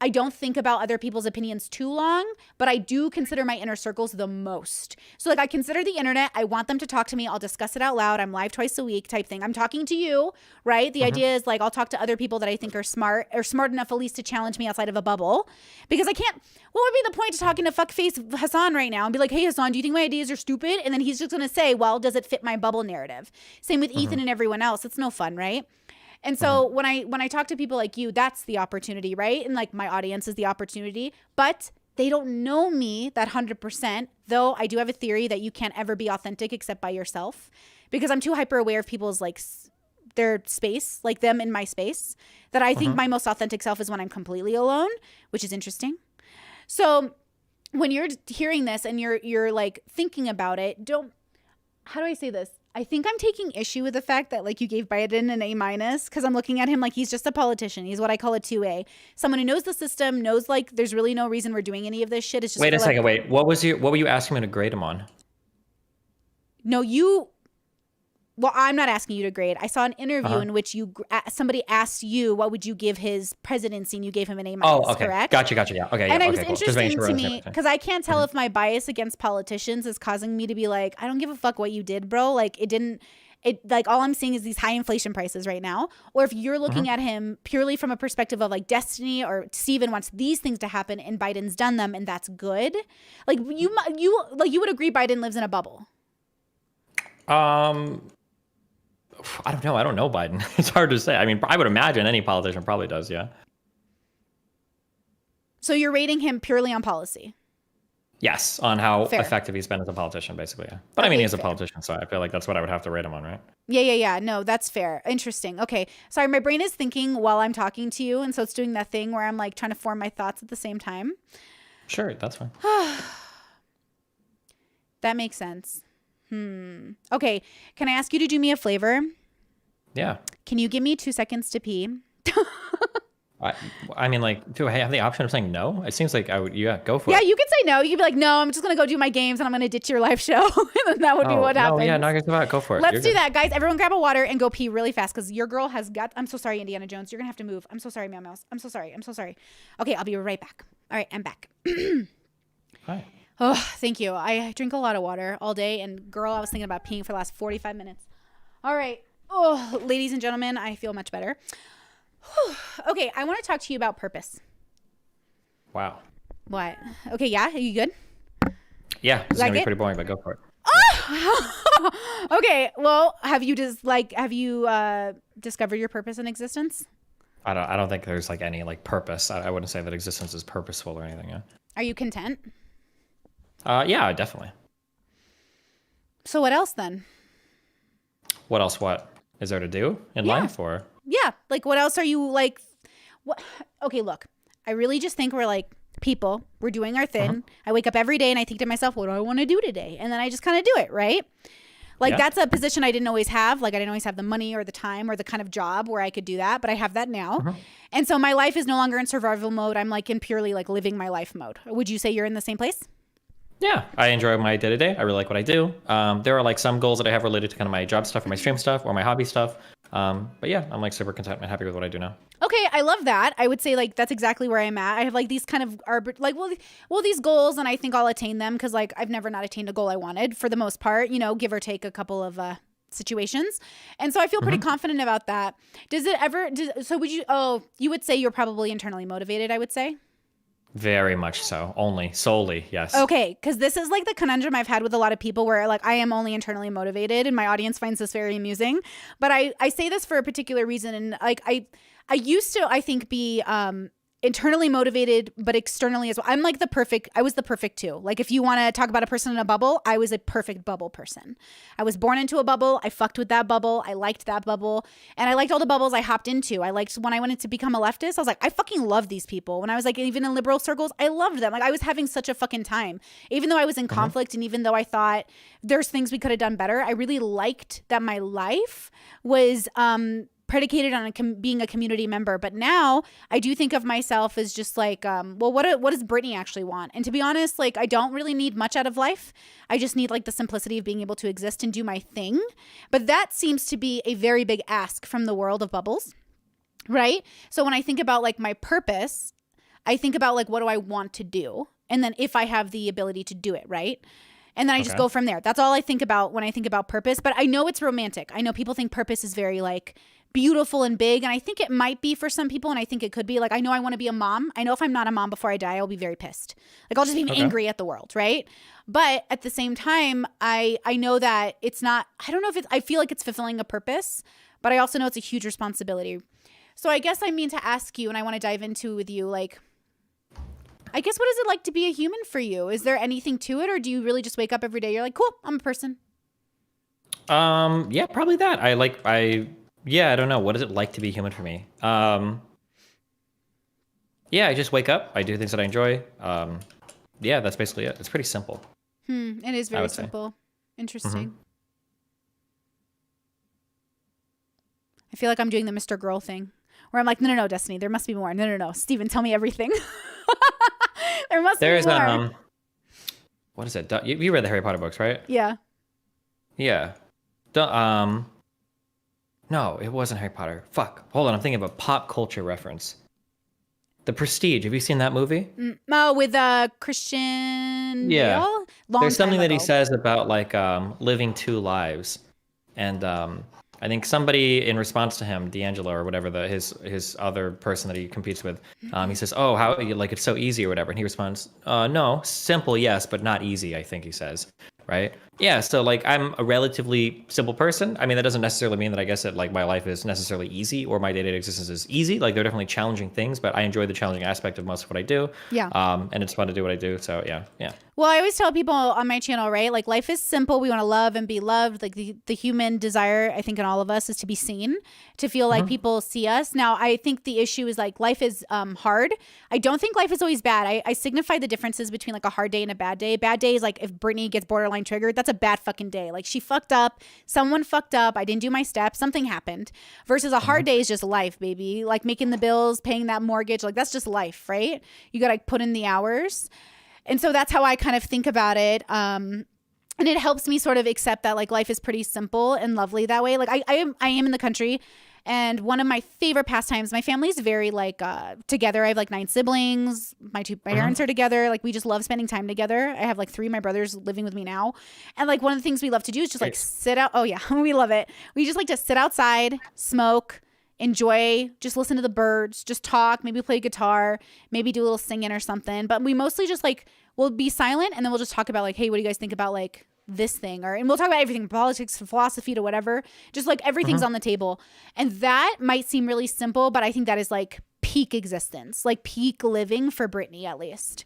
I don't think about other people's opinions too long, but I do consider my inner circles the most. So like I consider the internet, I want them to talk to me. I'll discuss it out loud. I'm live twice a week type thing. I'm talking to you, right? The idea is like I'll talk to other people that I think are smart or smart enough at least to challenge me outside of a bubble, because I can't, what would be the point of talking to fuckface Hasan right now and be like, hey Hasan, do you think my ideas are stupid? And then he's just going to say, well, does it fit my bubble narrative? Same with Ethan and everyone else. It's no fun, right? And so when I talk to people like you, that's the opportunity, right? And like my audience is the opportunity, but they don't know me that 100%, though I do have a theory that you can't ever be authentic except by yourself, because I'm too hyper aware of people's like their space, like them in my space, that I think my most authentic self is when I'm completely alone, which is interesting. So when you're hearing this and you're like thinking about it, how do I say this? I think I'm taking issue with the fact that like you gave Biden an A- because I'm looking at him like he's just a politician. He's what I call a 2A. Someone who knows the system, knows like there's really no reason we're doing any of this shit. It's just wait a second. Wait, what were you asking me to grade him on? No, well, I'm not asking you to grade. I saw an interview in which somebody asked you, what would you give his presidency? And you gave him an A-, oh, okay. correct? Gotcha. Yeah. Okay. And yeah, it was okay, cool. interesting to me because I can't tell if my bias against politicians is causing me to be like, I don't give a fuck what you did, bro. Like like all I'm seeing is these high inflation prices right now. Or if you're looking at him purely from a perspective of like destiny, or Steven wants these things to happen and Biden's done them and that's good. Like you would agree Biden lives in a bubble. I don't know. I don't know Biden. It's hard to say. I mean, I would imagine any politician probably does, yeah. So you're rating him purely on policy? Yes, on how Fair. effective he's been as a politician, basically, yeah. But I mean, he's a politician, so I feel like that's what I would have to rate him on, right? Yeah. No, that's fair. Interesting. Okay. Sorry, my brain is thinking while I'm talking to you, and so it's doing that thing where I'm like trying to form my thoughts at the same time. Sure, that's fine. That makes sense. Okay. Can I ask you to do me a favor? Yeah. Can you give me 2 seconds to pee? I mean, like, do I have the option of saying no? It seems like I would. Yeah, go for it. Yeah, you can say no. You can be like, no, I'm just going to go do my games and I'm going to ditch your live show. And then that would be what happens. Yeah, no, go for it. Let's do that, guys. Everyone grab a water and go pee really fast because your girl has got... I'm so sorry, Indiana Jones. You're going to have to move. I'm so sorry, Meow Mouse. I'm so sorry. Okay, I'll be right back. All right, I'm back. Hi. Oh, thank you. I drink a lot of water all day. And girl, I was thinking about peeing for the last 45 minutes. All right. Oh, ladies and gentlemen, I feel much better. Okay, I want to talk to you about purpose. Wow. What? Okay, yeah? Are you good? Yeah, this is going to be pretty boring, but go for it. Oh! Okay, well, have you discovered your purpose in existence? I don't think there's like any like purpose. I wouldn't say that existence is purposeful or anything, yeah. Are you content? Yeah, definitely. So what else then? What else? What is there to do in life, or? Yeah, like what else are you like? What? Okay, look, I really just think we're like people. We're doing our thing. I wake up every day and I think to myself, what do I want to do today? And then I just kind of do it, right? Like that's a position I didn't always have. Like I didn't always have the money or the time or the kind of job where I could do that, but I have that now. And so my life is no longer in survival mode. I'm like in purely like living my life mode. Would you say you're in the same place? Yeah, I enjoy my day-to-day. I really like what I do. There are like some goals that I have related to kind of my job stuff or my stream stuff or my hobby stuff. But yeah, I'm like super content and happy with what I do now. Okay, I love that. I would say like that's exactly where I'm at. I have like these kind of these goals, and I think I'll attain them because like I've never not attained a goal I wanted for the most part. You know, give or take a couple of situations, and so I feel pretty confident about that. Does it ever? So would you? Oh, you would say you're probably internally motivated. I would say. Very much so. Solely, yes. Okay, because this is like the conundrum I've had with a lot of people where like I am only internally motivated and my audience finds this very amusing. But I say this for a particular reason. And like I used to, I think, be internally motivated, but externally as well. I was the perfect two. Like if you want to talk about a person in a bubble, I was a perfect bubble person. I was born into a bubble. I fucked with that bubble. I liked that bubble. And I liked all the bubbles I hopped into. I liked when I wanted to become a leftist, I was like, I fucking love these people. When I was like, even in liberal circles, I loved them. Like I was having such a fucking time. Even though I was in conflict and even though I thought there's things we could have done better, I really liked that my life was, predicated on being a community member. But now I do think of myself as just like, well, what does Brittany actually want? And to be honest, like I don't really need much out of life. I just need like the simplicity of being able to exist and do my thing. But that seems to be a very big ask from the world of bubbles, right? So when I think about like my purpose, I think about like, what do I want to do? And then if I have the ability to do it, right? And then I just go from there. That's all I think about when I think about purpose. But I know it's romantic. I know people think purpose is very like beautiful and big. And I think it might be for some people. And I think it could be like, I know I want to be a mom. I know if I'm not a mom before I die, I'll be very pissed. Like I'll just be angry at the world, right? But at the same time, I know that it's not, I don't know if it's, I feel like it's fulfilling a purpose, but I also know it's a huge responsibility. So I guess I mean to ask you, and I want to dive into with you, like, I guess what is it like to be a human for you? Is there anything to it, or do you really just wake up every day? You're like, cool, I'm a person. Yeah, probably that. I don't know. What is it like to be human for me? Yeah, I just wake up. I do things that I enjoy. Yeah, that's basically it. It's pretty simple. It is very simple. Interesting. I feel like I'm doing the Mr. Girl thing where I'm like, no, Destiny, there must be more. No. Steven, tell me everything. There must be more. What is it? You read the Harry Potter books, right? Yeah. Yeah. No, it wasn't Harry Potter. Fuck. Hold on, I'm thinking of a pop culture reference. The Prestige. Have you seen that movie? With Christian Bale? There's something that he says about like living two lives, and I think somebody in response to him, D'Angelo or whatever his other person that he competes with, he says, "Oh, how like it's so easy or whatever," and he responds, "No, simple, yes, but not easy." I think he says, right? Yeah. So like I'm a relatively simple person. I mean, that doesn't necessarily mean that I guess that like my life is necessarily easy or my day-to-day existence is easy. Like there are definitely challenging things, but I enjoy the challenging aspect of most of what I do. Yeah. And it's fun to do what I do. So yeah. Well, I always tell people on my channel, right? Like life is simple. We want to love and be loved. Like the human desire, I think in all of us is to be seen, to feel like people see us. Now, I think the issue is like life is hard. I don't think life is always bad. I signify the differences between like a hard day and a bad day. Bad day is like if Brittany gets borderline triggered, that's a bad fucking day. Like she fucked up, someone fucked up, I didn't do my steps, something happened. Versus a hard day is just life, baby. Like making the bills, paying that mortgage, like that's just life, right? You gotta put in the hours. And so that's how I kind of think about it. And it helps me sort of accept that like life is pretty simple and lovely that way. Like I am in the country, and one of my favorite pastimes, my family's very like together. I have like 9 siblings. My parents are together. Like we just love spending time together. I have like 3 of my brothers living with me now. And like one of the things we love to do is just like sit out. Oh yeah, we love it. We just like to sit outside, smoke, enjoy, just listen to the birds, just talk, maybe play guitar, maybe do a little singing or something. But we mostly just like, we'll be silent and then we'll just talk about like, hey, what do you guys think about like this thing? And we'll talk about everything, politics, philosophy to whatever, just like everything's on the table. And that might seem really simple, but I think that is like peak existence, like peak living for Brittany at least.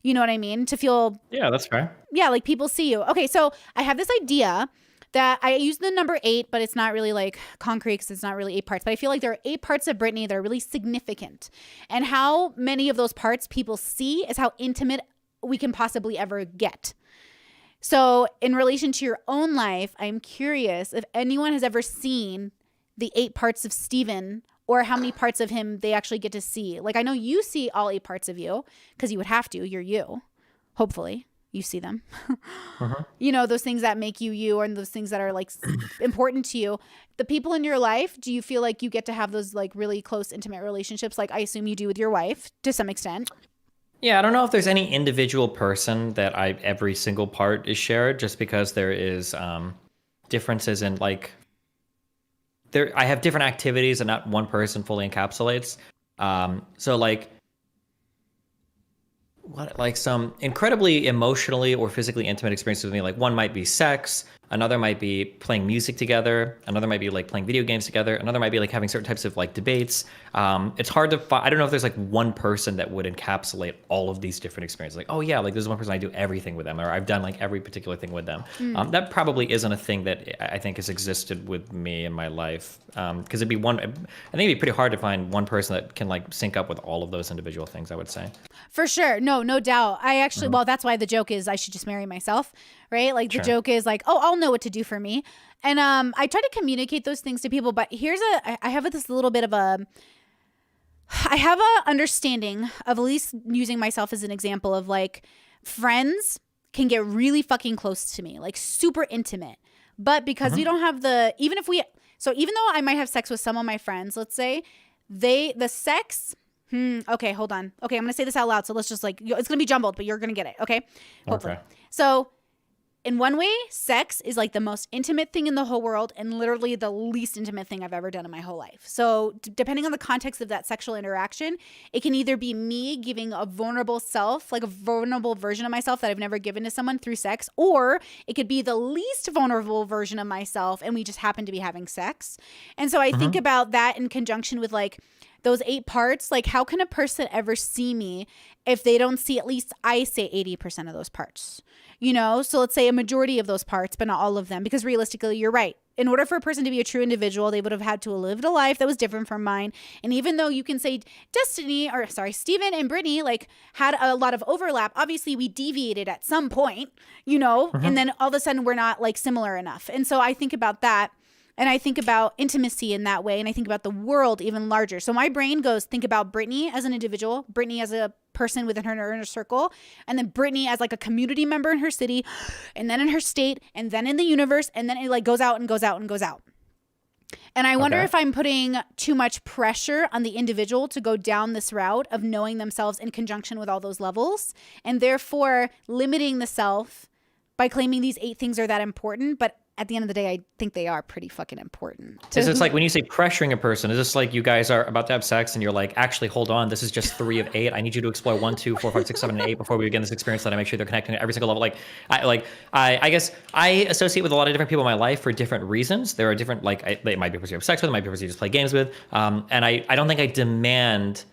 You know what I mean? To feel. Yeah, that's fair. Yeah, like people see you. Okay, so I have this idea that I use the number 8, but it's not really like concrete because it's not really 8 parts. But I feel like there are 8 parts of Brittany that are really significant. And how many of those parts people see is how intimate we can possibly ever get. So in relation to your own life, I'm curious if anyone has ever seen the 8 parts of Steven or how many parts of him they actually get to see. Like I know you see all 8 parts of you because you would have to. You're you. Hopefully. You see them. You know, those things that make you you, and those things that are like important to you. The people in your life, do you feel like you get to have those like really close, intimate relationships? Like I assume you do with your wife to some extent. Yeah, I don't know if there's any individual person that every single part is shared, just because there is differences in like I have different activities and not one person fully encapsulates. So like some incredibly emotionally or physically intimate experiences with me. Like one might be sex, another might be playing music together, another might be like playing video games together, another might be like having certain types of like debates. It's hard to find. I don't know if there's like one person that would encapsulate all of these different experiences. Like, oh yeah, like there's one person I do everything with them, or I've done like every particular thing with them. That probably isn't a thing that I think has existed with me in my life. Because I think it'd be pretty hard to find one person that can like sync up with all of those individual things, I would say. For sure. No doubt. I actually, well, that's why the joke is I should just marry myself, right? Like the joke is like, oh, I'll know what to do for me. And I try to communicate those things to people, but I have this little bit of I have a understanding of at least using myself as an example of like friends can get really fucking close to me, like super intimate. But because we don't have even though I might have sex with some of my friends, let's say the sex Okay, hold on. Okay, I'm going to say this out loud. So let's just like, it's going to be jumbled, but you're going to get it. Okay. Hopefully. Okay. So in one way, sex is like the most intimate thing in the whole world and literally the least intimate thing I've ever done in my whole life. So depending on the context of that sexual interaction, it can either be me giving a vulnerable self, like a vulnerable version of myself that I've never given to someone through sex, or it could be the least vulnerable version of myself and we just happen to be having sex. And so I think about that in conjunction with like those 8 parts. Like, how can a person ever see me if they don't see at least, I say 80% of those parts? You know, so let's say a majority of those parts, but not all of them, because realistically, you're right. In order for a person to be a true individual, they would have had to have lived a life that was different from mine. And even though you can say Stephen and Brittany like had a lot of overlap, obviously we deviated at some point, you know, and then all of a sudden we're not like similar enough. And so I think about that. And I think about intimacy in that way. And I think about the world even larger. So my brain goes, think about Brittany as an individual, Brittany as a person within her inner circle, and then Brittany as like a community member in her city, and then in her state, and then in the universe. And then it like goes out and goes out and goes out. And I wonder if I'm putting too much pressure on the individual to go down this route of knowing themselves in conjunction with all those levels, and therefore limiting the self by claiming these 8 things are that important. But at the end of the day, I think they are pretty fucking important. Is this like when you say pressuring a person, is this like you guys are about to have sex and you're like, actually, hold on, this is just 3 of 8. I need you to explore 1, 2, 4, 5, 6, 7, and 8 before we begin this experience. That I make sure they're connecting at every single level. I guess I associate with a lot of different people in my life for different reasons. There are different, they might be people you have sex with, might be people you just play games with. And I don't think I demand,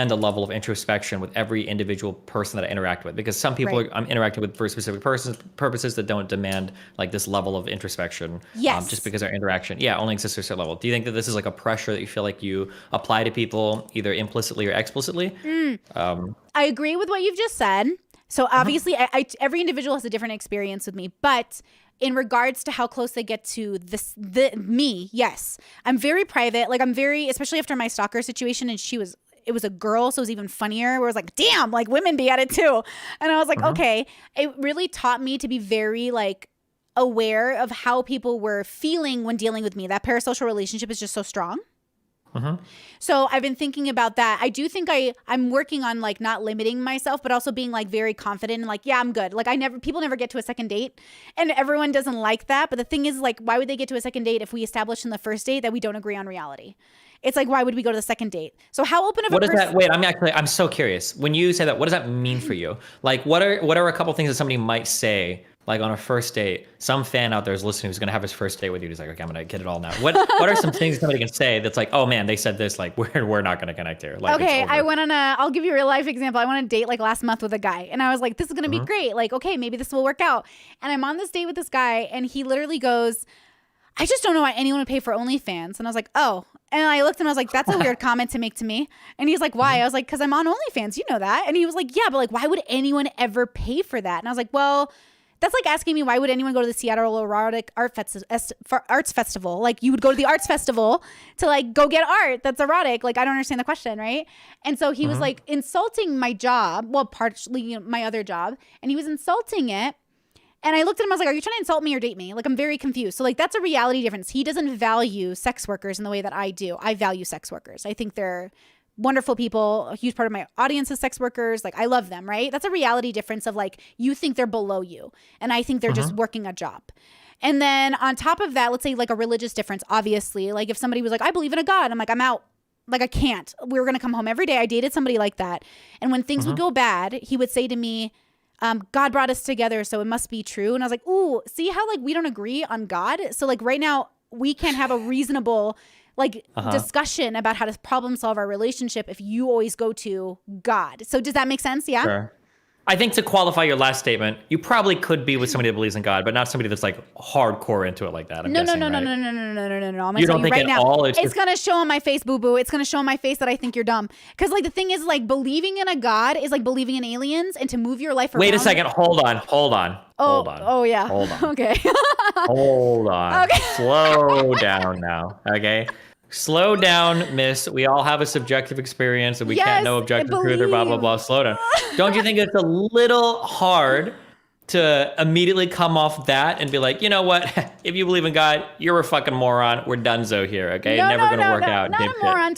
a level of introspection with every individual person that I interact with, because some people I'm interacting with for specific purposes that don't demand like this level of introspection. Just because our interaction, only exists at a certain level. Do you think that this is like a pressure that you feel like you apply to people either implicitly or explicitly? I agree with what you've just said. So obviously, every individual has a different experience with me, but in regards to how close they get to me, yes. I'm very private. Like especially after my stalker situation, and it was a girl, so it was even funnier, where it was like, damn, like women be at it too. And I was like, okay. It really taught me to be very like aware of how people were feeling when dealing with me. That parasocial relationship is just so strong. So I've been thinking about that. I do think I'm working on like not limiting myself, but also being like very confident and like, yeah, I'm good. Like people never get to a second date, and everyone doesn't like that. But the thing is, like, why would they get to a second date if we established in the first date that we don't agree on reality? It's like, why would we go to the second date? So how open of a person? What is that? Wait, I'm so curious. When you say that, what does that mean for you? Like, what are a couple things that somebody might say, like on a first date? Some fan out there is listening who's gonna have his first date with you. He's like, okay, I'm gonna get it all now. What are some things somebody can say that's like, oh man, they said this, like we're not gonna connect here. Like, okay, I'll give you a real life example. I went on a date like last month with a guy, and I was like, this is gonna be great. Like, okay, maybe this will work out. And I'm on this date with this guy, and he literally goes, I just don't know why anyone would pay for OnlyFans. And I was like, oh. And I looked and I was like, that's a weird comment to make to me. And he's like, why? I was like, because I'm on OnlyFans. You know that. And he was like, yeah, but like, why would anyone ever pay for that? And I was like, well, that's like asking me, why would anyone go to the Seattle Erotic Arts Festival? Like, you would go to the arts festival to like go get art that's erotic. Like, I don't understand the question, right? And so he was like insulting my job, well, partially my other job, and he was insulting it. And I looked at him, I was like, are you trying to insult me or date me? Like, I'm very confused. So like, that's a reality difference. He doesn't value sex workers in the way that I do. I value sex workers. I think they're wonderful people. A huge part of my audience is sex workers. Like, I love them, right? That's a reality difference of like, you think they're below you, and I think they're just working a job. And then on top of that, let's say like a religious difference, obviously. Like if somebody was like, I believe in a God, I'm like, I'm out. Like, I can't. We were going to come home every day. I dated somebody like that. And when things would go bad, he would say to me, God brought us together, so it must be true. And I was like, ooh, see how like we don't agree on God? So like right now we can't have a reasonable like discussion about how to problem solve our relationship if you always go to God. So does that make sense? Yeah. Sure. I think to qualify your last statement, you probably could be with somebody that believes in God, but not somebody that's like hardcore into it like that. I'm guessing, right? No. I'm gonna You tell don't you think right at now. all It's gonna show on my face, boo boo. It's gonna show on my face that I think you're dumb. Because like the thing is, like believing in a God is like believing in aliens, and to move your life around. Wait a second. Hold on. Oh yeah. Hold on. Okay. Hold on. Okay. Slow down now. Okay. Slow down, miss. We all have a subjective experience and we can't know objective truth or blah, blah, blah. Slow down. Don't you think it's a little hard to immediately come off that and be like, you know what? If you believe in God, you're a fucking moron. We're donezo here, okay? Never gonna work out. Not a moron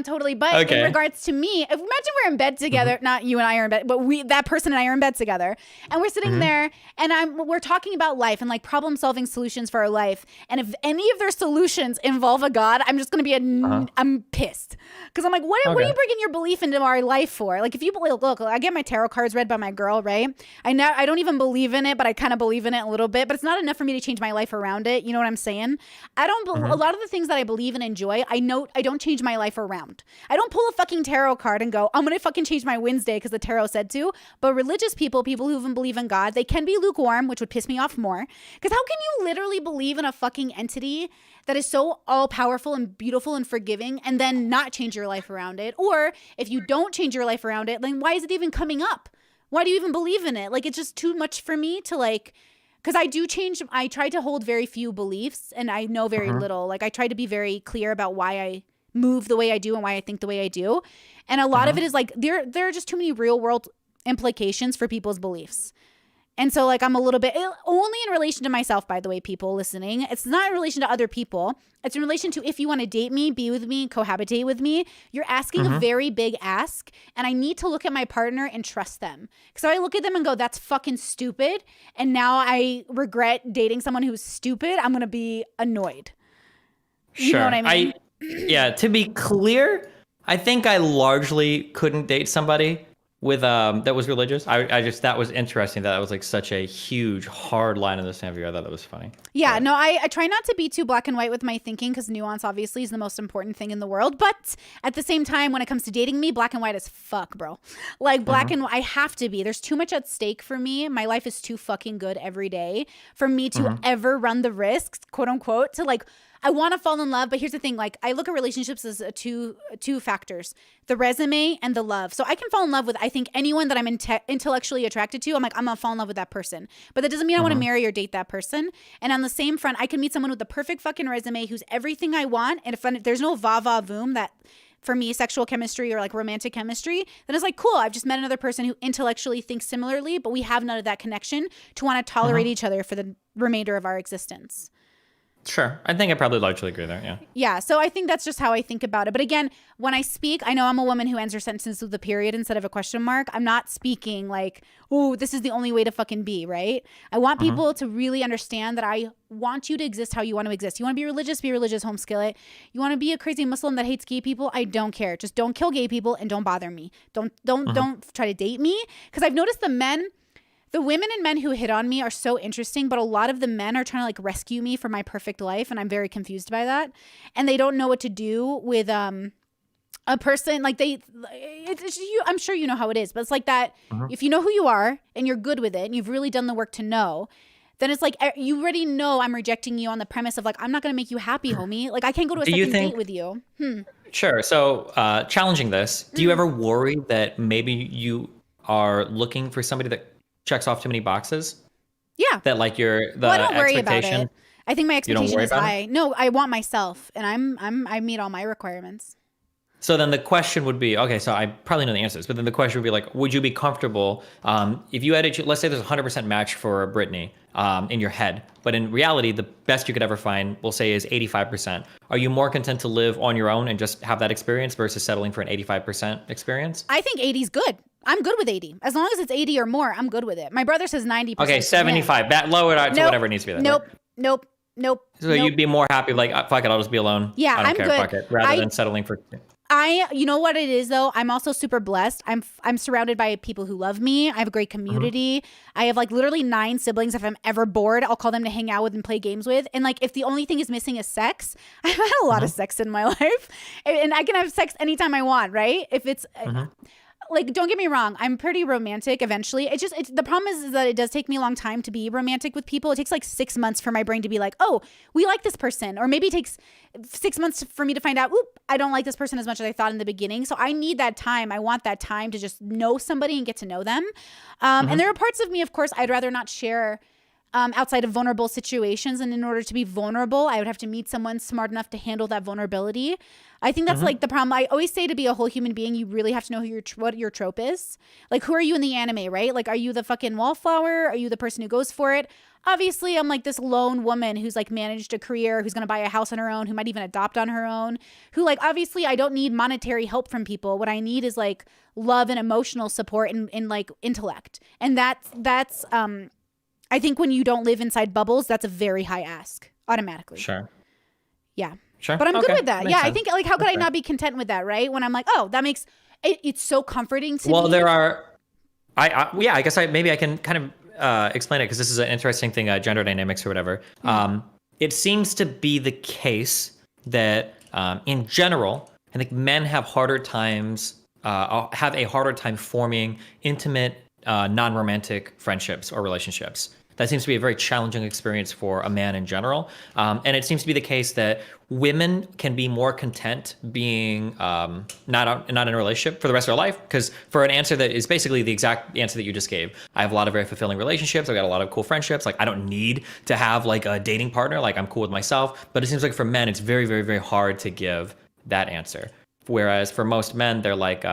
totally. But in regards to me, imagine we're in bed together. Not you and I are in bed, but that person and I are in bed together, and we're sitting there, and we're talking about life and like problem solving solutions for our life. And if any of their solutions involve a God, I'm just gonna be I'm pissed because I'm like, what are you bringing your belief into our life for? Like, if you look, I get my tarot cards read by my girl, right? I don't even believe in it, but I kind of believe in it a little bit, but it's not enough for me to change my life around it. You know what I'm saying? A lot of the things that I believe and enjoy, I don't change my life around. I don't pull a fucking tarot card and go, I'm going to fucking change my Wednesday because the tarot said to. But religious people who even believe in God, they can be lukewarm, which would piss me off more. Because how can you literally believe in a fucking entity that is so all powerful and beautiful and forgiving and then not change your life around it? Or if you don't change your life around it, then why is it even coming up? Why do you even believe in it? Like, it's just too much for me to like, because I try to hold very few beliefs and I know very little. Like, I try to be very clear about why I move the way I do and why I think the way I do. And a lot of it is like, there are just too many real world implications for people's beliefs. And so like, I'm a little bit, only in relation to myself, by the way, people listening. It's not in relation to other people. It's in relation to if you want to date me, be with me, cohabitate with me, you're asking a very big ask. And I need to look at my partner and trust them. So I look at them and go, that's fucking stupid. And now I regret dating someone who's stupid. I'm going to be annoyed. You know what I mean? Yeah, to be clear, I think I largely couldn't date somebody with that was religious. I just, that was interesting. That was like such a huge hard line in the sand view. I thought that was funny. Yeah, no, I try not to be too black and white with my thinking because nuance obviously is the most important thing in the world. But at the same time, when it comes to dating me, black and white as fuck, bro. Like black and white, I have to be. There's too much at stake for me. My life is too fucking good every day for me to ever run the risks, quote unquote, to like, I want to fall in love, but here's the thing. Like, I look at relationships as two factors, the resume and the love. So I can fall in love with, I think, anyone that I'm intellectually attracted to. I'm like, I'm going to fall in love with that person. But that doesn't mean I want to marry or date that person. And on the same front, I can meet someone with the perfect fucking resume who's everything I want. And if there's no va-va-voom that, for me, sexual chemistry or like romantic chemistry, then it's like, cool, I've just met another person who intellectually thinks similarly, but we have none of that connection to want to tolerate each other for the remainder of our existence. Sure. I think I probably largely agree there, yeah. Yeah, so I think that's just how I think about it. But again, when I speak, I know I'm a woman who ends her sentences with a period instead of a question mark. I'm not speaking like, oh, this is the only way to fucking be, right? I want people to really understand that I want you to exist how you want to exist. You want to be religious, home skillet. You want to be a crazy Muslim that hates gay people? I don't care. Just don't kill gay people and don't bother me. Don't try to date me. Because I've noticed the women and men who hit on me are so interesting, but a lot of the men are trying to like rescue me from my perfect life, and I'm very confused by that. And they don't know what to do with a person like I'm sure you know how it is, but it's like that. If you know who you are and you're good with it and you've really done the work to know, then it's like you already know I'm rejecting you on the premise of like, I'm not going to make you happy, homie. Like, I can't go to a second date with you. Sure. So challenging this, do you ever worry that maybe you are looking for somebody that checks off too many boxes? Yeah. That like I don't worry about it. I think my expectation is high. No, I want myself, and I meet all my requirements. So then the question would be, okay, so I probably know the answers, but then the question would be like, would you be comfortable if you had let's say there's a 100% match for Brittany in your head, but in reality, the best you could ever find, we'll say, is 85%. Are you more content to live on your own and just have that experience versus settling for an 85% experience? I think 80 is good. I'm good with 80. As long as it's 80 or more, I'm good with it. My brother says 90%. Okay, 75. That lower it to whatever it needs to be. Then, Nope. So you'd be more happy, like, fuck it, I'll just be alone. Yeah, I don't I'm care, good. fuck it, rather than settling for... You know what it is though? I'm also super blessed. I'm surrounded by people who love me. I have a great community. I have like literally 9 siblings. If I'm ever bored, I'll call them to hang out with and play games with. And like, if the only thing is missing is sex, I've had a lot of sex in my life, and I can have sex anytime I want, right? If it's like, don't get me wrong, I'm pretty romantic eventually. The problem is that it does take me a long time to be romantic with people. It takes like 6 months for my brain to be like, oh, we like this person. Or maybe it takes 6 months for me to find out, oop, I don't like this person as much as I thought in the beginning. So I need that time. I want that time to just know somebody and get to know them. And there are parts of me, of course, I'd rather not share outside of vulnerable situations. And in order to be vulnerable, I would have to meet someone smart enough to handle that vulnerability. I think that's like the problem. I always say to be a whole human being, you really have to know what your trope is. Like, who are you in the anime, right? Like, are you the fucking wallflower? Are you the person who goes for it? Obviously, I'm like this lone woman who's like managed a career, who's going to buy a house on her own, who might even adopt on her own, who like, obviously I don't need monetary help from people. What I need is like love and emotional support and like intellect. And that's I think when you don't live inside bubbles, that's a very high ask automatically. Sure. Yeah. Sure. But I'm good with that. Makes Yeah. sense. I think like, how could I not be content with that? Right. When I'm like, oh, that makes it's so comforting to me. Well, there are, I guess maybe I can kind of explain it because this is an interesting thing, gender dynamics or whatever. It seems to be the case that in general, I think men have have a harder time forming intimate, non-romantic friendships or relationships. That seems to be a very challenging experience for a man in general. And it seems to be the case that women can be more content being not in a relationship for the rest of their life. Because for an answer that is basically the exact answer that you just gave, I have a lot of very fulfilling relationships. I've got a lot of cool friendships. Like, I don't need to have like a dating partner. Like, I'm cool with myself. But it seems like for men, it's very, very, very hard to give that answer. Whereas for most men, they're like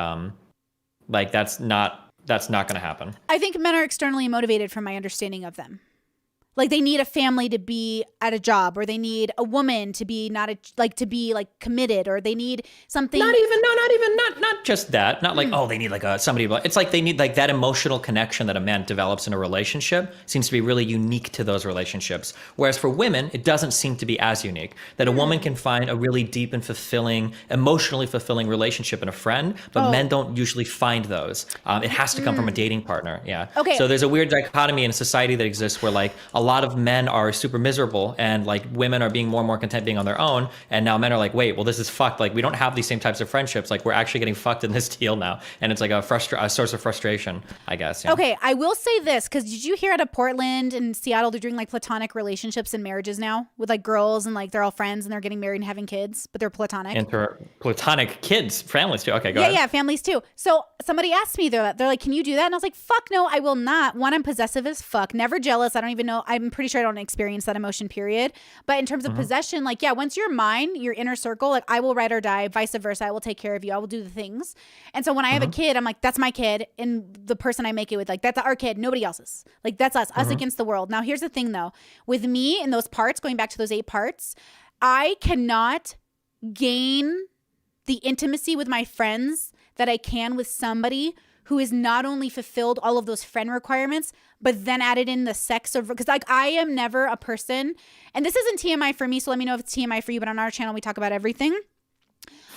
that's not going to happen. I think men are externally motivated from my understanding of them. Like, they need a family to be at a job, or they need a woman to be not committed, or they need something. Not just that. Not like, oh, they need like somebody. It's like they need like that emotional connection that a man develops in a relationship seems to be really unique to those relationships. Whereas for women, it doesn't seem to be as unique. That a woman can find a really deep and fulfilling, emotionally fulfilling relationship in a friend, but men don't usually find those. It has to come from a dating partner. Yeah. Okay. So there's a weird dichotomy in a society that exists where like a lot of men are super miserable and like women are being more and more content being on their own. And now men are like, wait, well, this is fucked. Like, we don't have these same types of friendships. Like, we're actually getting fucked in this deal now. And it's like a source of frustration, I guess. Yeah. Okay, I will say this, because did you hear out of Portland and Seattle, they're doing like platonic relationships and marriages now with like girls, and like they're all friends and they're getting married and having kids, but they're platonic. Platonic kids, families too. Okay, go ahead. Yeah, families too. So somebody asked me, they're like, can you do that? And I was like, fuck no, I will not. One, I'm possessive as fuck, never jealous. I don't even know. I'm pretty sure I don't experience that emotion, period. But in terms of possession, like, yeah, once you're mine, your inner circle, like, I will ride or die, vice versa. I will take care of you. I will do the things. And so when I have a kid, I'm like, that's my kid. And the person I make it with, like, that's our kid, nobody else's. Like, that's us against the world. Now, here's the thing though, with me in those parts, going back to those 8 parts, I cannot gain the intimacy with my friends that I can with somebody who is not only fulfilled all of those friend requirements, but then added in the sex of, because like, I am never a person, and this isn't TMI for me, so let me know if it's TMI for you, but on our channel, we talk about everything.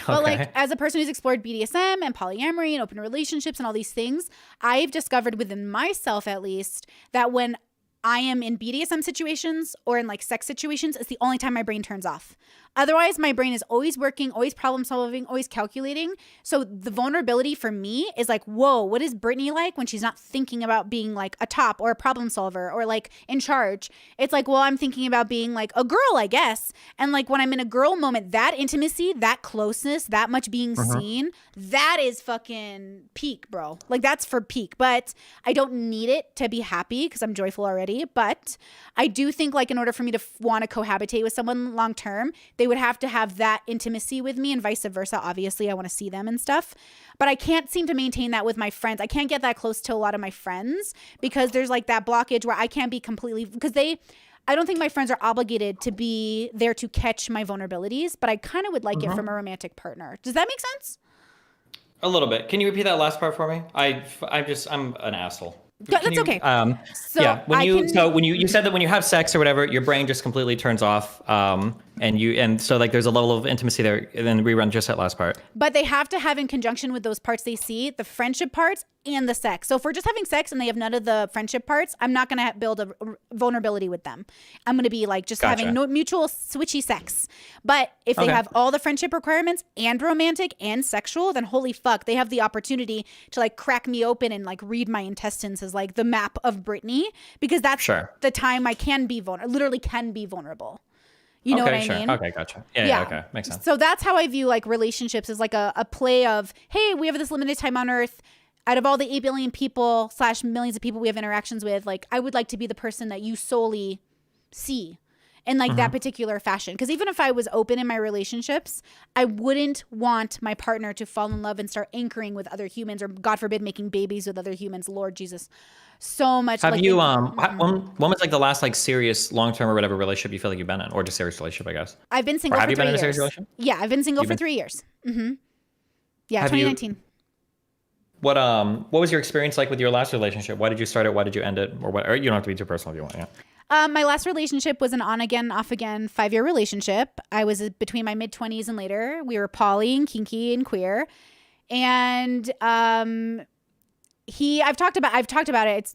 But like, as a person who's explored BDSM and polyamory and open relationships and all these things, I've discovered within myself, at least, that when I am in BDSM situations or in like sex situations, it's the only time my brain turns off. Otherwise, my brain is always working, always problem solving, always calculating. So the vulnerability for me is like, whoa, what is Brittany like when she's not thinking about being like a top or a problem solver or like in charge? It's like, well, I'm thinking about being like a girl, I guess. And like when I'm in a girl moment, that intimacy, that closeness, that much being seen, that is fucking peak, bro. Like, that's for peak. But I don't need it to be happy because I'm joyful already. But I do think like in order for me to want to cohabitate with someone long term, they would have to have that intimacy with me and vice versa. Obviously, I want to see them and stuff. But I can't seem to maintain that with my friends. I can't get that close to a lot of my friends because there's like that blockage where I can't be completely, because I don't think my friends are obligated to be there to catch my vulnerabilities, but I kind of would like it from a romantic partner. Does that make sense? A little bit. Can you repeat that last part for me? I'm an asshole. That's okay. When you said that when you have sex or whatever, your brain just completely turns off, and so like there's a level of intimacy there, and then rerun just that last part. But they have to have in conjunction with those parts they see, the friendship parts and the sex. So if we're just having sex and they have none of the friendship parts, I'm not going to build a vulnerability with them. I'm going to be like just having no mutual switchy sex. But if they have all the friendship requirements and romantic and sexual, then holy fuck, they have the opportunity to like crack me open and like read my intestines as like the map of Brittany, because that's the time I can be literally can be vulnerable. You know what I mean? Okay, gotcha. Yeah, okay. Makes sense. So that's how I view like relationships, as like a play of, hey, we have this limited time on earth. out of all the 8 billion people / millions of people we have interactions with, like, I would like to be the person that you solely see in like that particular fashion. Because even if I was open in my relationships, I wouldn't want my partner to fall in love and start anchoring with other humans, or God forbid, making babies with other humans. Lord Jesus, so much. Have you when was like the last like serious long-term or whatever relationship you feel like you've been in, or just serious relationship, I guess? I've been single Or have for you 3 been in a years. serious relationship? Yeah, I've been single for 3 years. Yeah, Have 2019. What was your experience like with your last relationship? Why did you start it? Why did you end it? Or what? Or you don't have to be too personal if you want. Yeah. My last relationship was an on again, off again 5-year relationship. I was between my mid 20s and later. We were poly and kinky and queer, and I've talked about it.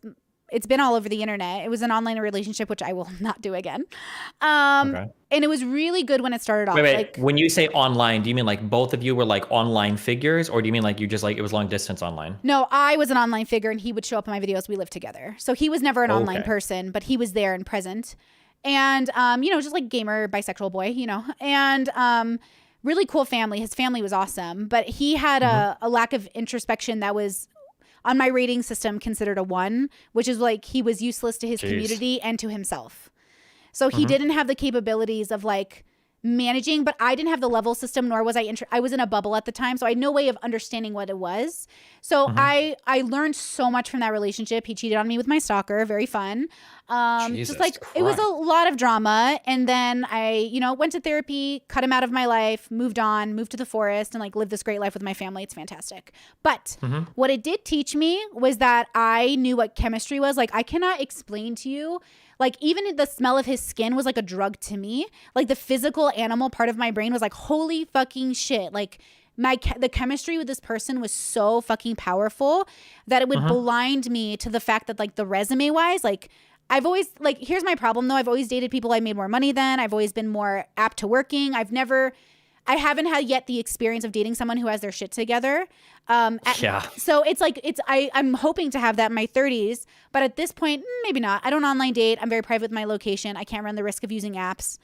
It's been all over the internet. It was an online relationship, which I will not do again. Okay. And it was really good when it started off. Wait. Like, When you say online, do you mean like both of you were like online figures, or do you mean like you just like it was long distance online? no, I was an online figure, and he would show up in my videos. We lived together, so he was never an online person, but he was there and present. And just like gamer, bisexual boy, and really cool family. His family was awesome, but he had a lack of introspection that was, on my rating system, considered a 1, which is like he was useless to his community and to himself. So he didn't have the capabilities of like managing, but I didn't have the level system, nor was I was in a bubble at the time. So I had no way of understanding what it was. So I learned so much from that relationship. He cheated on me with my stalker. Very fun. Just like Christ. It was a lot of drama. And then I, went to therapy, cut him out of my life, moved on, moved to the forest, and like lived this great life with my family. It's fantastic. But what it did teach me was that I knew what chemistry was. Like, I cannot explain to you. Like, even the smell of his skin was like a drug to me. Like, the physical animal part of my brain was like, holy fucking shit. Like, the chemistry with this person was so fucking powerful that it would blind me to the fact that, like, the resume wise, like, I've always, like, here's my problem though. I've always dated people I made more money than. I've always been more apt to working. I haven't had yet the experience of dating someone who has their shit together. So it's like, I'm hoping to have that in my 30s, but at this point, maybe not. I don't online date. I'm very private with my location. I can't run the risk of using apps.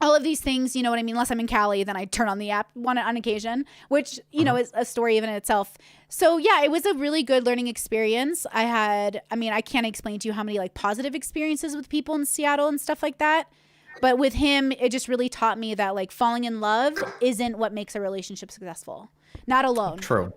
All of these things, you know what I mean? Unless I'm in Cali, then I turn on the app on occasion, which, is a story even in itself. So yeah, it was a really good learning experience. I can't explain to you how many like positive experiences with people in Seattle and stuff like that. But with him, it just really taught me that like falling in love isn't what makes a relationship successful. Not alone. True.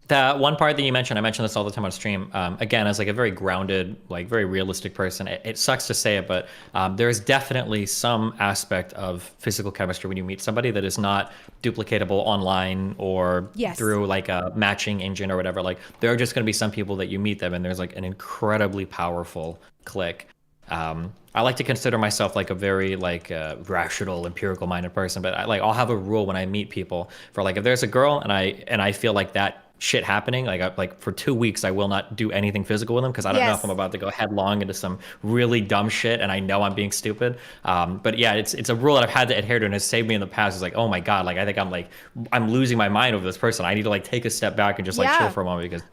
That one part that you mentioned, I mention this all the time on stream. Again, as like a very grounded, like very realistic person, it sucks to say it, but there's definitely some aspect of physical chemistry when you meet somebody that is not duplicatable online or through like a matching engine or whatever. Like, there are just going to be some people that you meet them and there's like an incredibly powerful click. I like to consider myself like a very like rational, empirical minded person, but I'll have a rule when I meet people for like, if there's a girl and I feel like that shit happening, like for 2 weeks I will not do anything physical with them because I don't know if I'm about to go headlong into some really dumb shit and I know I'm being stupid. But yeah, it's a rule that I've had to adhere to and has saved me in the past. It's like, oh my God, like I think I'm losing my mind over this person. I need to like take a step back and just like chill for a moment because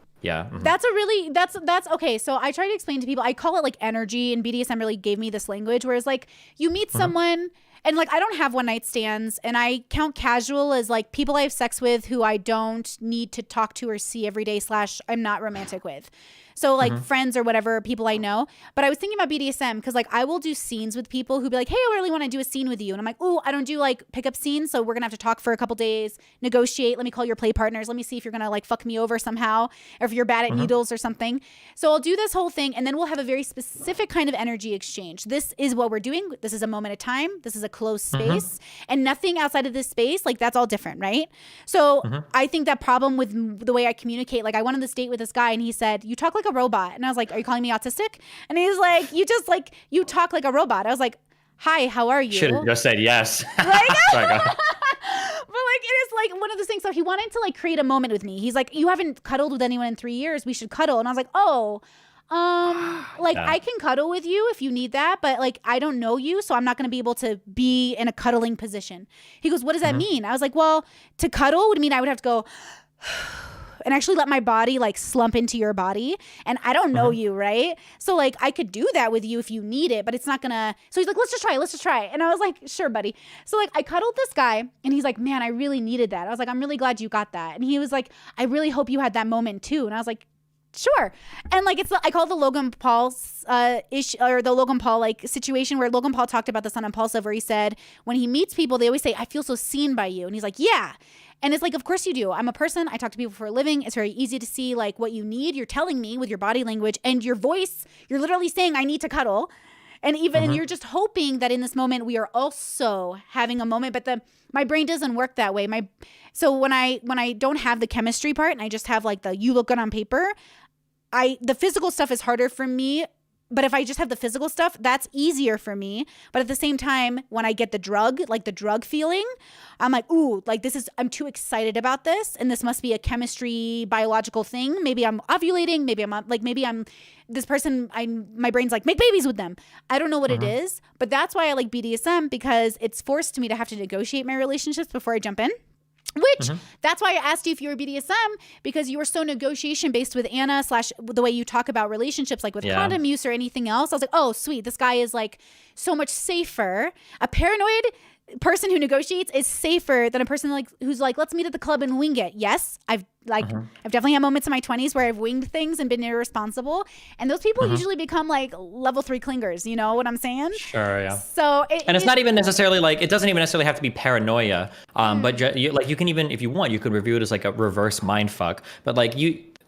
that's okay. So I try to explain to people, I call it like energy, and BDSM really gave me this language, whereas like you meet someone and like I don't have one night stands, and I count casual as like people I have sex with who I don't need to talk to or see every day / I'm not romantic with. So like friends or whatever, people I know. But I was thinking about BDSM because like I will do scenes with people who be like, hey, I really want to do a scene with you. And I'm like, oh, I don't do like pickup scenes. So we're going to have to talk for a couple days, negotiate. Let me call your play partners. Let me see if you're going to like fuck me over somehow, or if you're bad at needles or something. So I'll do this whole thing, and then we'll have a very specific kind of energy exchange. This is what we're doing. This is a moment of time. This is a closed space, and nothing outside of this space. Like, that's all different, right? So I think that problem with the way I communicate, like I went on this date with this guy and he said, you talk like a robot. And I was like, are you calling me autistic? And he's like, you talk like a robot. I was like, hi, how are you? Should have just said yes. Right? Sorry, but like, it is like one of those things. So he wanted to like create a moment with me. He's like, you haven't cuddled with anyone in 3 years. We should cuddle. And I was like, oh, I can cuddle with you if you need that, but like I don't know you, so I'm not going to be able to be in a cuddling position. He goes, what does that mean? I was like, well, to cuddle would mean I would have to go and actually let my body like slump into your body. And I don't know you, right? So like I could do that with you if you need it, but it's not gonna. So he's like, let's just try. And I was like, sure, buddy. So like I cuddled this guy and he's like, man, I really needed that. I was like, I'm really glad you got that. And he was like, I really hope you had that moment too. And I was like, sure. And like I call it the Logan Paul's issue, or the Logan Paul like situation, where Logan Paul talked about this on Impulsive, where he said when he meets people, they always say, I feel so seen by you. And he's like, yeah. And it's like, of course you do. I'm a person. I talk to people for a living. It's very easy to see like what you need. You're telling me with your body language and your voice. You're literally saying, I need to cuddle. And even you're just hoping that in this moment we are also having a moment, but my brain doesn't work that way. So when I don't have the chemistry part and I just have like the you look good on paper, the physical stuff is harder for me. But if I just have the physical stuff, that's easier for me. But at the same time, when I get the drug, like the drug feeling, I'm like, ooh, like I'm too excited about this. And this must be a chemistry, biological thing. Maybe I'm ovulating. Maybe I'm this person, my brain's like, make babies with them. I don't know what it is. But that's why I like BDSM, because it's forced me to have to negotiate my relationships before I jump in. Which that's why I asked you if you were BDSM, because you were so negotiation based with Anna / the way you talk about relationships, like with condom use or anything else. I was like, oh, sweet. This guy is like so much safer. A paranoid person who negotiates is safer than a person like who's like, let's meet at the club and wing it. Yes, I've definitely had moments in my 20s where I've winged things and been irresponsible, and those people usually become like level 3 clingers. You know what I'm saying? Sure, yeah. So it's not even necessarily like, it doesn't even necessarily have to be paranoia. But you can even, if you want, you could review it as like a reverse mind fuck. But like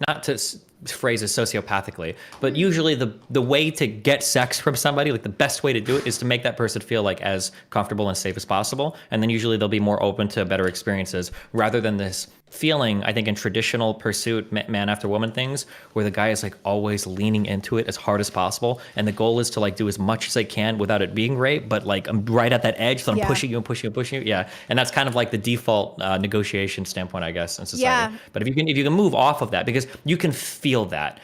not to phrase it sociopathically, but usually the way to get sex from somebody, like the best way to do it, is to make that person feel like as comfortable and safe as possible, and then usually they'll be more open to better experiences, rather than this feeling, I think, in traditional pursuit man after woman things, where the guy is like always leaning into it as hard as possible, and the goal is to like do as much as I can without it being rape, but like I'm right at that edge, so I'm pushing you and pushing you and pushing you. Yeah, and that's kind of like the default negotiation standpoint, I guess, in society. Yeah. But if you can move off of that, because you can feel that.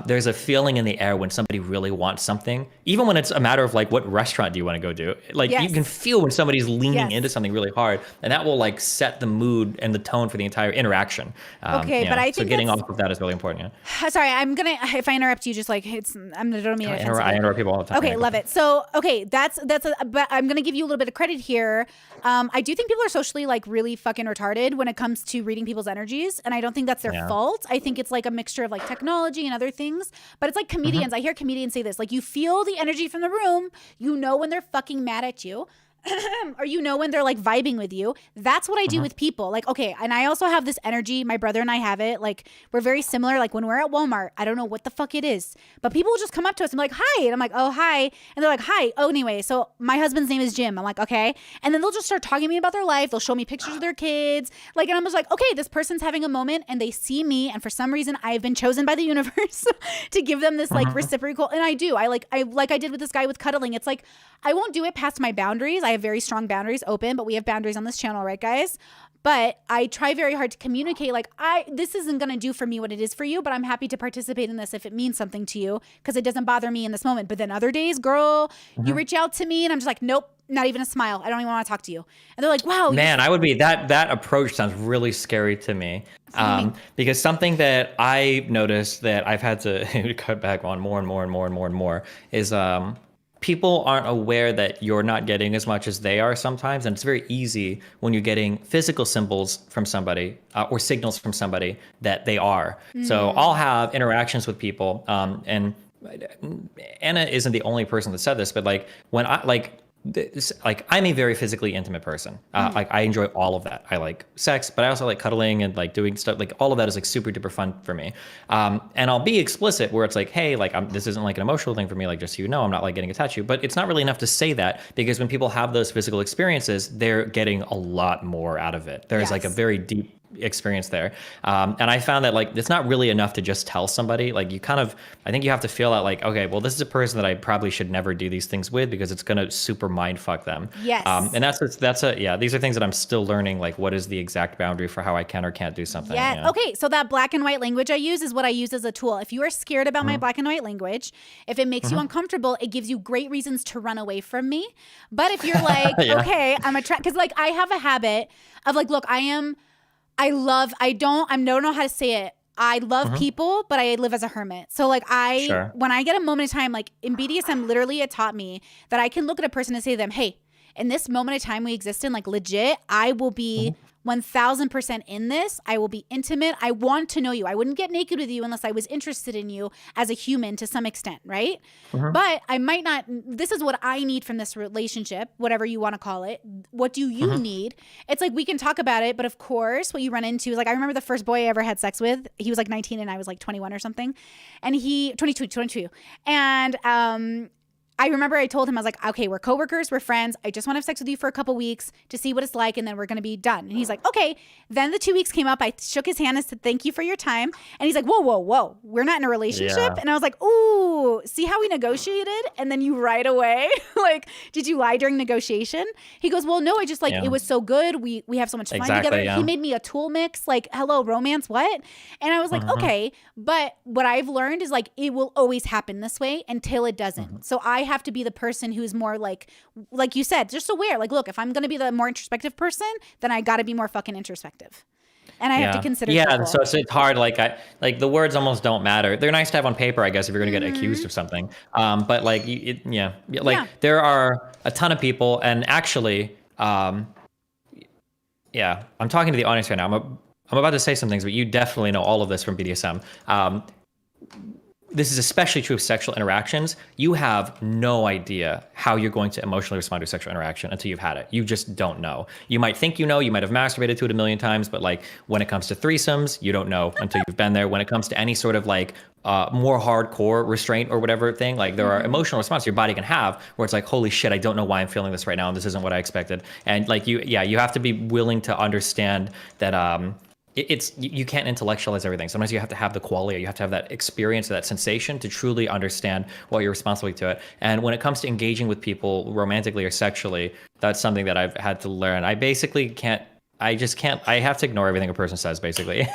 There's a feeling in the air when somebody really wants something, even when it's a matter of like, what restaurant do you want to go to? Like you can feel when somebody's leaning into something really hard, and that will like set the mood and the tone for the entire interaction. Okay, but I think so getting off of that is really important. Yeah. Sorry, I'm gonna, if I interrupt you, just like I don't mean to I interrupt people all the time. Okay, love it. So okay, but I'm gonna give you a little bit of credit here. I do think people are socially like really fucking retarded when it comes to reading people's energies, and I don't think that's their fault. I think it's like a mixture of like technology and other things, but it's like comedians. I hear comedians say this, like, you feel the energy from the room, you know when they're fucking mad at you. Or you know when they're like vibing with you. That's what I do with people. Like, okay, and I also have this energy, my brother and I have it, like we're very similar. Like when we're at Walmart, I don't know what the fuck it is, but people will just come up to us and be like, hi, and I'm like, oh, hi, and they're like, hi. Oh, anyway, so my husband's name is Jim. I'm like, okay, and then they'll just start talking to me about their life. They'll show me pictures of their kids, like, and I'm just like, okay, this person's having a moment, and they see me, and for some reason I've been chosen by the universe to give them this like reciprocal, and I did with this guy with cuddling. It's like, I won't do it past my boundaries. I have very strong boundaries open, but we have boundaries on this channel, right, guys? But I try very hard to communicate, like, this isn't going to do for me what it is for you, but I'm happy to participate in this if it means something to you, because it doesn't bother me in this moment. But then other days, girl, you reach out to me and I'm just like, nope, not even a smile. I don't even want to talk to you. And they're like, wow. Man, I would be, that approach sounds really scary to me. Because something that I noticed that I've had to cut back on more and more is, people aren't aware that you're not getting as much as they are sometimes. And it's very easy when you're getting physical symbols from somebody or signals from somebody that they are. So I'll have interactions with people. And Anna isn't the only person that said this, but like when I'm a very physically intimate person. Like I enjoy all of that. I like sex, but I also like cuddling and like doing stuff. Like all of that is like super duper fun for me. And I'll be explicit where it's like, hey, like this isn't like an emotional thing for me. Like just so you know, I'm not like getting attached to you. But it's not really enough to say that, because when people have those physical experiences, they're getting a lot more out of it. There's like a very deep experience there. And I found that like, it's not really enough to just tell somebody. Like I think you have to feel out like, okay, well, this is a person that I probably should never do these things with, because it's going to super mind fuck them. Yes. And these are things that I'm still learning. Like, what is the exact boundary for how I can or can't do something? Yeah. You know? Okay. So that black and white language I use is what I use as a tool. If you are scared about my black and white language, if it makes you uncomfortable, it gives you great reasons to run away from me. But if you're like, okay, I'm attracted, because like I have a habit of like, look, I I don't know how to say it. I love people, but I live as a hermit. So like when I get a moment of time, like in BDSM, literally it taught me that I can look at a person and say to them, hey, in this moment of time we exist in, like legit, I will be 1000% in this. I will be intimate. I want to know you. I wouldn't get naked with you unless I was interested in you as a human to some extent, right? But I might not, this is what I need from this relationship, whatever you want to call it. What do you need? It's like we can talk about it, but of course what you run into is like, I remember the first boy I ever had sex with, he was like 19 and I was like 21 or something. And 22. And I remember I told him, I was like, okay, we're coworkers, we're friends. I just want to have sex with you for a couple weeks to see what it's like, and then we're going to be done. And he's like, okay. Then the 2 weeks came up. I shook his hand and said, thank you for your time. And he's like, whoa. We're not in a relationship. Yeah. And I was like, ooh, see how we negotiated? And then you right away, like, did you lie during negotiation? He goes, well, no, I just like, it was so good. We have so much fun together. Yeah. He made me a tool mix, like, hello, romance, what? And I was like, okay. But what I've learned is like, it will always happen this way until it doesn't. So I have to be the person who's more like you said, just aware. Like, look, if I'm going to be the more introspective person, then I got to be more fucking introspective. And I have to consider people. So it's hard. Like the words almost don't matter. They're nice to have on paper, I guess, if you're going to get accused of something. But like, there are a ton of people, and actually, I'm talking to the audience right now. I'm about to say some things, but you definitely know all of this from BDSM. This is especially true of sexual interactions. You have no idea how you're going to emotionally respond to a sexual interaction until you've had it. You just don't know. You might think you know, you might have masturbated to it a million times, but like when it comes to threesomes, you don't know until you've been there. When it comes to any sort of like more hardcore restraint or whatever thing, like there are emotional responses your body can have where it's like, holy shit, I don't know why I'm feeling this right now, and this isn't what I expected. And like you have to be willing to understand that you can't intellectualize everything. Sometimes you have to have the quality, you have to have that experience, that sensation to truly understand what you're responsible to it. And when it comes to engaging with people romantically or sexually, that's something that I've had to learn. I have to ignore everything a person says, basically.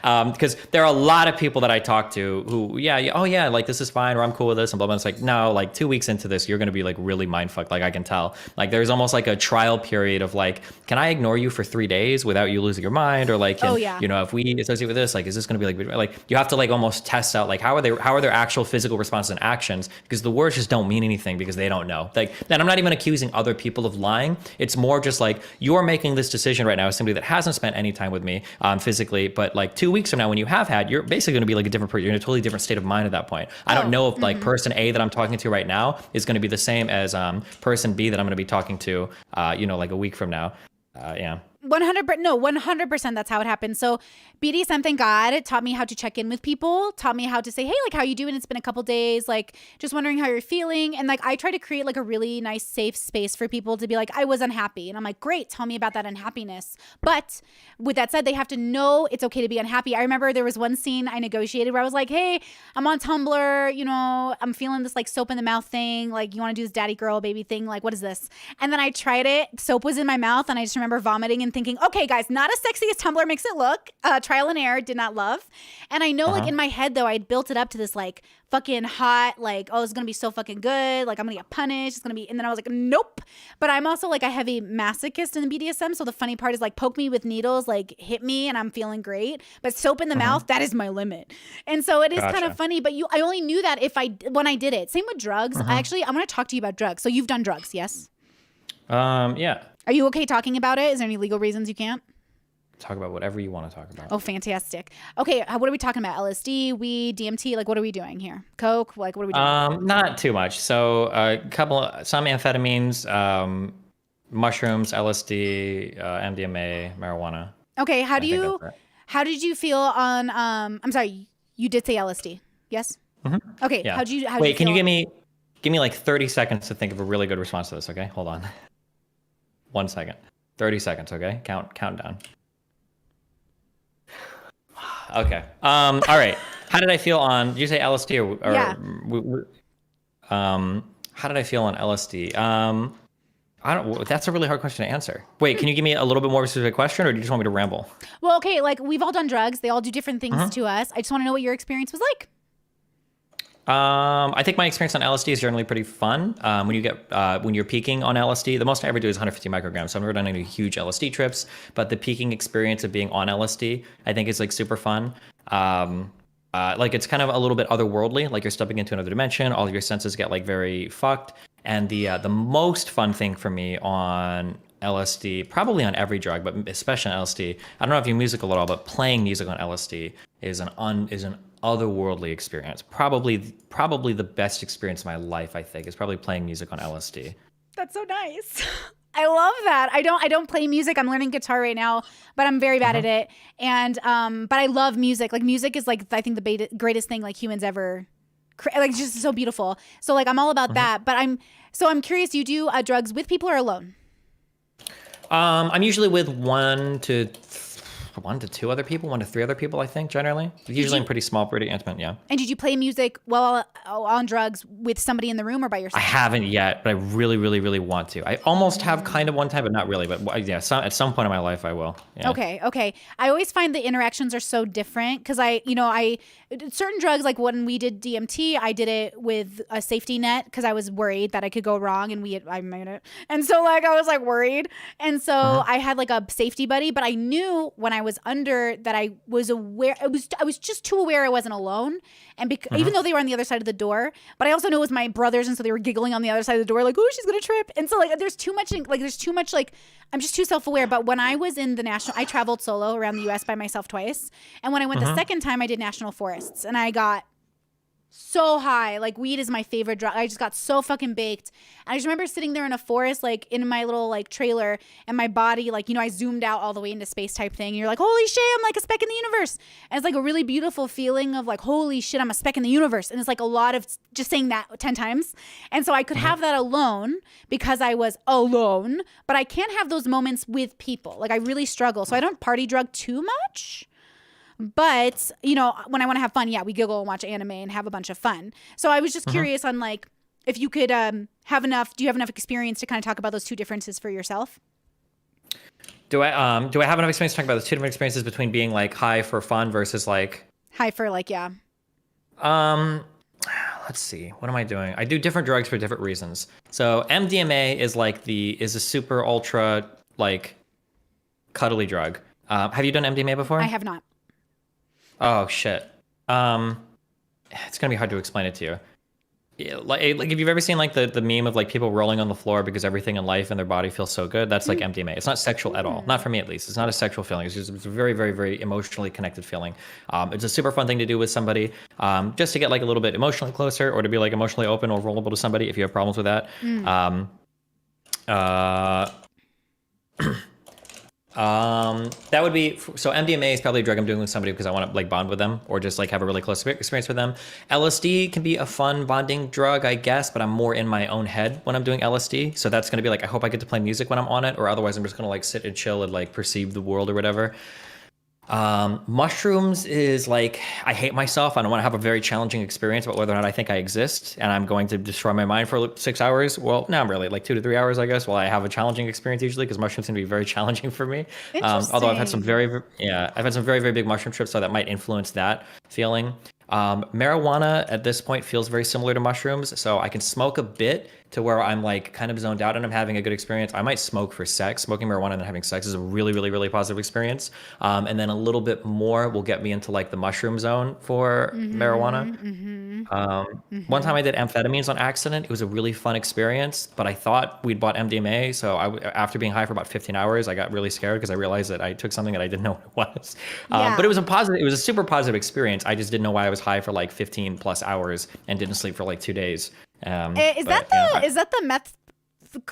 Because there are a lot of people that I talk to who, like this is fine, or I'm cool with this, and blah, blah. It's like, no, like 2 weeks into this, you're going to be like really mindfucked. Like I can tell. Like there's almost like a trial period of like, can I ignore you for 3 days without you losing your mind? Or like, if we associate with this, like, is this going to be like you have to like almost test out, like, how are their actual physical responses and actions? Because the words just don't mean anything because they don't know. Like, and I'm not even accusing other people of lying. It's more just like, you're making this decision right now as somebody that hasn't spent any time with me physically, but like 2 weeks from now when you have had, you're basically going to be like a different person. You're in a totally different state of mind at that point. I don't know if like person A that I'm talking to right now is going to be the same as person B that I'm going to be talking to like a week from now. 100%. That's how it happens. So BDSM, thank God, it taught me how to check in with people, taught me how to say, hey, like, how you doing? It's been a couple days, like, just wondering how you're feeling. And like, I try to create like a really nice, safe space for people to be like, I was unhappy. And I'm like, great, tell me about that unhappiness. But with that said, they have to know it's okay to be unhappy. I remember there was one scene I negotiated where I was like, hey, I'm on Tumblr, I'm feeling this like soap in the mouth thing. Like, you want to do this daddy girl baby thing? Like, what is this? And then I tried it. Soap was in my mouth, and I just remember vomiting and thinking, okay, guys, not as sexy as Tumblr makes it look. Trial and error, did not love. And I know like in my head though, I'd built it up to this like fucking hot, like, oh, it's gonna be so fucking good. Like, I'm gonna get punished. It's gonna be, and then I was like, nope. But I'm also like a heavy masochist in the BDSM. So the funny part is like, poke me with needles, like hit me and I'm feeling great. But soap in the mouth, that is my limit. And so it is kind of funny, but I only knew that when I did it. Same with drugs. I'm gonna talk to you about drugs. So you've done drugs, yes? Yeah. Are you okay talking about it? Is there any legal reasons you can't? Talk about whatever you want to talk about. Oh, fantastic. Okay, what are we talking about? LSD, weed, DMT? Like, what are we doing here? Coke? Like, what are we doing? Not too much. So some amphetamines, mushrooms, LSD, MDMA, marijuana. Okay, how did you feel on? I'm sorry, you did say LSD, yes? Mm-hmm. Okay, yeah. Wait, can you give me like 30 seconds to think of a really good response to this? Okay, hold on. 1 second. 30 seconds. Okay, count down. Okay. All right. How did I feel on? Did you say LSD or yeah? How did I feel on LSD? I don't. That's a really hard question to answer. Wait, can you give me a little bit more specific question, or do you just want me to ramble? Well, okay. Like, we've all done drugs. They all do different things to us. I just want to know what your experience was like. I think my experience on LSD is generally pretty fun. When you're peaking on LSD, the most I ever do is 150 micrograms. So I've never done any huge LSD trips, but the peaking experience of being on LSD, I think is like super fun. Like it's kind of a little bit otherworldly, like you're stepping into another dimension. All of your senses get like very fucked. And the most fun thing for me on LSD, probably on every drug, but especially on LSD. I don't know if you're musical at all, but playing music on LSD is an otherworldly experience. Probably the best experience of my life, I think, is probably playing music on LSD. That's so nice. I love that. I don't play music. I'm learning guitar right now, but I'm very bad at it. And but I love music. Like music is like I think the greatest thing like humans ever like just so beautiful. So like I'm all about that. But I'm curious, do you do drugs with people or alone? I'm usually with one to two other people, 1 to 3 other people, I think, generally. Usually in pretty small, pretty intimate, yeah. And did you play music while on drugs with somebody in the room or by yourself? I haven't yet, but I really, really, really want to. I almost have kind of one time, but not really. But yeah, at some point in my life, I will. Yeah. Okay. I always find the interactions are so different because certain drugs, like when we did DMT, I did it with a safety net because I was worried that I could go wrong, and I made it. And so like I was like worried. And so I had like a safety buddy, but I knew when I was under that I was aware. I was just too aware I wasn't alone. And even though they were on the other side of the door, but I also knew it was my brothers, and so they were giggling on the other side of the door, like, "Oh, she's gonna trip." And so like there's too much like I'm just too self-aware. But when I was in I traveled solo around the US by myself twice. And when I went the second time, I did national forests, and I got so high. Like weed is my favorite drug. I just got so fucking baked. And I just remember sitting there in a forest, like in my little like trailer, and my body, like, I zoomed out all the way into space type thing. And you're like, holy shit, I'm like a speck in the universe. And it's like a really beautiful feeling of like, holy shit, I'm a speck in the universe. And it's like a lot of just saying that 10 times. And so I could have that alone because I was alone, but I can't have those moments with people. Like I really struggle. So I don't party drug too much. But, when I want to have fun, yeah, we giggle and watch anime and have a bunch of fun. So I was just curious on like, if you could do you have enough experience to kind of talk about those two differences for yourself? Do I have enough experience to talk about the two different experiences between being like high for fun versus like high for like, yeah. Let's see. What am I doing? I do different drugs for different reasons. So MDMA is a super ultra like cuddly drug. Have you done MDMA before? I have not. Oh shit. It's gonna be hard to explain it to you. Yeah, like if you've ever seen like the meme of like people rolling on the floor because everything in life and their body feels so good, that's like MDMA. It's not sexual at all. Not for me at least. It's not a sexual feeling. It's a very, very, very emotionally connected feeling. It's a super fun thing to do with somebody, just to get like a little bit emotionally closer, or to be like emotionally open or vulnerable to somebody if you have problems with that. That would be, so MDMA is probably a drug I'm doing with somebody because I want to like bond with them or just like have a really close experience with them. LSD can be a fun bonding drug, I guess, but I'm more in my own head when I'm doing LSD. So that's going to be like, I hope I get to play music when I'm on it, or otherwise I'm just going to like sit and chill and like perceive the world or whatever. Mushrooms is like, I hate myself. I don't want to have a very challenging experience about whether or not I think I exist, and I'm going to destroy my mind for 6 hours. Well, no, really, like 2 to 3 hours, I guess. Well, I have a challenging experience usually because mushrooms can be very challenging for me. Although I've had some very, very big mushroom trips, so that might influence that feeling. Marijuana at this point feels very similar to mushrooms, so I can smoke a bit to where I'm like kind of zoned out and I'm having a good experience. I might smoke for sex. Smoking marijuana and having sex is a really, really, really positive experience. And then a little bit more will get me into like the mushroom zone for marijuana. One time I did amphetamines on accident. It was a really fun experience, but I thought we'd bought MDMA. So after being high for about 15 hours, I got really scared because I realized that I took something that I didn't know what it was. But it was a super positive experience. I just didn't know why I was high for like 15 plus hours and didn't sleep for like 2 days. Is that the meth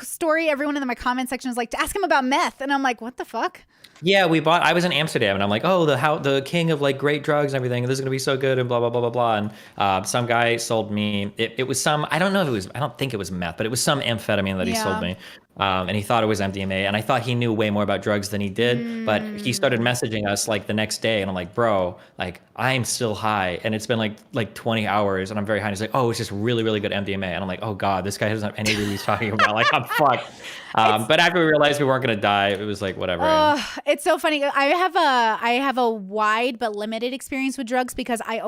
story? Everyone in my comment section is like, to ask him about meth, and I'm like, what the fuck? Yeah, I was in Amsterdam, and I'm like, oh, the king of like great drugs and everything, and this is gonna be so good, and blah blah blah blah blah. And some guy sold me. It was some, I don't know if it was, I don't think it was meth, but it was some amphetamine that he sold me. And he thought it was MDMA, and I thought he knew way more about drugs than he did. But he started messaging us like the next day, and I'm like, bro, like I'm still high, and it's been like 20 hours, and I'm very high. And he's like, oh, it's just really, really good MDMA, and I'm like, oh god, this guy doesn't have any idea what he's talking about. Like I'm fucked. But after we realized we weren't going to die, it was like, whatever. It's so funny. I have a wide but limited experience with drugs because I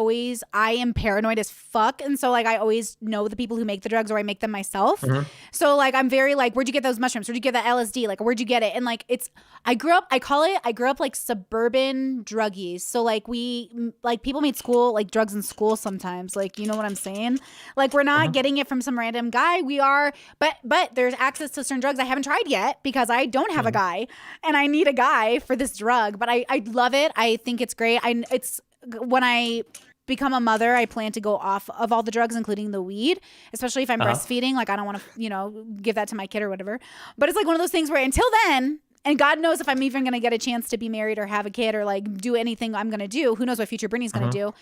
am paranoid as fuck. And so like, I always know the people who make the drugs or I make them myself. So like, I'm very like, where'd you get those mushrooms? Where'd you get that LSD? Like, where'd you get it? And like, I grew up like suburban druggies. So like people made drugs in school sometimes. Like, you know what I'm saying? Like, we're not getting it from some random guy. We are, but there's access to certain drugs I haven't tried yet because I don't have a guy and I need a guy for this drug. But I love it. I think it's great. When I become a mother, I plan to go off of all the drugs, including the weed, especially if I'm breastfeeding. Like, I don't want to, give that to my kid or whatever. But it's like one of those things where until then, and God knows if I'm even going to get a chance to be married or have a kid or like do anything I'm going to do. Who knows what future Brittany's going to do.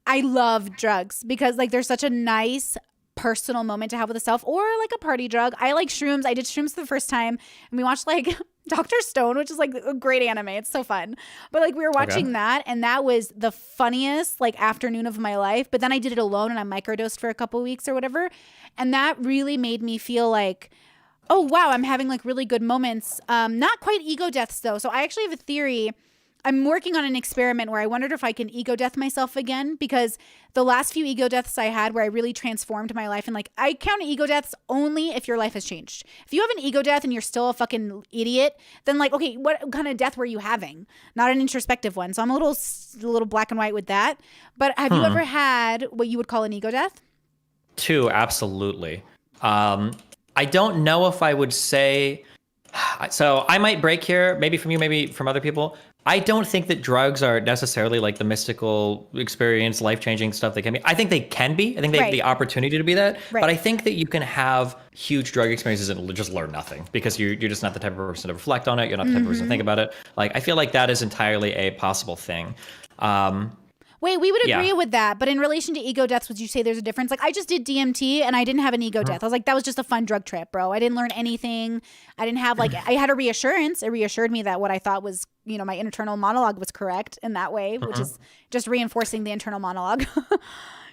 I love drugs because like there's such a nice personal moment to have with a self, or like a party drug. I like shrooms. I did shrooms the first time and we watched like Dr. Stone, which is like a great anime. It's so fun. But like we were watching that and that was the funniest like afternoon of my life. But then I did it alone and I microdosed for a couple weeks or whatever. And that really made me feel like, oh wow, I'm having like really good moments. Not quite ego deaths though. So I actually have a theory. I'm working on an experiment where I wondered if I can ego death myself again, because the last few ego deaths I had where I really transformed my life, and like I count ego deaths only if your life has changed. If you have an ego death and you're still a fucking idiot, then like, okay, what kind of death were you having? Not an introspective one. So I'm a little black and white with that. But have you ever had what you would call an ego death? Two, absolutely. I don't know if I would say, so I might break here, maybe from you, maybe from other people. I don't think that drugs are necessarily like the mystical experience, life-changing stuff they can be. I think they can be. I think they have the opportunity to be that. But I think that you can have huge drug experiences and just learn nothing because you're just not the type of person to reflect on it. You're not the type of person to think about it. Like, I feel like that is entirely a possible thing. Wait, we would agree with that. But in relation to ego deaths, would you say there's a difference? Like, I just did DMT and I didn't have an ego death. I was like, that was just a fun drug trip, bro. I didn't learn anything. I didn't have like, I had a reassurance. It reassured me that what I thought was, my internal monologue was correct in that way, which is just reinforcing the internal monologue.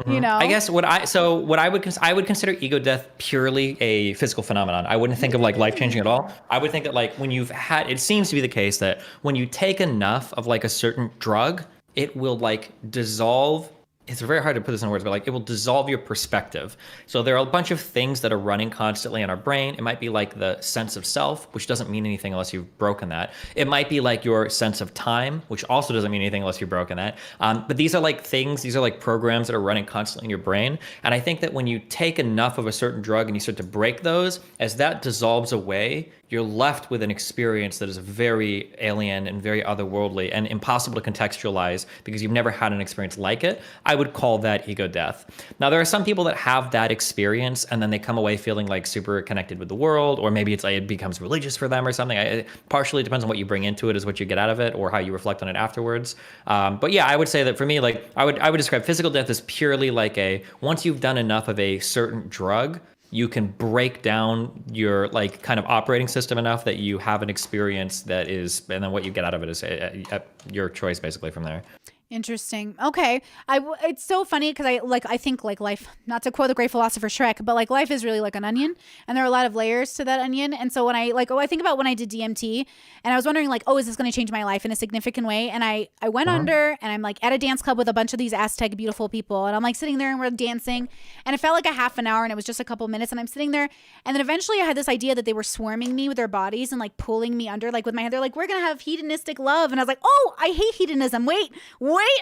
I guess I would consider ego death purely a physical phenomenon. I wouldn't think of like life-changing at all. I would think that like when it seems to be the case that when you take enough of like a certain drug, it will like dissolve. It's very hard to put this in words, but like it will dissolve your perspective. So there are a bunch of things that are running constantly in our brain. It might be like the sense of self, which doesn't mean anything unless you've broken that. It might be like your sense of time, which also doesn't mean anything unless you've broken that. But these are like programs that are running constantly in your brain. And I think that when you take enough of a certain drug and you start to break those, as that dissolves away, you're left with an experience that is very alien and very otherworldly and impossible to contextualize because you've never had an experience like it. I would call that ego death. Now, there are some people that have that experience and then they come away feeling like super connected with the world, or maybe it's like it becomes religious for them or something. It partially depends on what you bring into it is what you get out of it or how you reflect on it afterwards. But yeah, I would say that for me, like I would describe physical death as purely like once you've done enough of a certain drug, you can break down your like kind of operating system enough that you have an experience that is, and then what you get out of it is your choice basically from there. Interesting. Okay. It's so funny because I think like life, not to quote the great philosopher Shrek, but like life is really like an onion and there are a lot of layers to that onion. And so when I think about when I did DMT and I was wondering like, is this going to change my life in a significant way? And I went under and I'm like at a dance club with a bunch of these Aztec beautiful people. And I'm like sitting there and we're dancing and it felt like a half an hour and it was just a couple minutes and I'm sitting there. And then eventually I had this idea that they were swarming me with their bodies and like pulling me under, like with my hand. They're like, we're going to have hedonistic love. And I was like, I hate hedonism. Wait,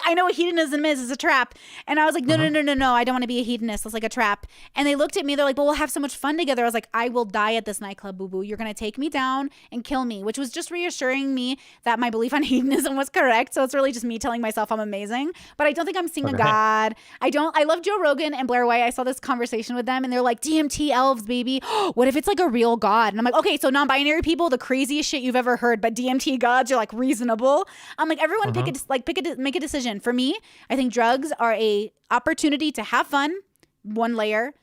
I know what hedonism is. It's a trap. And I was like, no, I don't want to be a hedonist. It's like a trap. And they looked at me. They're like, but we'll have so much fun together. I was like, I will die at this nightclub, boo-boo. You're going to take me down and kill me, which was just reassuring me that my belief on hedonism was correct. So it's really just me telling myself I'm amazing. But I don't think I'm seeing a God. I love Joe Rogan and Blair White. I saw this conversation with them and they're like, DMT elves, baby. What if it's like a real God? And I'm like, okay, so non-binary people, the craziest shit you've ever heard, but DMT gods are like reasonable. I'm like, everyone make a decision. For me, I think drugs are a opportunity to have fun, one layer,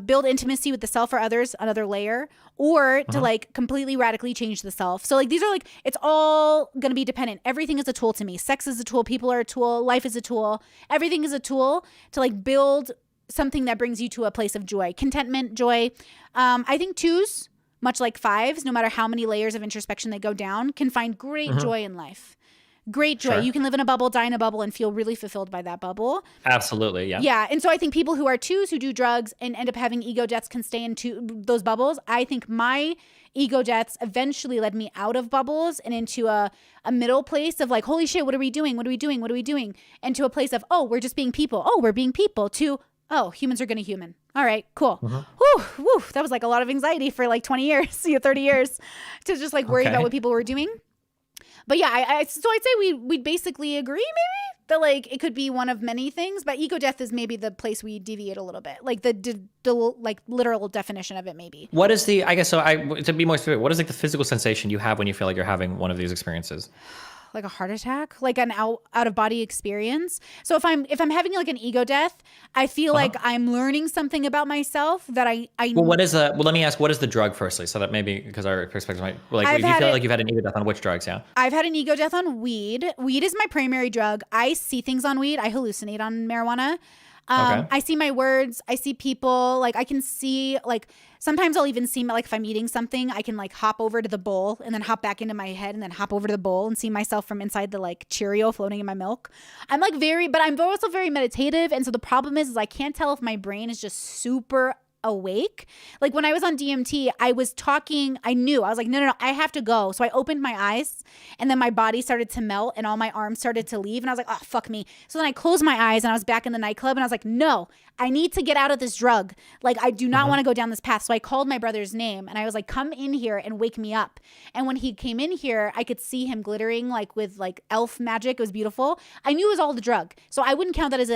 build intimacy with the self or others, another layer, or to like completely radically change the self. So like these are like, it's all going to be dependent. Everything is a tool to me. Sex is a tool. People are a tool. Life is a tool. Everything is a tool to like build something that brings you to a place of joy, contentment, joy. I think twos much like fives, no matter how many layers of introspection they go down, can find great joy in life. Great joy. Sure. You can live in a bubble, die in a bubble, and feel really fulfilled by that bubble. Absolutely, yeah. Yeah. And so I think people who are twos who do drugs and end up having ego deaths can stay into those bubbles. I think my ego deaths eventually led me out of bubbles and into a middle place of like, holy shit, what are we doing? What are we doing? What are we doing? And to a place of, oh, we're just being people. Oh, we're being people. To, oh, humans are going to human. All right, cool. Whew. That was like a lot of anxiety for like 20 years, 30 years to just like worry about what people were doing. But yeah, so I'd say we'd basically agree maybe that like it could be one of many things, but ego death is maybe the place we deviate a little bit, like the like literal definition of it maybe. What is the, I guess, to be more specific, what is like the physical sensation you have when you feel like you're having one of these experiences? Like a heart attack, like an out of body experience. So if I'm having like an ego death, I feel like I'm learning something about myself that I Well, let me ask, what is the drug firstly? So that maybe, because our perspective might, like, if you feel like you've had an ego death on which drugs, yeah? I've had an ego death on weed. Weed is my primary drug. I see things on weed. I hallucinate on marijuana. I see my words. I see people. Like I can see, like sometimes I'll even see, like if I'm eating something, I can like hop over to the bowl and then hop back into my head and then hop over to the bowl and see myself from inside the like Cheerio floating in my milk. I'm like but I'm also very meditative. And so the problem is I can't tell if my brain is just super awake. Like when I was on DMT, I was talking, I was like, no, I have to go. So I opened my eyes and then my body started to melt and all my arms started to leave. And I was like, oh, fuck me. So then I closed my eyes and I was back in the nightclub and I was like, no, I need to get out of this drug. Like I do not want to go down this path. So I called my brother's name and I was like, come in here and wake me up. And when he came in here, I could see him glittering like with like elf magic. It was beautiful. I knew it was all the drug. So I wouldn't count that as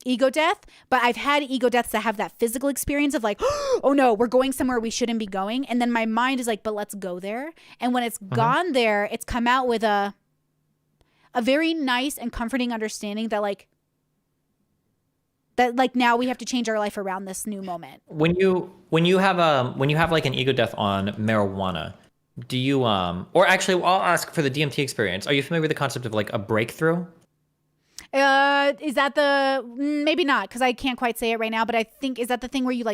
ego death, but I've had ego deaths that have that physical experience of like, oh no, we're going somewhere we shouldn't be going. And then my mind is like, but let's go there. And when it's gone there, it's come out with a very nice and comforting understanding that like now we have to change our life around this new moment. When you have like an ego death on marijuana, do you or actually I'll ask for the DMT experience. Are you familiar with the concept of like a breakthrough? Is that maybe not, because I can't quite say it right now, but I think, is that the thing where you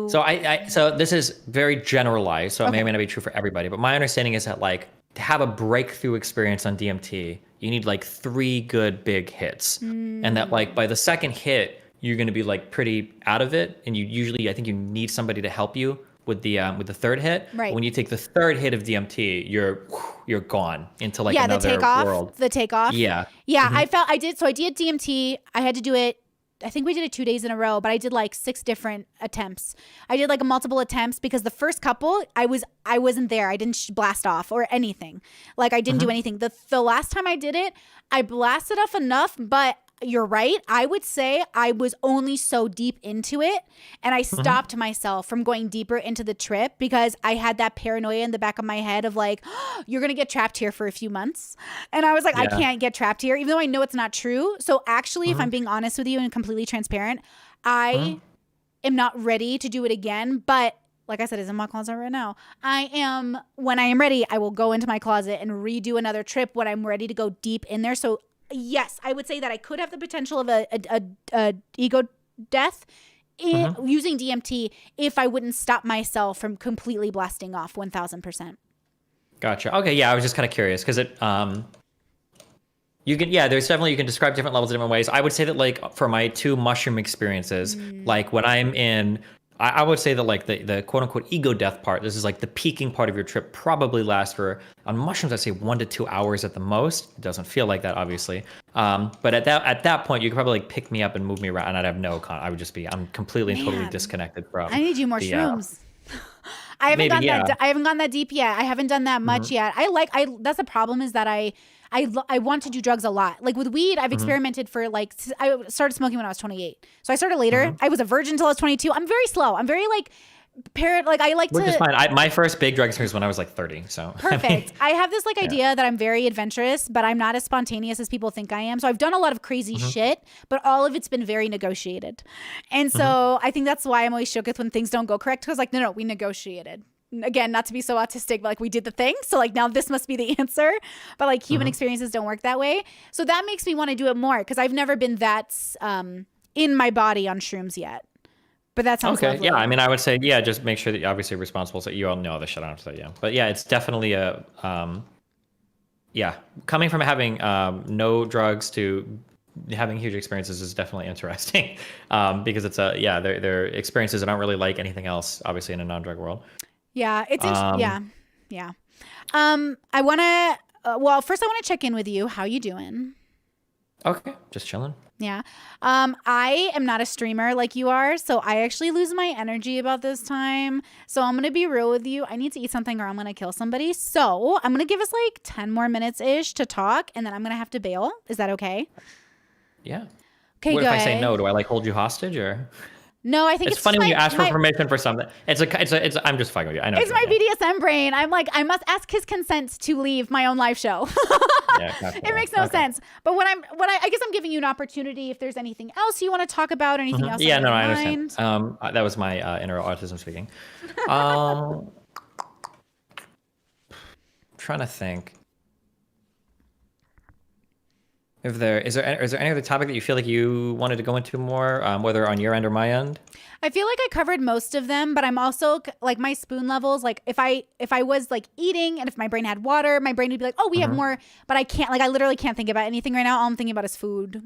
So this is very generalized, so it may or may not be true for everybody, but my understanding is that like to have a breakthrough experience on DMT, you need like 3 good big hits. And that like by the second hit, you're going to be like pretty out of it. And I think you need somebody to help you with the third hit. Right. When you take the third hit of DMT, you're gone into like another world. The takeoff. Yeah. Yeah. I did DMT. I had to do it. I think we did it 2 days in a row, but I did like 6 different attempts. I did like multiple attempts because the first couple I wasn't there. I didn't blast off or anything. Like I didn't do anything. The last time I did it, I blasted off enough, but you're right. I would say I was only so deep into it and I stopped myself from going deeper into the trip because I had that paranoia in the back of my head of like, oh, you're going to get trapped here for a few months. And I was like, I can't get trapped here, even though I know it's not true. So actually, if I'm being honest with you and completely transparent, I am not ready to do it again. But like I said, it's in my closet right now. When I am ready, I will go into my closet and redo another trip when I'm ready to go deep in there. So yes, I would say that I could have the potential of a ego death using DMT if I wouldn't stop myself from completely blasting off 1000%. Gotcha. Okay. Yeah. I was just kind of curious because you can describe different levels in different ways. I would say that like for my 2 mushroom experiences, like when I'm in, I would say that like the quote unquote ego death part, this is like the peaking part of your trip, probably lasts for, on mushrooms, I'd say 1 to 2 hours at the most. It doesn't feel like that, obviously. But at that point, you could probably like pick me up and move me around, and I'd have I'm completely and totally disconnected from. I need you more shrooms. I haven't gone that deep yet. I haven't done that much yet. That's the problem is that I want to do drugs a lot. Like with weed, I've experimented for I started smoking when I was 28. So I started later. I was a virgin until I was 22. I'm very slow. I'm very like I like Which to. is fine. My first big drug experience when I was like 30. So perfect. I have this idea that I'm very adventurous, but I'm not as spontaneous as people think I am. So I've done a lot of crazy shit, but all of it's been very negotiated. And so I think that's why I'm always shook when things don't go correct. Because no, we negotiated. Again, not to be so autistic, but we did the thing. So now this must be the answer. But human experiences don't work that way. So that makes me want to do it more because I've never been that in my body on shrooms yet. But that sounds Okay. lovely. Yeah. I mean, I would say, yeah, just make sure that you're obviously responsible. So you all know this shit. I don't have to say, yeah. But yeah, it's definitely yeah, coming from having no drugs to having huge experiences is definitely interesting because it's they're experiences that aren't really like anything else, obviously, in a non-drug world. Yeah, it's yeah. I want to. Well, first I want to check in with you. How you doing? Okay, just chilling. Yeah. I am not a streamer like you are, so I actually lose my energy about this time. So I'm going to be real with you. I need to eat something or I'm going to kill somebody. So I'm going to give us like 10 more minutes-ish to talk, and then I'm going to have to bail. Is that okay? Yeah. Okay, what good. if I say no? Do I like hold you hostage or? No, I think it's funny when you ask for permission for something. I'm just fucking with you. I know. It's my BDSM brain. I'm like, I must ask his consent to leave my own live show. It makes no sense. But I guess I'm giving you an opportunity. If there's anything else you want to talk about, anything else. Yeah, no, I understand. That was my inner autism speaking. Trying to think. Is there any other topic that you feel like you wanted to go into more, whether on your end or my end? I feel like I covered most of them, but I'm also like my spoon levels. Like if I was like eating and if my brain had water, my brain would be like, oh, we have more, but I can't. Like I literally can't think about anything right now. All I'm thinking about is food.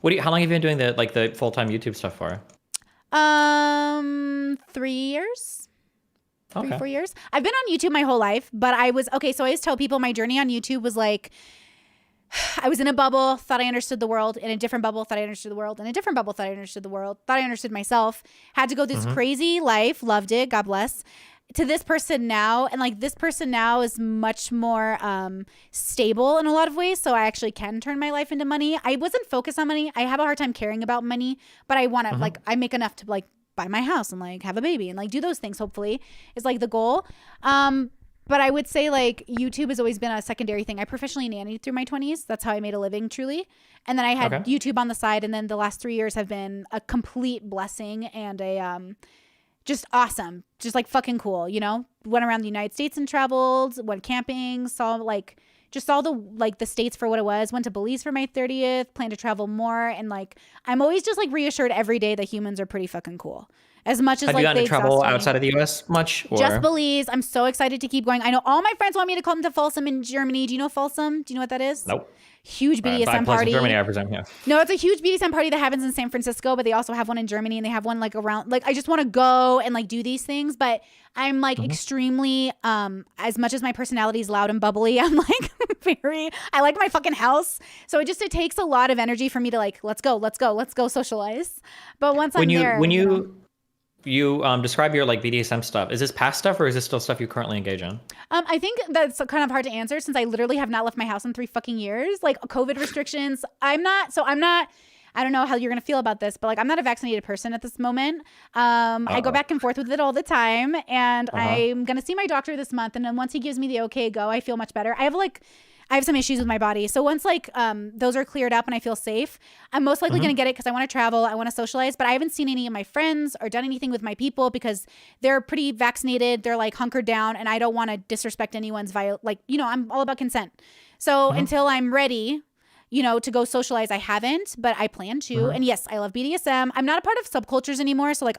How long have you been doing the full-time YouTube stuff for? 3 years. Okay. 3-4 years. I've been on YouTube my whole life, but so I always tell people my journey on YouTube was like, I was in a bubble, thought I understood the world, in a different bubble, thought I understood the world, in a different bubble, thought I understood the world, thought I understood myself, had to go this crazy life, loved it, God bless, to this person now. And like this person now is much more stable in a lot of ways. So I actually can turn my life into money. I wasn't focused on money. I have a hard time caring about money, but I want to like, I make enough to like buy my house and like have a baby and like do those things, hopefully, is like the goal. But I would say like YouTube has always been a secondary thing. I professionally nannied through my 20s. That's how I made a living, truly. And then I had YouTube on the side. And then the last 3 years have been a complete blessing and a just awesome, just like fucking cool. You know, went around the United States and traveled, went camping, saw the states for what it was. Went to Belize for my 30th. Plan to travel more. And like I'm always just like reassured every day that humans are pretty fucking cool. As much as have like you gotten they to travel exhaust me. outside of the U.S. much? Or? Just Belize. I'm so excited to keep going. I know all my friends want me to come to Folsom in Germany. Do you know Folsom? Do you know what that is? Nope. Huge BDSM party. Germany, I presume, yeah. No, it's a huge BDSM party that happens in San Francisco, but they also have one in Germany and they have one like around. Like I just want to go and like do these things, but I'm like extremely as much as my personality is loud and bubbly, I'm like I like my fucking house. So it takes a lot of energy for me to like let's go socialize. But once I'm there, you describe your like BDSM stuff. Is this past stuff or is this still stuff you currently engage in? I think that's kind of hard to answer since I literally have not left my house in 3 fucking years. Like COVID restrictions. I don't know how you're going to feel about this, but like I'm not a vaccinated person at this moment. I go back and forth with it all the time and I'm going to see my doctor this month. And then once he gives me the okay go, I feel much better. I have some issues with my body. So once like those are cleared up and I feel safe, I'm most likely going to get it because I want to travel. I want to socialize, but I haven't seen any of my friends or done anything with my people because they're pretty vaccinated. They're like hunkered down and I don't want to disrespect anyone's I'm all about consent. So until I'm ready, to go socialize, I haven't, but I plan to. And yes, I love BDSM. I'm not a part of subcultures anymore. So like,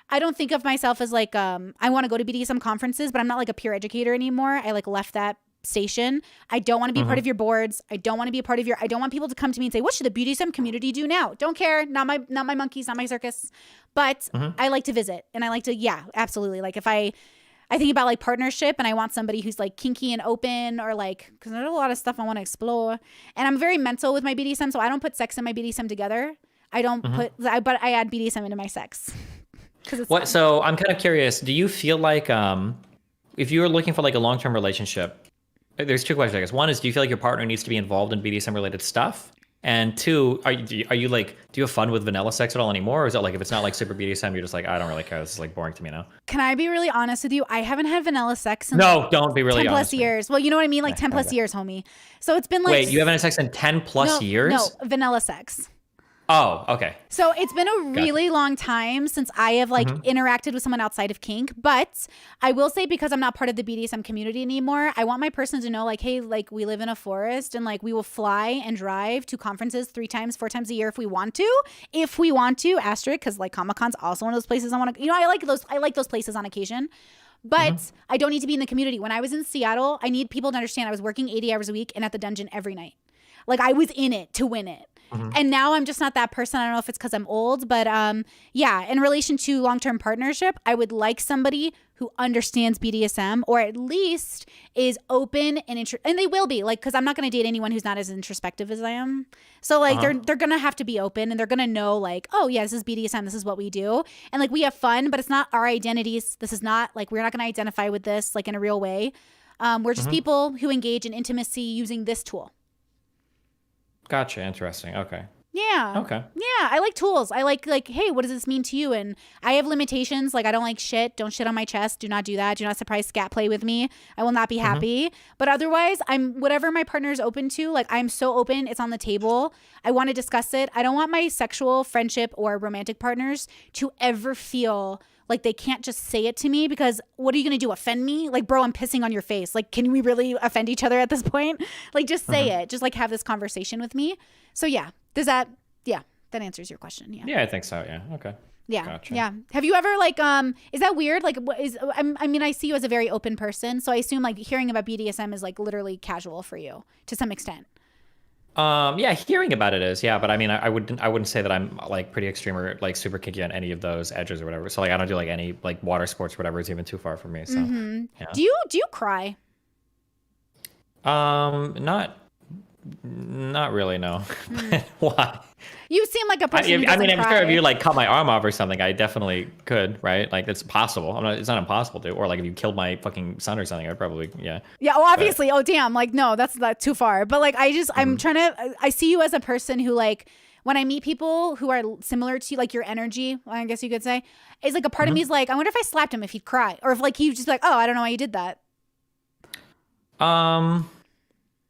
I don't think of myself as like, I want to go to BDSM conferences, but I'm not like a peer educator anymore. I like left that station. I don't want to be part of your boards. I don't want to be a part of I don't want people to come to me and say, what should the BDSM community do now? Don't care. Not my monkeys, not my circus. But I like to visit and I like to, yeah, absolutely. Like if I think about like partnership and I want somebody who's like kinky and open or like, cause there's a lot of stuff I want to explore and I'm very mental with my BDSM. So I don't put sex and my BDSM together. I don't but I add BDSM into my sex. So I'm kind of curious. Do you feel like, if you were looking for like a long-term relationship, there's 2 questions, I guess. One is, do you feel like your partner needs to be involved in BDSM related stuff? And 2, are you like, do you have fun with vanilla sex at all anymore? Or is it like, if it's not like super BDSM, you're just like, I don't really care. This is like boring to me now. Can I be really honest with you? I haven't had vanilla sex since don't be really 10 plus honest years. Well, you know what I mean? Like 10 plus years, homie. So it's been like. Wait, you haven't had sex in 10 plus years? No, vanilla sex. Oh, okay. So it's been a really long time since I have like interacted with someone outside of kink, but I will say, because I'm not part of the BDSM community anymore, I want my person to know like, hey, like we live in a forest and like we will fly and drive to conferences 3 times, 4 times a year if we want to, asterisk, because like Comic-Con's also one of those places I want to, I like those places on occasion. But I don't need to be in the community. When I was in Seattle, I need people to understand I was working 80 hours a week and at the dungeon every night. Like I was in it to win it. And now I'm just not that person. I don't know if it's because I'm old, but yeah, in relation to long-term partnership, I would like somebody who understands BDSM, or at least is open and and they will be, like, because I'm not going to date anyone who's not as introspective as I am. So like they're going to have to be open, and they're going to know like, oh yeah, this is BDSM, this is what we do, and like we have fun, but it's not our identities. This is not like, we're not going to identify with this like in a real way. We're just people who engage in intimacy using this tool. Gotcha. Interesting. Okay. Yeah. Okay. Yeah. I like tools. I like, hey, what does this mean to you? And I have limitations. Like, I don't like shit. Don't shit on my chest. Do not do that. Do not surprise scat play with me. I will not be happy. But otherwise, I'm whatever my partner is open to. Like, I'm so open. It's on the table. I want to discuss it. I don't want my sexual, friendship, or romantic partners to ever feel like they can't just say it to me, because what are you going to do? Offend me? Like, bro, I'm pissing on your face. Like, can we really offend each other at this point? Like, just say it. Just like have this conversation with me. So yeah, that answers your question. Yeah. Yeah, I think so. Yeah. Okay. Yeah. Gotcha. Yeah. Have you ever like, is that weird? Like I mean, I see you as a very open person. So I assume like hearing about BDSM is like literally casual for you to some extent. Yeah, hearing about it is, yeah, but I mean, I wouldn't say that I'm like pretty extreme or like super kinky on any of those edges or whatever. So like, I don't do like any like water sports or whatever. It's even too far for me. So, yeah. Do you cry? Not really, no. Why? You seem like a person who doesn't I'm cry. sure if you like cut my arm off or something, I definitely could, right? Like it's possible. It's not impossible to. Or like if you killed my fucking son or something, I'd probably, yeah. Yeah, well, obviously. But, oh, damn. Like, no, that's not too far. But like, I'm trying to, I see you as a person who like, when I meet people who are similar to you, like your energy, I guess you could say, is like a part of me is like, I wonder if I slapped him if he'd cry. Or if like he'd just be like, oh, I don't know why you did that.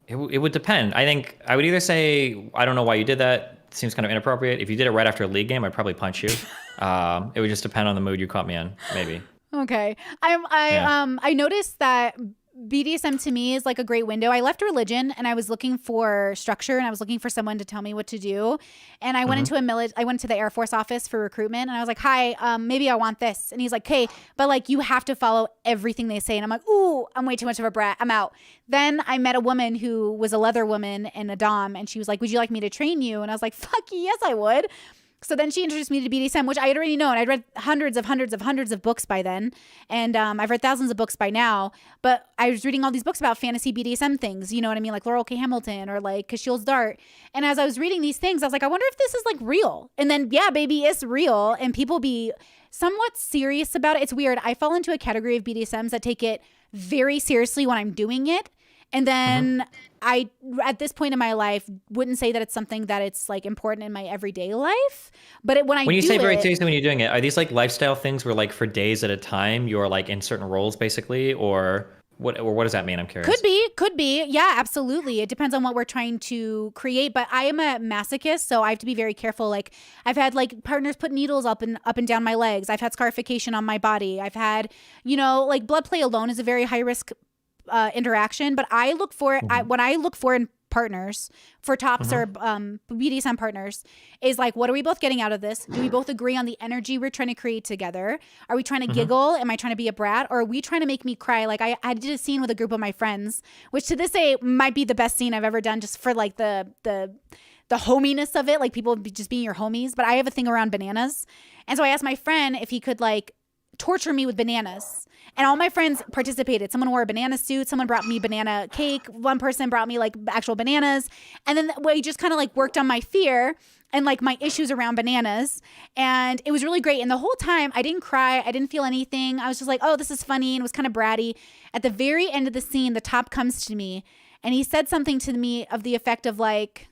It would depend. I think I would either say, I don't know why you did that. Seems kind of inappropriate. If you did it right after a league game, I'd probably punch you. It would just depend on the mood you caught me in, maybe. Okay. I noticed that BDSM to me is like a great window. I left religion and I was looking for structure, and I was looking for someone to tell me what to do. And I went I went to the Air Force office for recruitment, and I was like, hi, maybe I want this. And he's like, hey, but like you have to follow everything they say. And I'm like, ooh, I'm way too much of a brat. I'm out. Then I met a woman who was a leather woman and a dom, and she was like, would you like me to train you? And I was like, fuck yes, I would. So then she introduced me to BDSM, which I had already known. I'd read hundreds of books by then. And I've read thousands of books by now. But I was reading all these books about fantasy BDSM things. You know what I mean? Like Laurel K. Hamilton or like Kashil's Dart. And as I was reading these things, I was like, I wonder if this is like real. And then, yeah, baby, it's real. And people be somewhat serious about it. It's weird. I fall into a category of BDSMs that take it very seriously when I'm doing it. And then I, at this point in my life, wouldn't say that it's something that it's like important in my everyday life. But when you say very seriously when you're doing it, are these like lifestyle things where like for days at a time you're like in certain roles basically, or what does that mean? I'm curious. Could be. Yeah, absolutely. It depends on what we're trying to create. But I am a masochist, so I have to be very careful. Like I've had like partners put needles up and down my legs. I've had scarification on my body. I've had, like blood play alone is a very high risk interaction, but I look for when I look for in partners for tops or BDSM partners is like, what are we both getting out of this? Do we both agree on the energy we're trying to create together? Are we trying to giggle? Am I trying to be a brat? Or are we trying to make me cry? Like I did a scene with a group of my friends, which to this day might be the best scene I've ever done, just for like the hominess of it, like people just being your homies. But I have a thing around bananas, and so I asked my friend if he could like torture me with bananas. And all my friends participated. Someone wore a banana suit. Someone brought me banana cake. One person brought me like actual bananas. And then we just kind of like worked on my fear and like my issues around bananas. And it was really great. And the whole time I didn't cry. I didn't feel anything. I was just like, oh, this is funny. And it was kind of bratty. At the very end of the scene, the top comes to me and he said something to me of the effect of like,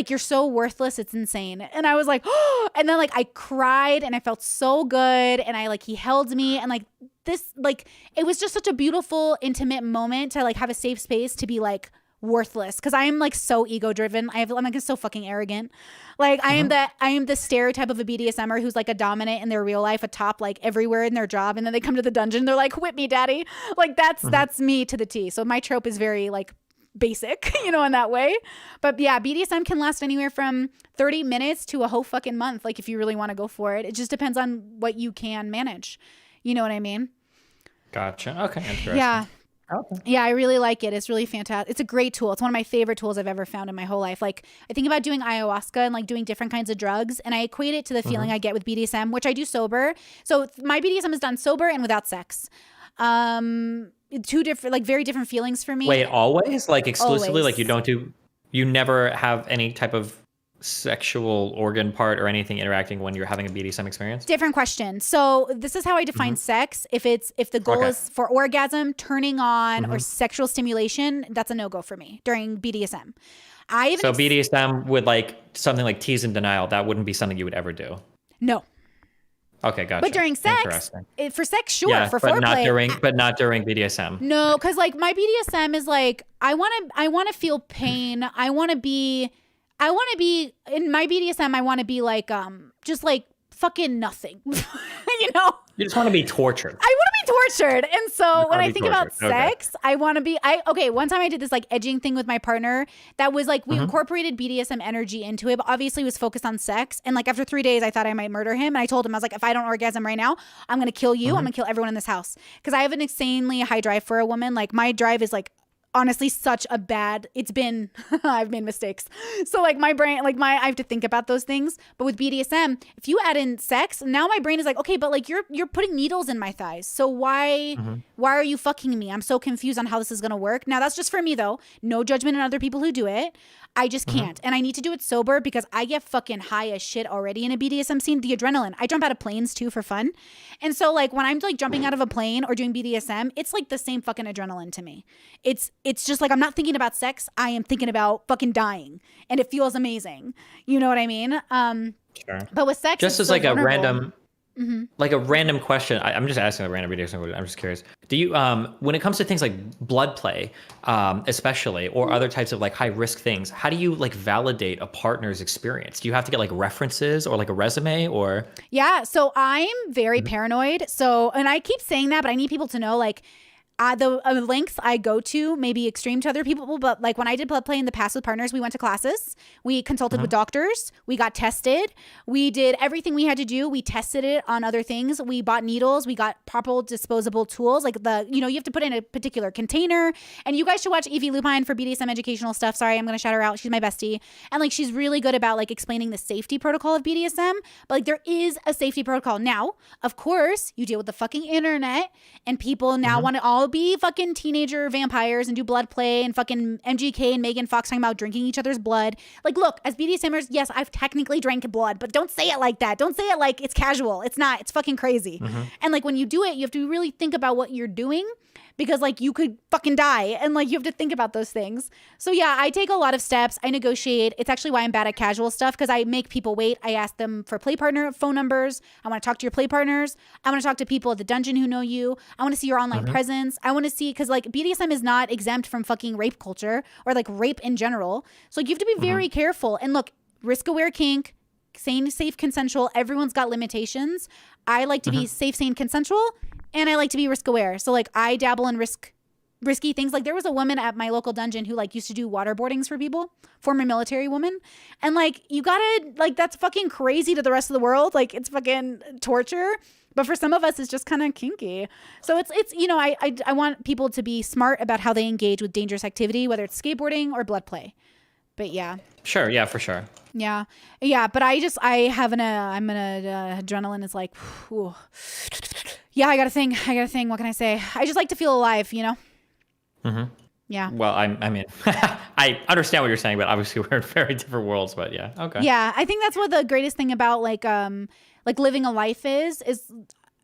you're so worthless, it's insane. And I was like, oh, and then like I cried and I felt so good. And he held me and like this, like, it was just such a beautiful, intimate moment to like have a safe space to be like worthless because I am like so ego driven. I'm like so fucking arrogant. Like I am the stereotype of a BDSMer who's like a dominant in their real life, a top like everywhere in their job, and then they come to the dungeon, they're like, whip me, daddy. Like that's me to the T. So my trope is very like basic, you know, in that way. But yeah, BDSM can last anywhere from 30 minutes to a whole fucking month. Like if you really want to go for it, it just depends on what you can manage. You know what I mean? Gotcha. Okay. Interesting. Yeah. Okay. Yeah, I really like it. It's really fantastic. It's a great tool. It's one of my favorite tools I've ever found in my whole life. Like I think about doing ayahuasca and like doing different kinds of drugs, and I equate it to the feeling I get with BDSM, which I do sober. So my BDSM is done sober and without sex. Two different, like very different feelings for me. Wait, always? Like exclusively? Always. Like you never have any type of sexual organ part or anything interacting when you're having a BDSM experience? Different question. So this is how I define sex. If the goal is for orgasm, turning on, or sexual stimulation, that's a no-go for me during BDSM. BDSM would like something like tease and denial. That wouldn't be something you would ever do. No. Okay, gotcha. But during sex, for sex, sure. Yeah, for but foreplay, not during BDSM. No, because like my BDSM is like I want to feel pain. I want to be in my BDSM. I want to be like just like fucking nothing. You know. You just want to be tortured. I want to be tortured. And so when I think about sex, I want to be, one time I did this like edging thing with my partner that was like, we incorporated BDSM energy into it, but obviously it was focused on sex. And like after 3 days, I thought I might murder him. And I told him, I was like, if I don't orgasm right now, I'm going to kill you. I'm going to kill everyone in this house. Cause I have an insanely high drive for a woman. Like my drive is like, honestly, I've made mistakes. So like my brain, like I have to think about those things. But with BDSM, if you add in sex, now my brain is like, okay, but like you're putting needles in my thighs. So why are you fucking me? I'm so confused on how this is going to work. Now that's just for me though. No judgment on other people who do it. I just can't. And I need to do it sober because I get fucking high as shit already in a BDSM scene. The adrenaline. I jump out of planes too for fun. And so like when I'm like jumping out of a plane or doing BDSM, it's like the same fucking adrenaline to me. It's just like I'm not thinking about sex. I am thinking about fucking dying. And it feels amazing. You know what I mean? Sure. But with sex, just it's as so like vulnerable. a random question. I'm just asking a random BDSM. I'm just curious. Do you, when it comes to things like blood play, especially, or other types of like high risk things, how do you like validate a partner's experience? Do you have to get like references or like a resume or? Yeah. So I'm very paranoid. So, and I keep saying that, but I need people to know like, the lengths I go to may be extreme to other people, but like when I did blood play in the past with partners, we went to classes, we consulted with doctors, we got tested, we did everything we had to do. We tested it on other things. We bought needles, we got proper disposable tools, like you have to put in a particular container. And you guys should watch Evie Lupine for BDSM educational stuff. Sorry, I'm going to shout her out. She's my bestie. And like, she's really good about like explaining the safety protocol of BDSM, but like there is a safety protocol. Now, of course, you deal with the fucking internet and people now want to all be fucking teenager vampires and do blood play and fucking MGK and Megan Fox talking about drinking each other's blood. Like, look, as BDSMers, yes, I've technically drank blood, but don't say it like that. Don't say it like it's casual. It's not. It's fucking crazy. And like when you do it, you have to really think about what you're doing because like you could fucking die and like you have to think about those things. So yeah, I take a lot of steps. I negotiate. It's actually why I'm bad at casual stuff because I make people wait. I ask them for play partner phone numbers. I want to talk to your play partners. I want to talk to people at the dungeon who know you. I want to see your online presence. I want to see, because like BDSM is not exempt from fucking rape culture or like rape in general. So like, you have to be very careful. And look, risk aware kink, sane, safe, consensual. Everyone's got limitations. I like to be safe, sane, consensual. And I like to be risk aware. So like I dabble in risky things. Like there was a woman at my local dungeon who like used to do waterboardings for people, former military woman. And like, you gotta, like, that's fucking crazy to the rest of the world. Like it's fucking torture. But for some of us, it's just kind of kinky. So it's I want people to be smart about how they engage with dangerous activity, whether it's skateboarding or blood play. But yeah. Sure. Yeah, for sure. Yeah. Yeah. But I'm adrenaline is like, whew. Yeah, I got a thing. What can I say? I just like to feel alive, you know? Yeah. Well, I mean, I understand what you're saying, but obviously we're in very different worlds, but yeah. Okay. Yeah. I think that's what the greatest thing about like living a life is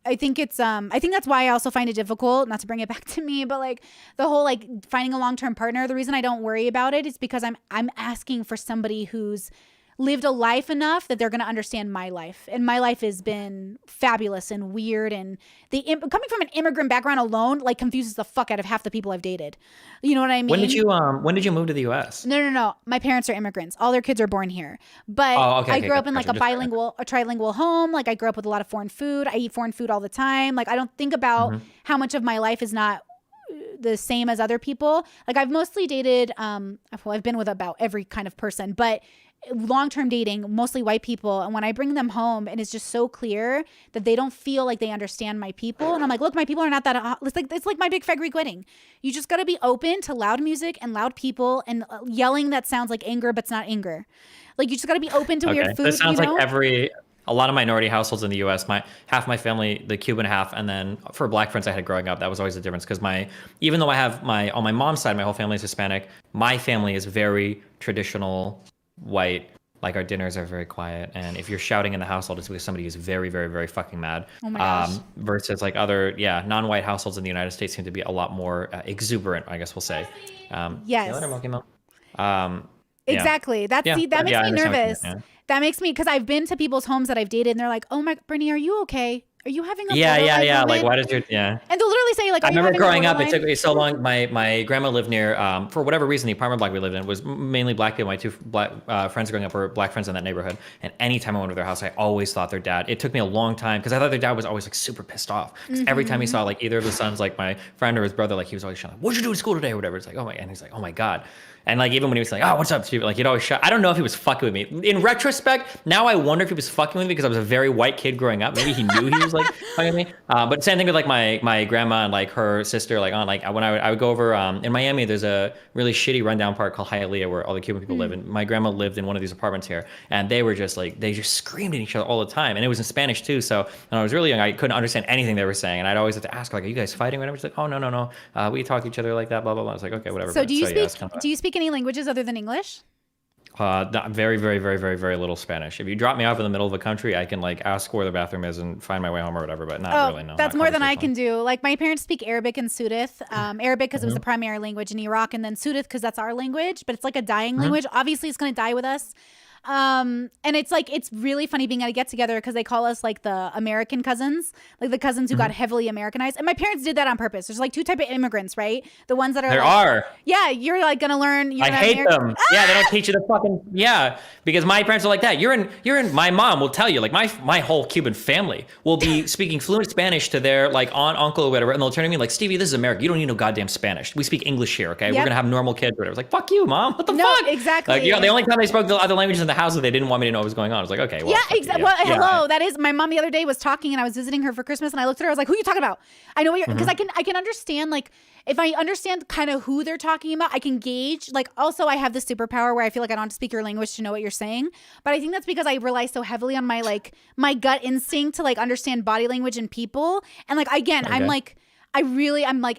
I think that's why I also find it difficult, not to bring it back to me, but like the whole like finding a long-term partner. The reason I don't worry about it is because I'm asking for somebody who's lived a life enough that they're going to understand my life. And my life has been fabulous and weird. And coming from an immigrant background alone, like, confuses the fuck out of half the people I've dated. You know what I mean? When did you move to the US? No. My parents are immigrants. All their kids are born here. But I grew up in like a trilingual home. Like, I grew up with a lot of foreign food. I eat foreign food all the time. Like, I don't think about how much of my life is not the same as other people. Like, I've mostly dated, I've been with about every kind of person, but long-term dating, mostly white people. And when I bring them home, and it's just so clear that they don't feel like they understand my people. And I'm like, look, my people are not that, it's like my big fat Greek wedding. You just got to be open to loud music and loud people and yelling that sounds like anger, but it's not anger. Like, you just got to be open to weird food. That sounds like a lot of minority households in the U.S. Half my family, the Cuban half, and then for black friends I had growing up, that was always the difference. Because even though I have on my mom's side, my whole family is Hispanic. My family is very traditional white. Like, our dinners are very quiet, and if you're shouting in the household, it's because somebody is very, very, very fucking mad. Oh my gosh. Versus like other non-white households in the United States seem to be a lot more exuberant, I guess we'll say. Yes. See you later, Monkey. Exactly. That makes me nervous. That makes me, because I've been to people's homes that I've dated, and they're like, "Oh my, Brittany, are you okay? Are you having a yeah. Like, why does your And they'll literally say, like, I remember growing up, it took me so long. My grandma lived near, for whatever reason, the apartment block we lived in was mainly black people. My two black friends growing up were black friends in that neighborhood. And anytime I went to their house, I always thought their dad. It took me a long time because I thought their dad was always like super pissed off. Because every time he saw like either of the sons, like my friend or his brother, like he was always shouting, "What'd you do at school today?" or whatever. It's like, oh my, and he's like, "Oh my god." And like, even when he was like, "Oh, what's up, Steve?" Like, he'd always shout. I don't know if he was fucking with me. In retrospect, now I wonder if he was fucking with me because I was a very white kid growing up. Maybe he knew he was like fucking with me. But same thing with like my grandma and like her sister. Like, when I would go over in Miami, there's a really shitty rundown part called Hialeah where all the Cuban people live. And my grandma lived in one of these apartments here, and they were just like, they just screamed at each other all the time, and it was in Spanish too. So when I was really young, I couldn't understand anything they were saying, and I'd always have to ask, like, "Are you guys fighting?" And she's like, "Oh no, we talk to each other like that, blah blah blah." I was like, "Okay, whatever." So do you speak any languages other than English? Very, very, very, very, very little Spanish. If you drop me off in the middle of the country, I can like ask where the bathroom is and find my way home or whatever, but not really. No, that's more than I can do. Like, my parents speak Arabic and Sudith. Arabic because it was the primary language in Iraq, and then Sudith because that's our language, but it's like a dying language. Obviously, it's going to die with us. And it's like, it's really funny being at a get together because they call us like the American cousins, like the cousins who got heavily Americanized. And my parents did that on purpose. There's like two type of immigrants, right? The ones that are yeah, you're like gonna learn. I hate them. Yeah, they don't teach you the fucking because my parents are like that. You're in. My mom will tell you, like, my whole Cuban family will be speaking fluent Spanish to their like aunt, uncle, or whatever, and they'll turn to me like, "Stevie, this is America. You don't need no goddamn Spanish. We speak English here, okay? We're gonna have normal kids, or whatever." It's like, fuck you, mom. What the fuck? Exactly. Like, the only time they spoke the other languages in the house, they didn't want me to know what was going on. I was like, okay, well, yeah, exactly. Well, hello. That is, my mom the other day was talking, and I was visiting her for Christmas, and I looked at her. I was like, "Who are you talking about?" I know what you're, because I can understand, like, if I understand kind of who they're talking about, I can gauge. Like, also, I have this superpower where I feel like I don't have to speak your language to know what you're saying. But I think that's because I rely so heavily on my gut instinct to like understand body language and people. And like, again, I'm like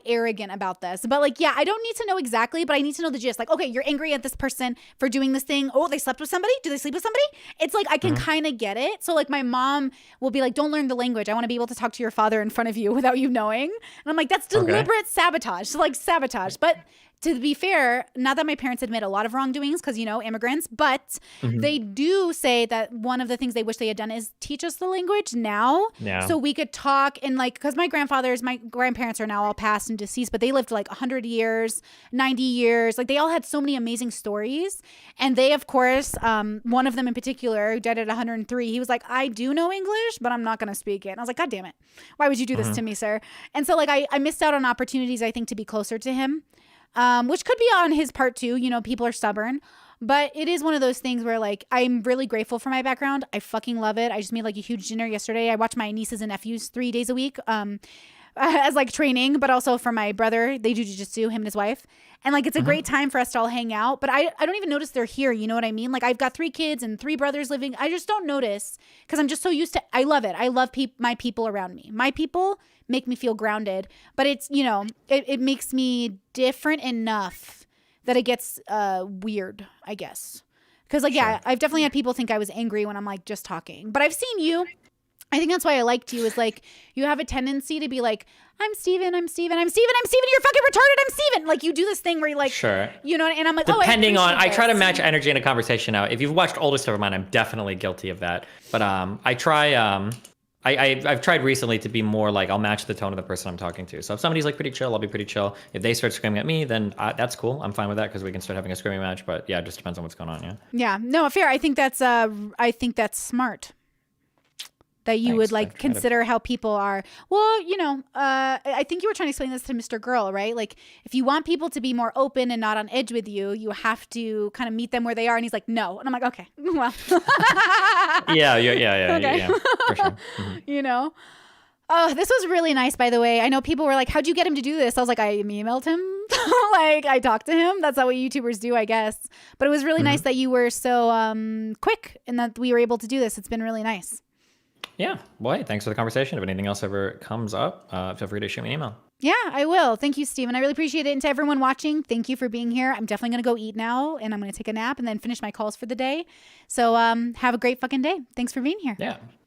arrogant about this, but like, yeah, I don't need to know exactly, but I need to know the gist. Like, okay, you're angry at this person for doing this thing. Oh, they slept with somebody? Do they sleep with somebody? It's like, I can kind of get it. So like, my mom will be like, "Don't learn the language. I want to be able to talk to your father in front of you without you knowing." And I'm like, that's deliberate sabotage. So like, sabotage. But to be fair, not that my parents admit a lot of wrongdoings because, you know, immigrants, but they do say that one of the things they wish they had done is teach us the language now so we could talk. And like, because my grandparents are now all passed and deceased, but they lived like 100 years, 90 years. Like, they all had so many amazing stories. And they, of course, one of them in particular, who died at 103, he was like, "I do know English, but I'm not going to speak it." And I was like, "God damn it. Why would you do this to me, sir?" And so like, I missed out on opportunities, I think, to be closer to him. Which could be on his part too. You know, people are stubborn, but it is one of those things where like, I'm really grateful for my background. I fucking love it. I just made like a huge dinner yesterday. I watch my nieces and nephews 3 days a week, as like training, but also for my brother, they do jiu-jitsu, him and his wife. And like, it's a great time for us to all hang out, but I don't even notice they're here. You know what I mean? Like, I've got 3 kids and 3 brothers living. I just don't notice because I'm just so used to, I love it. I love my people around me. My people make me feel grounded, but it's, you know, it makes me different enough that it gets weird, I guess. Because like, yeah, I've definitely had people think I was angry when I'm like just talking, but I've seen you I think that's why I liked you, is like, you have a tendency to be like, I'm Steven, I'm Steven, I'm Steven, I'm Steven, you're fucking retarded, I'm Steven. Like, you do this thing where you're like, Sure. you know, and I'm like, Depending on, I try to this. match energy in a conversation now. If you've watched older stuff of mine, I'm definitely guilty of that. But I try, I've tried recently to be more like, I'll match the tone of the person I'm talking to. So if somebody's like pretty chill, I'll be pretty chill. If they start screaming at me, then that's cool. I'm fine with that because we can start having a screaming match. But yeah, it just depends on what's going on. Yeah. Yeah, no, fair. I think that's smart. That you would like consider how people are. Well, you know, I think you were trying to explain this to Mr. Girl, right? Like, if you want people to be more open and not on edge with you, you have to kind of meet them where they are. And he's like, no. And I'm like, okay, well. Yeah, Okay. yeah, for sure. Mm-hmm. You know? Oh, this was really nice, by the way. I know people were like, how'd you get him to do this? I was like, I emailed him. Like, I talked to him. That's not what YouTubers do, I guess. But it was really nice that you were so quick and that we were able to do this. It's been really nice. Yeah. Well, hey, thanks for the conversation. If anything else ever comes up, feel free to shoot me an email. Yeah, I will. Thank you, Steven. I really appreciate it. And to everyone watching, thank you for being here. I'm definitely going to go eat now, and I'm going to take a nap and then finish my calls for the day. So have a great fucking day. Thanks for being here. Yeah.